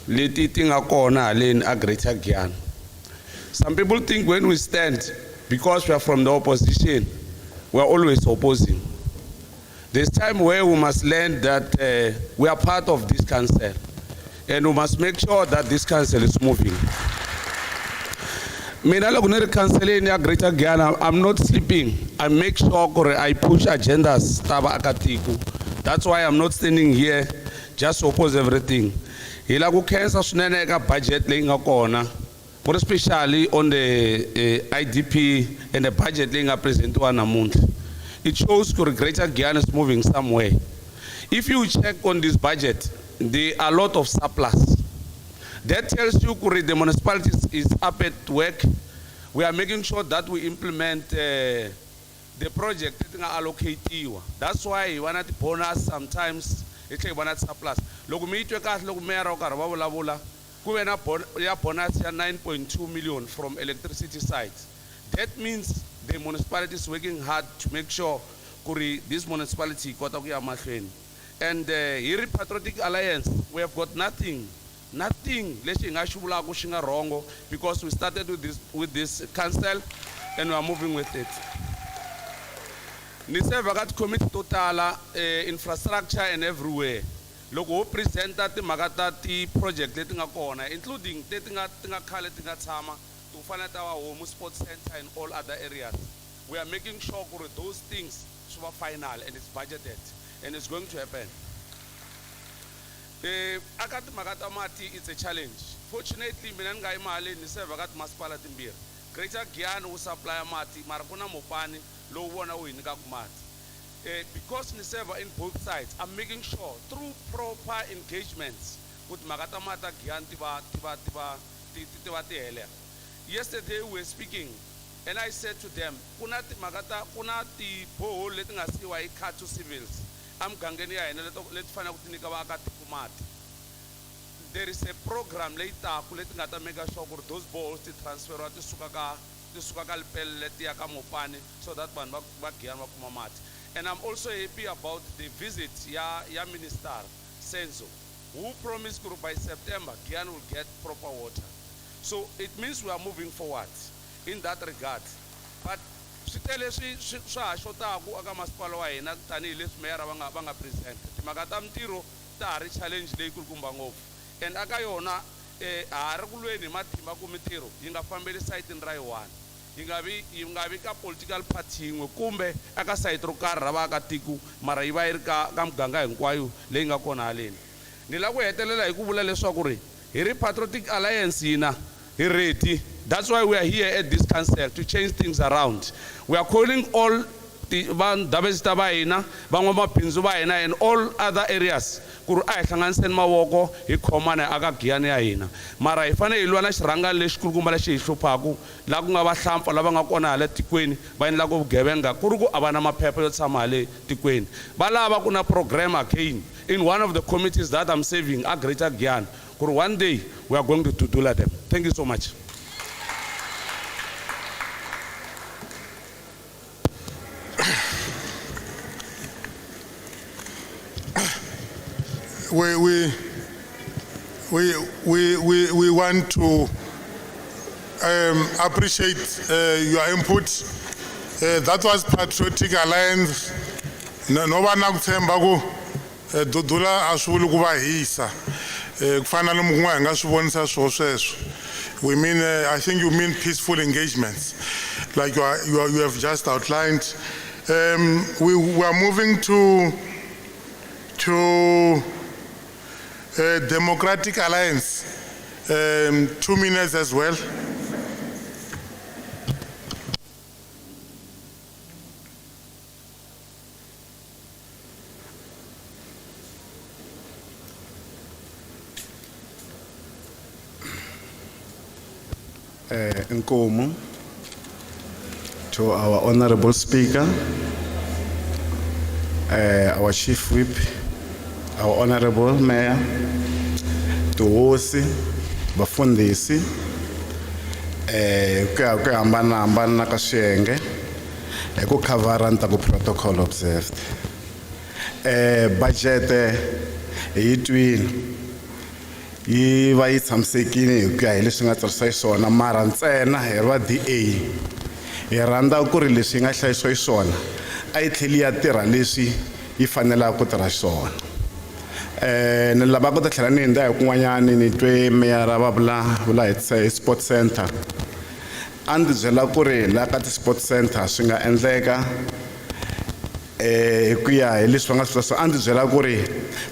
leti tinga kona len a Greater Guyana. Some people think when we stand, because we are from the opposition, we are always opposing. There's time where we must learn that we are part of this council, and we must make sure that this council is moving. Greater Guyana, I'm not sleeping. I make sure I push agendas. That's why I'm not standing here just to oppose everything. Budget more especially on the IDP and the budget present to Anamund. It shows that Greater Guyana is moving somewhere. If you check on this budget, there are a lot of surplus. That tells you that the municipality is up at work. We are making sure that we implement the project that are allocated. That's why we want to bonus sometimes. It's like bonus surplus. Look, me to cast look me around bonus 9.2 million from electricity sites. That means the municipality is working hard to make sure this municipality got a and here Patriotic Alliance, we have got nothing wrong, because we started with this council and we are moving with it. Niseva got commit total infrastructure and everywhere. Logo present that the Magatati project including to find out our home sports center and all other areas. We are making sure those things are final and it's budgeted and it's going to happen. Magatamati is a challenge. Fortunately, Minangai Mali Nisevagat Maspala Timbir. Greater Guyana who supply Mati, Marcona Mopani, low one away in Gagmat. Because Niseva in both sides, I'm making sure through proper engagements with Magatamata Gyantiba Tiba. Yesterday we were speaking, and I said to them, Kunati Magata, Kunati Po, letting us see why cut to civils. I'm Gangania and let's find out Nikawakat. There is a program later, letting at a mega shop or those balls to transfer to Sukakal Pel, Letiaka Mopani, so that one back Kumamat. And I'm also happy about the visit, Ya Minister Senzo, who promised by September, Guyana will get proper water. So it means we are moving forward in that regard. But challenge and akayona arakulweni mathimba kumitiro yingafambeli site in Raiwan yingavi ka political party yin'we kumbe aka site ro karhi ra vaakatiko mara yi va yi ri ka muganga hinkwayo leyi nga kona haleni. Ni la ku hetelela hi ku vula leswaku ri hi ri Patriotic Alliance hina hi ready. That's why we are here at this council to change things around. We are calling all the Davesta Baina, Bangoma Pinzubaina, and all other areas. ku ri a hi hlanganiseni mavoko hi khomana hi aka giyani ya hina mara hi fanele hi lwa na xirhangana lexi kulukumba lexi hi hluphaku laha ku nga vahlampfa lava nga kona hala tikweni va endlaka vugevenga ku ri ku a va na maphepha yo tshama hale tikweni va lava ku na program again in one of the committees that I'm serving a Greater Giyani ku ri one day we are going to tutula them. Thank you so much. We want to appreciate your input. That was Patriotic Alliance. No one akutshemba ku dudula aswulu ku va hisa. Kufana lomu kun'wana hi nga swi vonisa swo sweswo. We mean, I think you mean peaceful engagements, like you have just outlined. We are moving to Democratic Alliance. 2 minutes as well. Nkomo, to our Honorable Speaker, our Chief Whip, our Honorable Mayor, to Hosi, Bafundisi, ku hambana ka swiyenge, ku khavaranta ku protocol observed. Budget hi twini yi va yi tshamisekile hi ku ya hi leswi nga tsarisiwa xiswona mara ntsena hi va DA hi rhandza ku ri leswi yi nga hlayisiwa xiswona a yi tlheli ya tirha leswi yi fanelaka ku tirha xiswona. Ni lava ku ta tlhela ni hundza hi kun'wanyani ni twe meyara va vula hi sport center a ndzi byela ku ri laha ka ti-sport center swi nga endleka ku ya hi leswi va nga swi a ndzi byela ku ri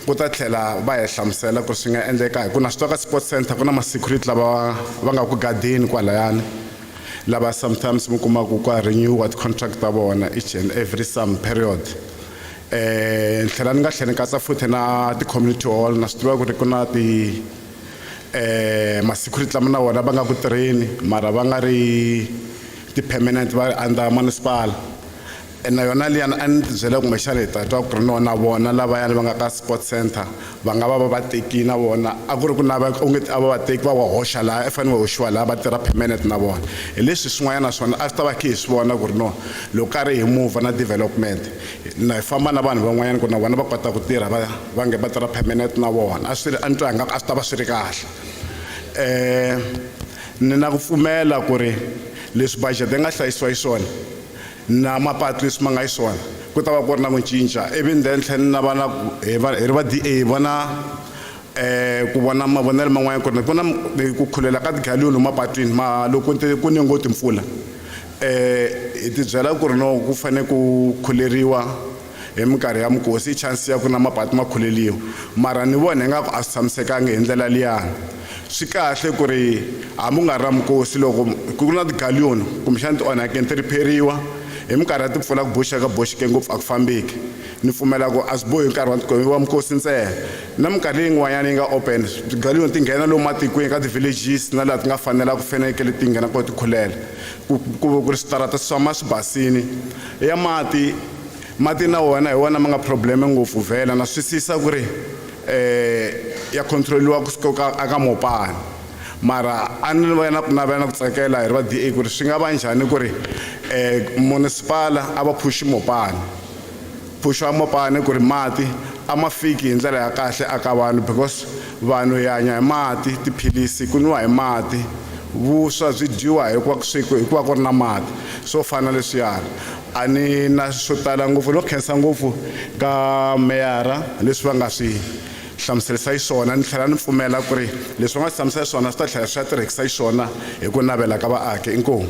ku ta tlhela va hi hlamusela ku swi nga endleka hi ku na swi twa ka sport center ku na ma-security lava va nga ku gadeni kwalayani lava sometimes mi kumaku ku renew contract ta vona each and every some period. Ni tlhela ni nga tlhela ni katsa futhi na ti-community hall na swi tiva ku ri ku na ma-security lama na vona va nga ku tirheni mara va nga ri ti-permanent va ri under municipal. Na yona liyani a ni tibyela kumbexana hi ta twa ku ri na vona lavayani va nga ka sport center va nga va va teki na vona a ku ri ku nava ungeti a va vateki va wa hoxa laha i fanele va hoxiwa laha va tirha permanent na vona hi leswi swin'wanyana swona a swi ta va khe hi swi vona ku ri no loko karhi hi move na development na hi famba na vanhu van'wanyana ku na vona va kota ku tirha va nge va tirha permanent na vona a ni twa nga a swi ta va swi ri kahle. Ni na ku pfumela ku ri leswi budget yi nga hlayisiwa xiswona na mapatu leswi ma nga yi swona ku ta va ku ri na ku cinca even then tlhela na vana hi ri va DA vona ku vona mavonelo man'wanyana ku ri ku na ku khulela ka tigalioni mapatwini loko ku ni ngoti mpfula hi tibyela ku ri no ku fanele ku khuleriwa hi minkarhi ya mikosi i chance ya ku na mapatu ma khuleliwa mara ni vona hi nga ku a swi tshamisekanga hi ndlela liyani. Swi kahle ku ri hambi u nga ri na mikosi loko ku na tigalioni kumbexana ti onhakeni ti riperiwa hi minkarhi ya timpfula ku boxeke ngopfu a ku fambeki ni pfumela ku a swi bohi nkarhi wa mikosi ntsena na minkarhi leyi yin'wanyana yi nga open tigalioni ti nghena lomu matikweni ka ti-villages na laha ti nga fanela ku fanekele ti nghena ku ti khulela ku ri switarata swi tshama swi basini ya mati na wona hi wona ma nga probleme ngopfu vhela na swisisa ku ri ya controliwa kusuka aka mopani mara a ni vona ku navela ku tsakela hi ri va DA ku ri swi nga va njhani ku ri municipal a va phushi mopani phusha mopani ku ri mati a ma fiki hi ndlela ya kahle aka vanhu because vanhu hi hanya hi mati tiphilisi ku nwiwa hi mati vuswa byi dyiwa hikuva ku ri na mati swo fana leswiyani a ni na swo tala ngopfu no khensa ngopfu ka meyara leswi va nga swi hlamuserisa xiswona ni tlhela ni pfumela ku ri leswi va nga swi hlamusela xiswona swi ta tlhela swi ya tirhisa xiswona hi ku navela ka vaaki. Inkomu.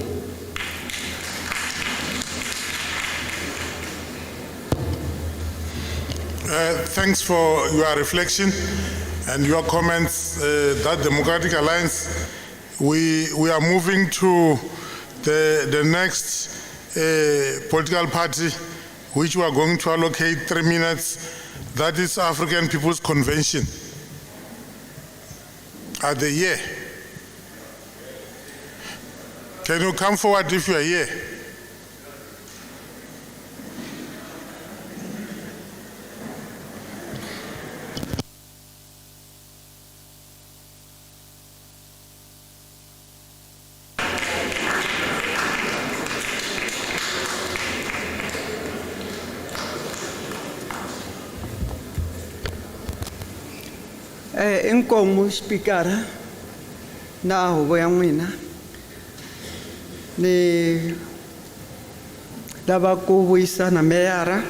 Thanks for your reflection and your comments. That Democratic Alliance, we are moving to the next political party, which we are going to allocate 3 minutes. that is African People's Convention. Are they here? Can you come forward if you are here? Inkomu speaker na huvo ya n'wina ni lava ku vuyisa na meyara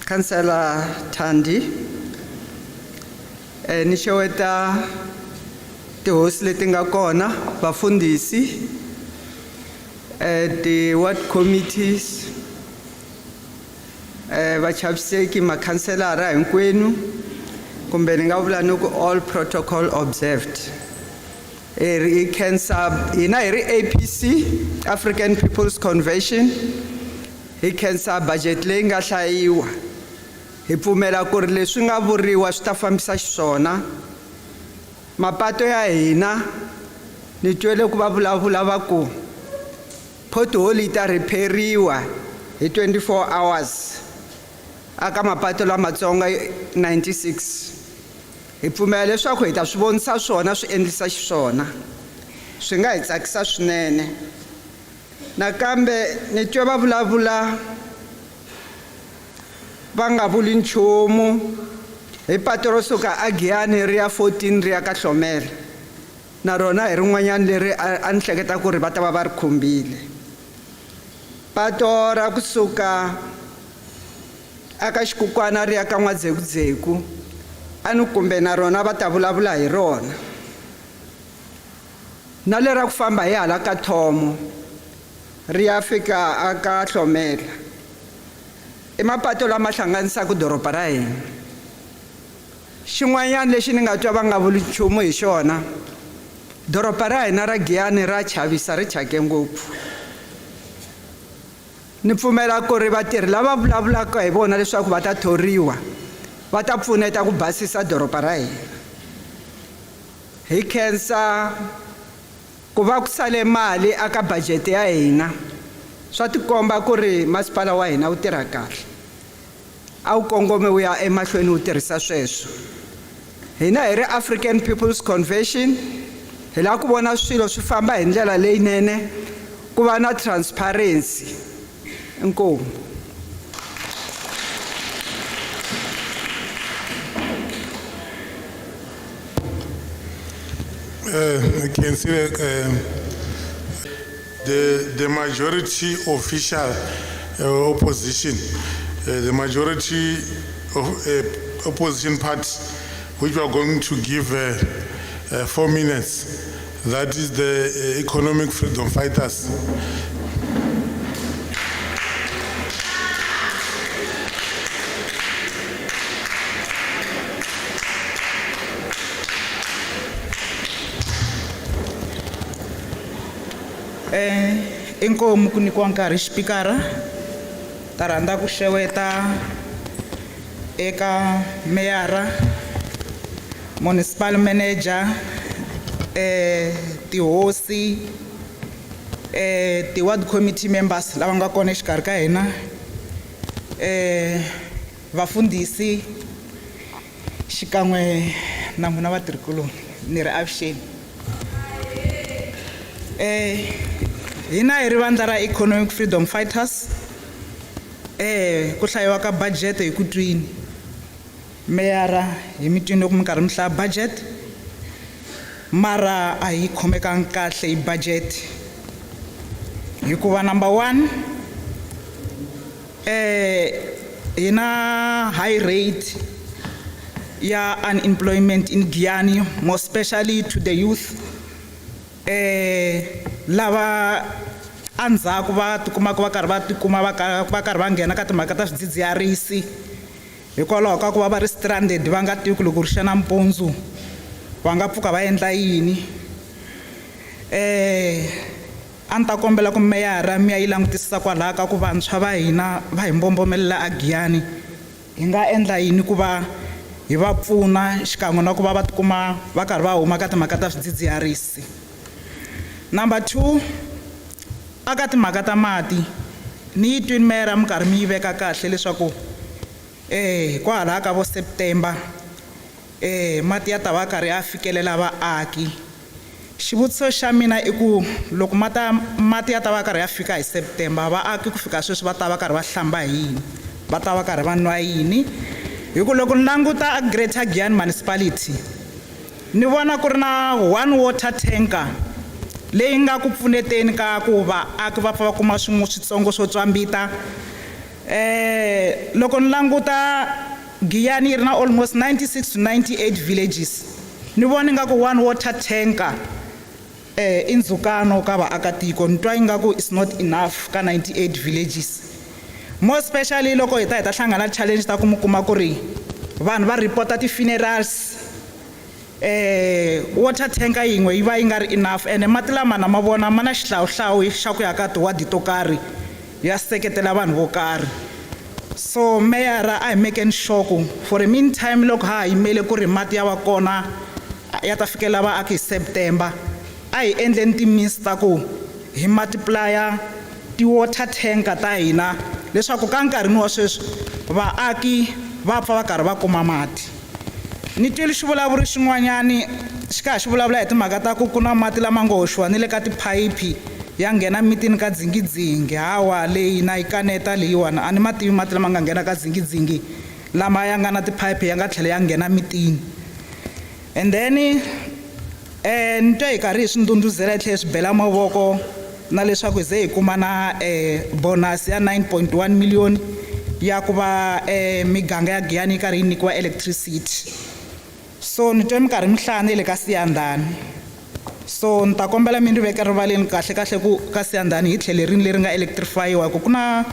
Councillor Thandi ni xeweta tihosi leti nga kona vafundhisi the ward committees vachaviseki makhanselara hinkwenu kumbe ni nga vula ni ku all protocol observed hi khensa hina hi ri APC African People's Convention hi khensa budget leyi nga hlayiwa hi pfumela ku ri leswi nga vuriwa swi ta fambisa xiswona mapato ya hina ni twele ku va vulavula va ku pothole ta repairiwa hi 24 hours aka mapato lamatsonga 96 hi pfumela leswaku hi ta swi vonisa swona swi endlisa xiswona swi nga hi tsakisa swinene nakambe ni twe va vulavula va nga vuli nchumu hi pato ro suka aGiyani ri ya 14 ri ya ka Hlomela na rona hi rin'wanyana leri a ni hleketa ku ri va ta va va ri khumbile pato ra kusuka aka Xikukwana ri ya ka N'wadzekudzeku a ni kumbe na rona va ta vulavula hi rona na lera ku famba hi hala ka Thomo ri ya fika aka Hlomela i mapato lama hlanganisaka doroba ra hina xin'wanyana lexi ni nga twa va nga vuli nchumu hi xona doroba ra hina ra Giyani ra chavisa ri thyake ngopfu ni pfumela ku ri vatirhi lava vulavulaka hi vona leswaku va ta thoriwa va ta pfuneta ku basisa doroba ra hina hi khensa ku va ku sale mali aka budget ya hina swa tikomba ku ri masipala wa hina wu tirha kahle a wu kongome wu ya emahlweni wu tirhisa sweswo hina hi ri African People's Convention hi la ku vona swilo swi famba hi ndlela leyinene ku va na transparency inkomu I can see the majority official opposition, the majority of opposition party, which we are going to give 4 minutes. That is the economic freedom fighters. Inkomu ku nyikiwa nkarhi xipikara ta rhandza ku xeweta eka meyara municipal manager tihosi ti-ward committee members lava nga kona exikarhi ka hina vafundhisi xikan'we na n'wina vatirhikuloni ni ri avuxeni hina hi ri vandla ra economic freedom fighters ku hlayiwa ka budget hi ku twini meyara hi mi twini loko mi karhi mi hlaya budget mara a hi khomekangi kahle hi budget hikuva number 1 hina high rate ya unemployment in Giyani, more especially to the youth lava andzhaku va tikumaka va karhi va tikuma va karhi va nghena ka timhaka ta swidzidziharisi hikwalaho ka ku va ri stranded va nga tivi ku loko ri xana mpundzu va nga pfuka va endla yini a ni ta kombela ku meyara mi ya yi langutisisa kwalaha ka ku vantshwa va hina va hi mbombomelela a Giyani hi nga endla yini ku va hi va pfuna xikan'we na ku va va tikuma va karhi va huma ka timhaka ta swidzidziharisi. Number 2, aka timhaka ta mati ni yi twini mera mi karhi mi yi veka kahle leswaku kwalaha ka vo September mati ya ta va karhi ya fikelela vaaki. Xivutiso xa mina i ku loko mati ya ta va karhi ya fika hi September, vaaki ku fika sweswi va ta va karhi va hlamba hi yini, va ta va karhi va nwa yini? Hi ku loko ni languta a Greater Giyani Municipality ni vona ku ri na 1 water tanker leyi nga ku pfuneteni ka ku vaaki va pfa va kuma switsongo swo tswambita. Loko ni languta Giyani yi ri na almost 96 to 98 villages, ni vona nga ku 1 water tanker i ndzhukano ka vaakatiko. Ni twa ingaku is not enough ka 98 villages, more especially loko hi ta hlangana challenge ta ku mi kuma ku ri vanhu va reporta ti-funerals, water tanker yin'we yi va yi nga ri enough, ene mati lama na ma vona ma na xihlawuhlawu xa ku ya ka tiwadi to karhi ya seketela vanhu vo karhi. So meyara a hi makeni sure ku for a meantime loko ha yimele ku ri mati ya va kona ya ta fikela vaaki hi September, a hi endleni ti-means ta ku hi multiplya ti-water tanker ta hina leswaku ka nkarhini wa sweswi vaaki va pfa va karhi va kuma mati. Ni twile xivulavuri xin'wanyani xi kha xi vulavula hi timhaka ta ku na mati lama nga hoxiwa ni le ka tiphayiphi ya nghena mitini ka dzingidzingi. Hawa leyi na yi kaneta leyiwani a ni ma tivi mati lama nga nghena ka dzingidzingi lama ya nga na tiphayiphi ya nga tlhela ya nghena mitini. And then ni twa hi karhi hi swi ndhundhuzela hi tlhela hi swi bela mavoko na leswaku hi ze hi kuma na bonus ya 9.1 million ya ku va miganga ya Giyani yi karhi yi nyikiwa electricity. So ni twa mi karhi mi hlaya le ka Siyandhani, so ni ta kombela mi ni veka rivaleni kahle kahle ku ka Siyandhani hi tlhelo rini leri nga electrifyiwa. Ku na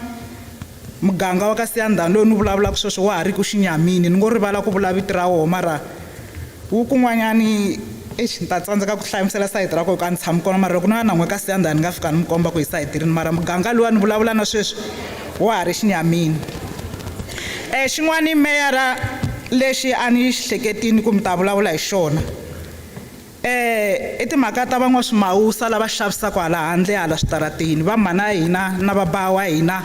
muganga wa ka Siyandhani loyi ni vulavulaka sweswo wa ha ri ku Xinyamini, ni ngo rivala ku vula vito ra wona mara wu kun'wanyani ni ta tsandzeka ku hlamusela sayiti ra ko ka ni tshami kona, mara loko ni nga nan'we ka Siyandhani ni nga fika ni mi komba ku hi sayiti rini, mara muganga luwa ni vulavula na sweswi wa ha ri Xinyamini. Xin'wana meyara lexi a ni xi hleketini ku mi ta vulavula hi xona i timhaka ta van'waswimawusa lava xavisaka hala handle hala switarateni, va mhana hina na vabava wa hina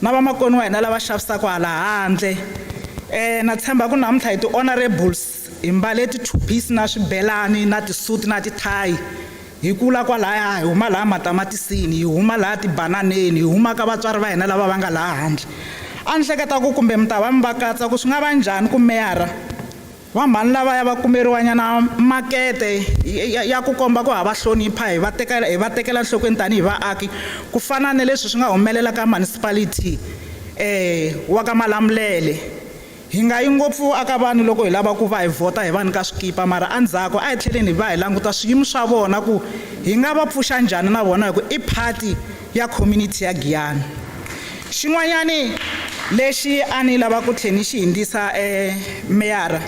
na vamakoni wa hina lava xavisaka hala handle. Na tshemba ku namuntlha hi ti-honorables hi mbale ti-two-piece na swibelani na tisuti na tithayi, hi kula kwalaya hi huma laha matamatisini, hi huma laha tibananeni, hi huma ka vatswari va hina lava va nga laha handle. A ni hleketa ku kumbe mi ta va mi va katsa ku swi nga va njhani ku meyara va mhani lavaya va kumeriwanyana makete ya ku komba ku ha va hlonipha, hi va tekela nhlokweni tanihi vaaki ku fana na leswi swi nga humelela ka municipality wa ka Malamulele. Hi nga yi ngopfu aka vanhu loko hi lava ku va hi vhota hi vanhu ka swikipa, mara endzhaku a hi tlheleni hi va hi languta swiyimo swa vona ku hi nga va pfuxa njhani na vona hi ku i party ya community ya Giyani. Xin'wanyani lexi a ni lava ku tlhela ni xi hindzisa meyara,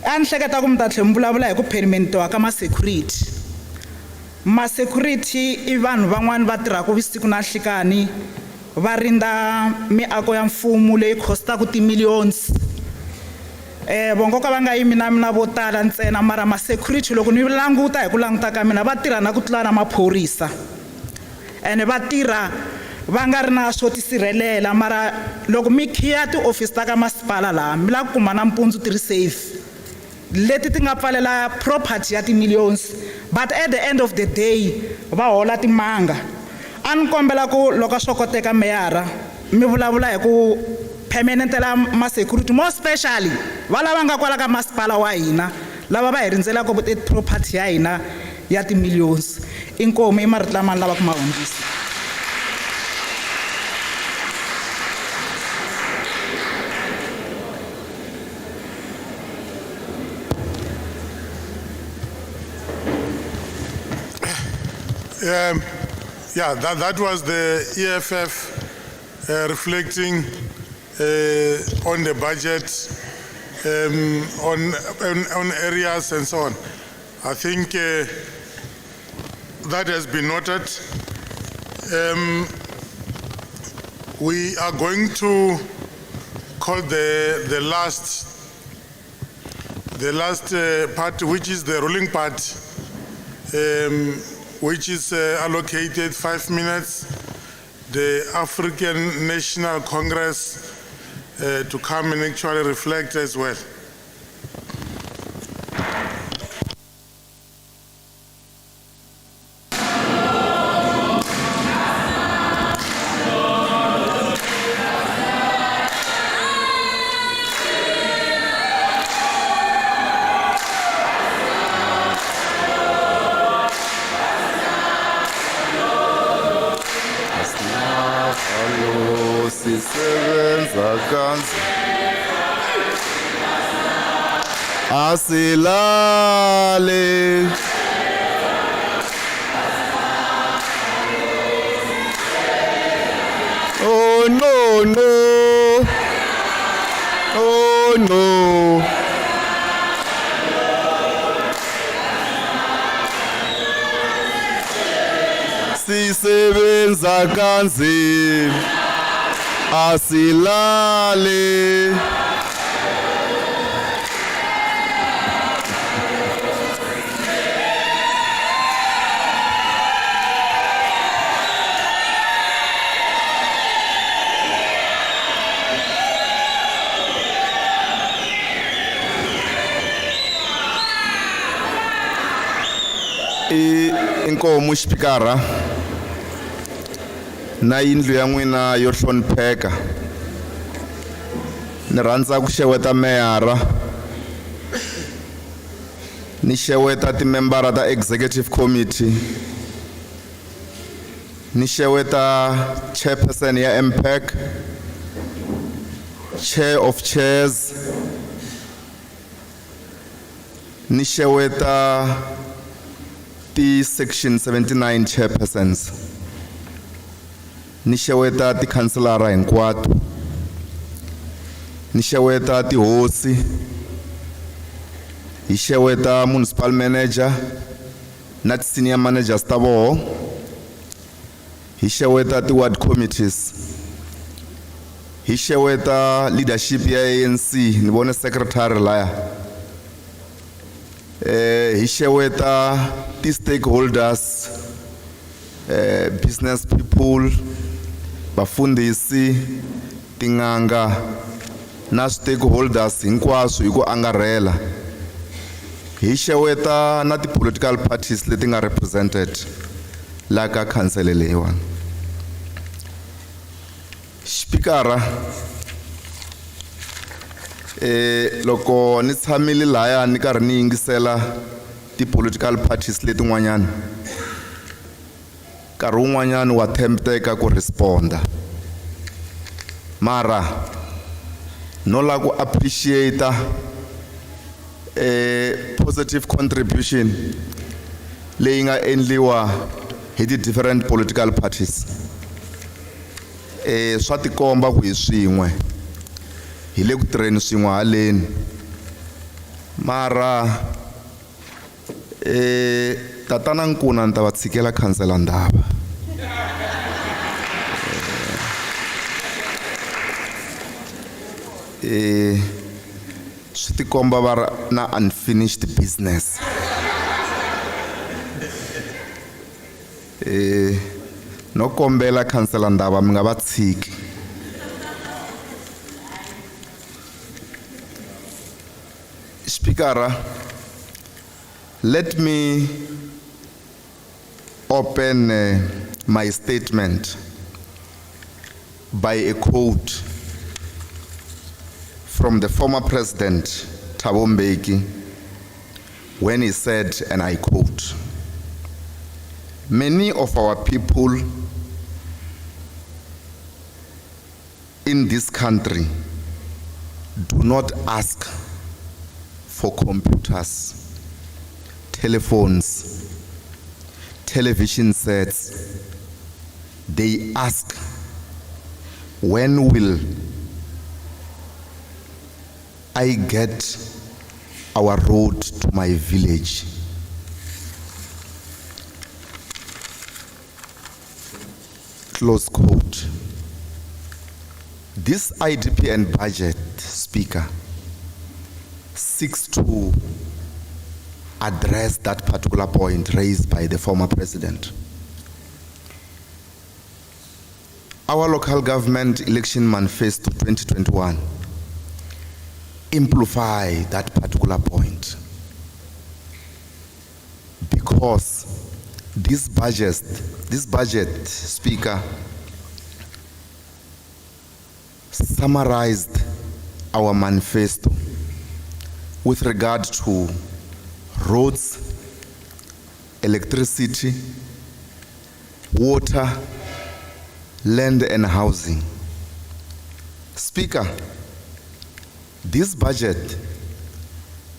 a ni hleketa ku mi ta tlhela mi vulavula hi ku permit-iwa ka ma-security. Ma-security i vanhu van'wani va tirhaka vusiku na nhlikani va rindza miako ya mfumo leyi costaka ti-millions. Vongo ka va nga yimi na mina vo tala ntsena, mara ma-security loko ni languta hi ku languta ka mina va tirha na ku tlula na maphorisa, ene va tirha va nga ri na swo tisirhelela. Mara loko mi khiya ti-office ta ka masipala laha mi lava ku kuma nampundzu ti ri safe leti ti nga pfalela property ya ti-millions, but at the end of the day va hola timanga. A ni kombela ku loko swo koteka meyara mi vulavula hi ku permanentela ma-security, more especially va lava nga kwala ka masipala wa hina lava va hi rindzelaka property ya hina ya ti-millions. Inkomu i marito lama ni lava ku ma hundzisa. Yeah, that was the EFF reflecting on the budget, on areas and so on. I think that has been noted. We are going to called the last part, which is the ruling part, which is allocated 5 minutes. The African National Congress to come and actually reflect as well. Asilale Oh no no Oh no Sisebenza kanzima Asilale inkomo xipikara na yindlu ya n'wina yo hlonipheka ni rhandza ku xeweta meyara ni xeweta timembara ta executive committee ni xeweta chairperson ya MPEC, chair of chairs ni xeweta ti section 79 chairpersons ni xeweta ti councilora hinkwato ni xeweta ti hosi hi xeweta municipal manager na ti senior managers ta voho hi xeweta ti ward committees hi xeweta leadership ya ANC ni vone secretary laya hi xeweta ti stakeholders business people vafundhisi tin'anga na stakeholders hinkwaswo hi ku angarhela hi xeweta na ti political parties leti nga represented la ka council leyiwani xipikara loko ni tshamile laya ni karhi ni yingisela ti political parties letin'wanyana nkarhi wun'wanyana wa tempteka ku responda mara no la ku appreciate positive contribution leyi nga endliwa hi ti different political parties swa tikomba ku hi swin'we hi le ku tirheni swin'we haleni mara tatana nkuna ni ta va tshikela khansela ndhava swi tikomba va na unfinished business no kombela khansela ndhava mi nga va tshiki Speaker, let me open my statement by a quote from the former president, Thabo Mbeki, when he said, and I quote, "Many of our people in this country do not ask for computers, telephones, television sets. They ask, when will I get our road to my village?" Close quote. This IDP and budget, Speaker, seeks to address that particular point raised by the former president. Our local government election manifesto 2021 amplify that particular point, because this budget, Speaker, summarized our manifesto with regard to roads, electricity, water, land and housing. Speaker, this budget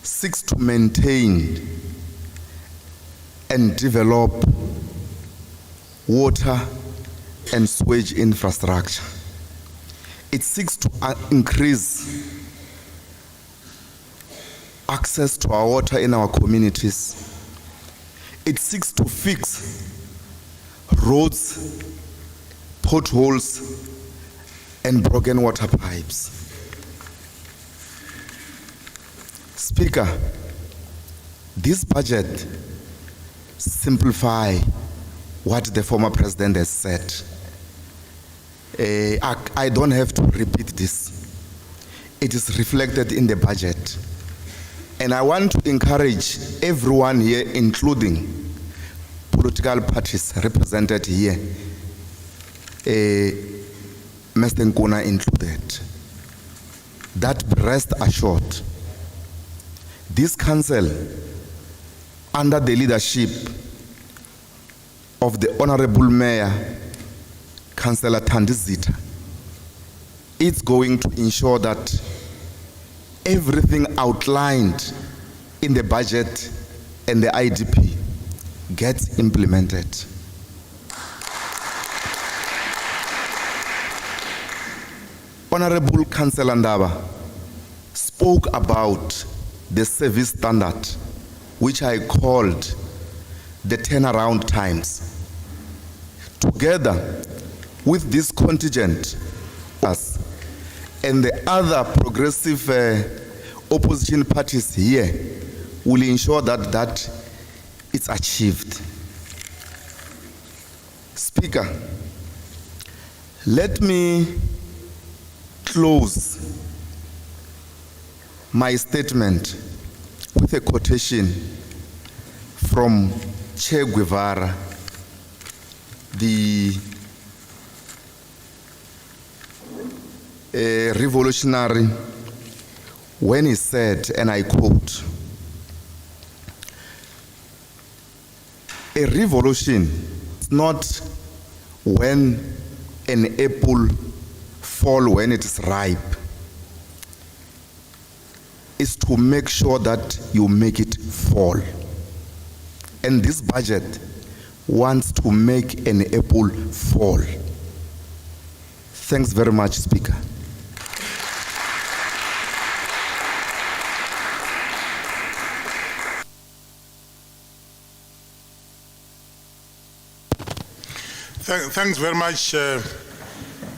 seeks to maintain and develop water and sewage infrastructure. It seeks to increase access to our water in our communities. It seeks to fix roads, potholes, and broken water pipes. Speaker, this budget simplify what the former president has said. I don't have to repeat this. It is reflected in the budget. And I want to encourage everyone here, including political parties represented here, Mr. Nkuna included, that rest assured, this council, under the leadership of the Honorable Mayor, Councillor Thandizita, it's going to ensure that everything outlined in the budget and the IDP gets implemented. Honorable Councillor Ndaba spoke about the service standard, which I called the turnaround times. Together with this contingent and the other progressive opposition parties here will ensure that it's achieved. Speaker, let me close my statement with a quotation from Che Guevara, the revolutionary, when he said, and I quote, "A revolution is not when an apple falls when it is ripe. It's to make sure that you make it fall." And this budget wants to make an apple fall. Thanks very much, Speaker. Thanks very much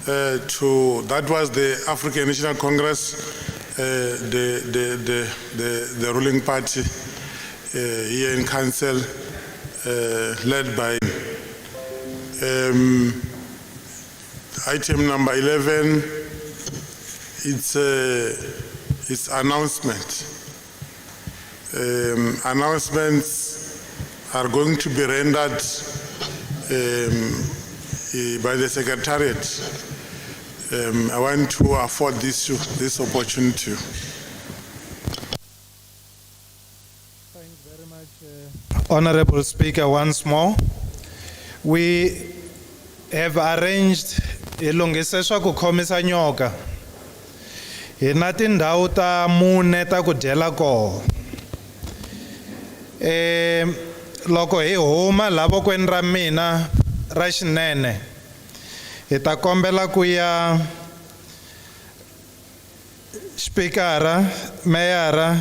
that was the African National Congress, the ruling party here in council, led by item number 11. It's announcement. Announcements are going to be rendered by the Secretariat. I want to afford this opportunity. Thanks very much, Honorable Speaker, once more. We have arranged ilungiseswa ku khomisa nyoka. Hi na tindhawu ta mune ta ku dyela koho. Loko hi huma lavokweni ra mina ra xinene, hi ta kombela ku ya Speakera, Meyara,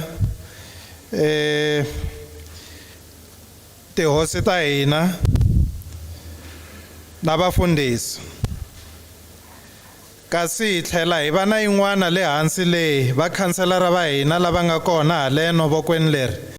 tihosi ta hina na vafundhisi. kasi hi tlhela hi va na yin'wana le hansi leyi vakhanselara va hina lava nga kona haleno vokweni leri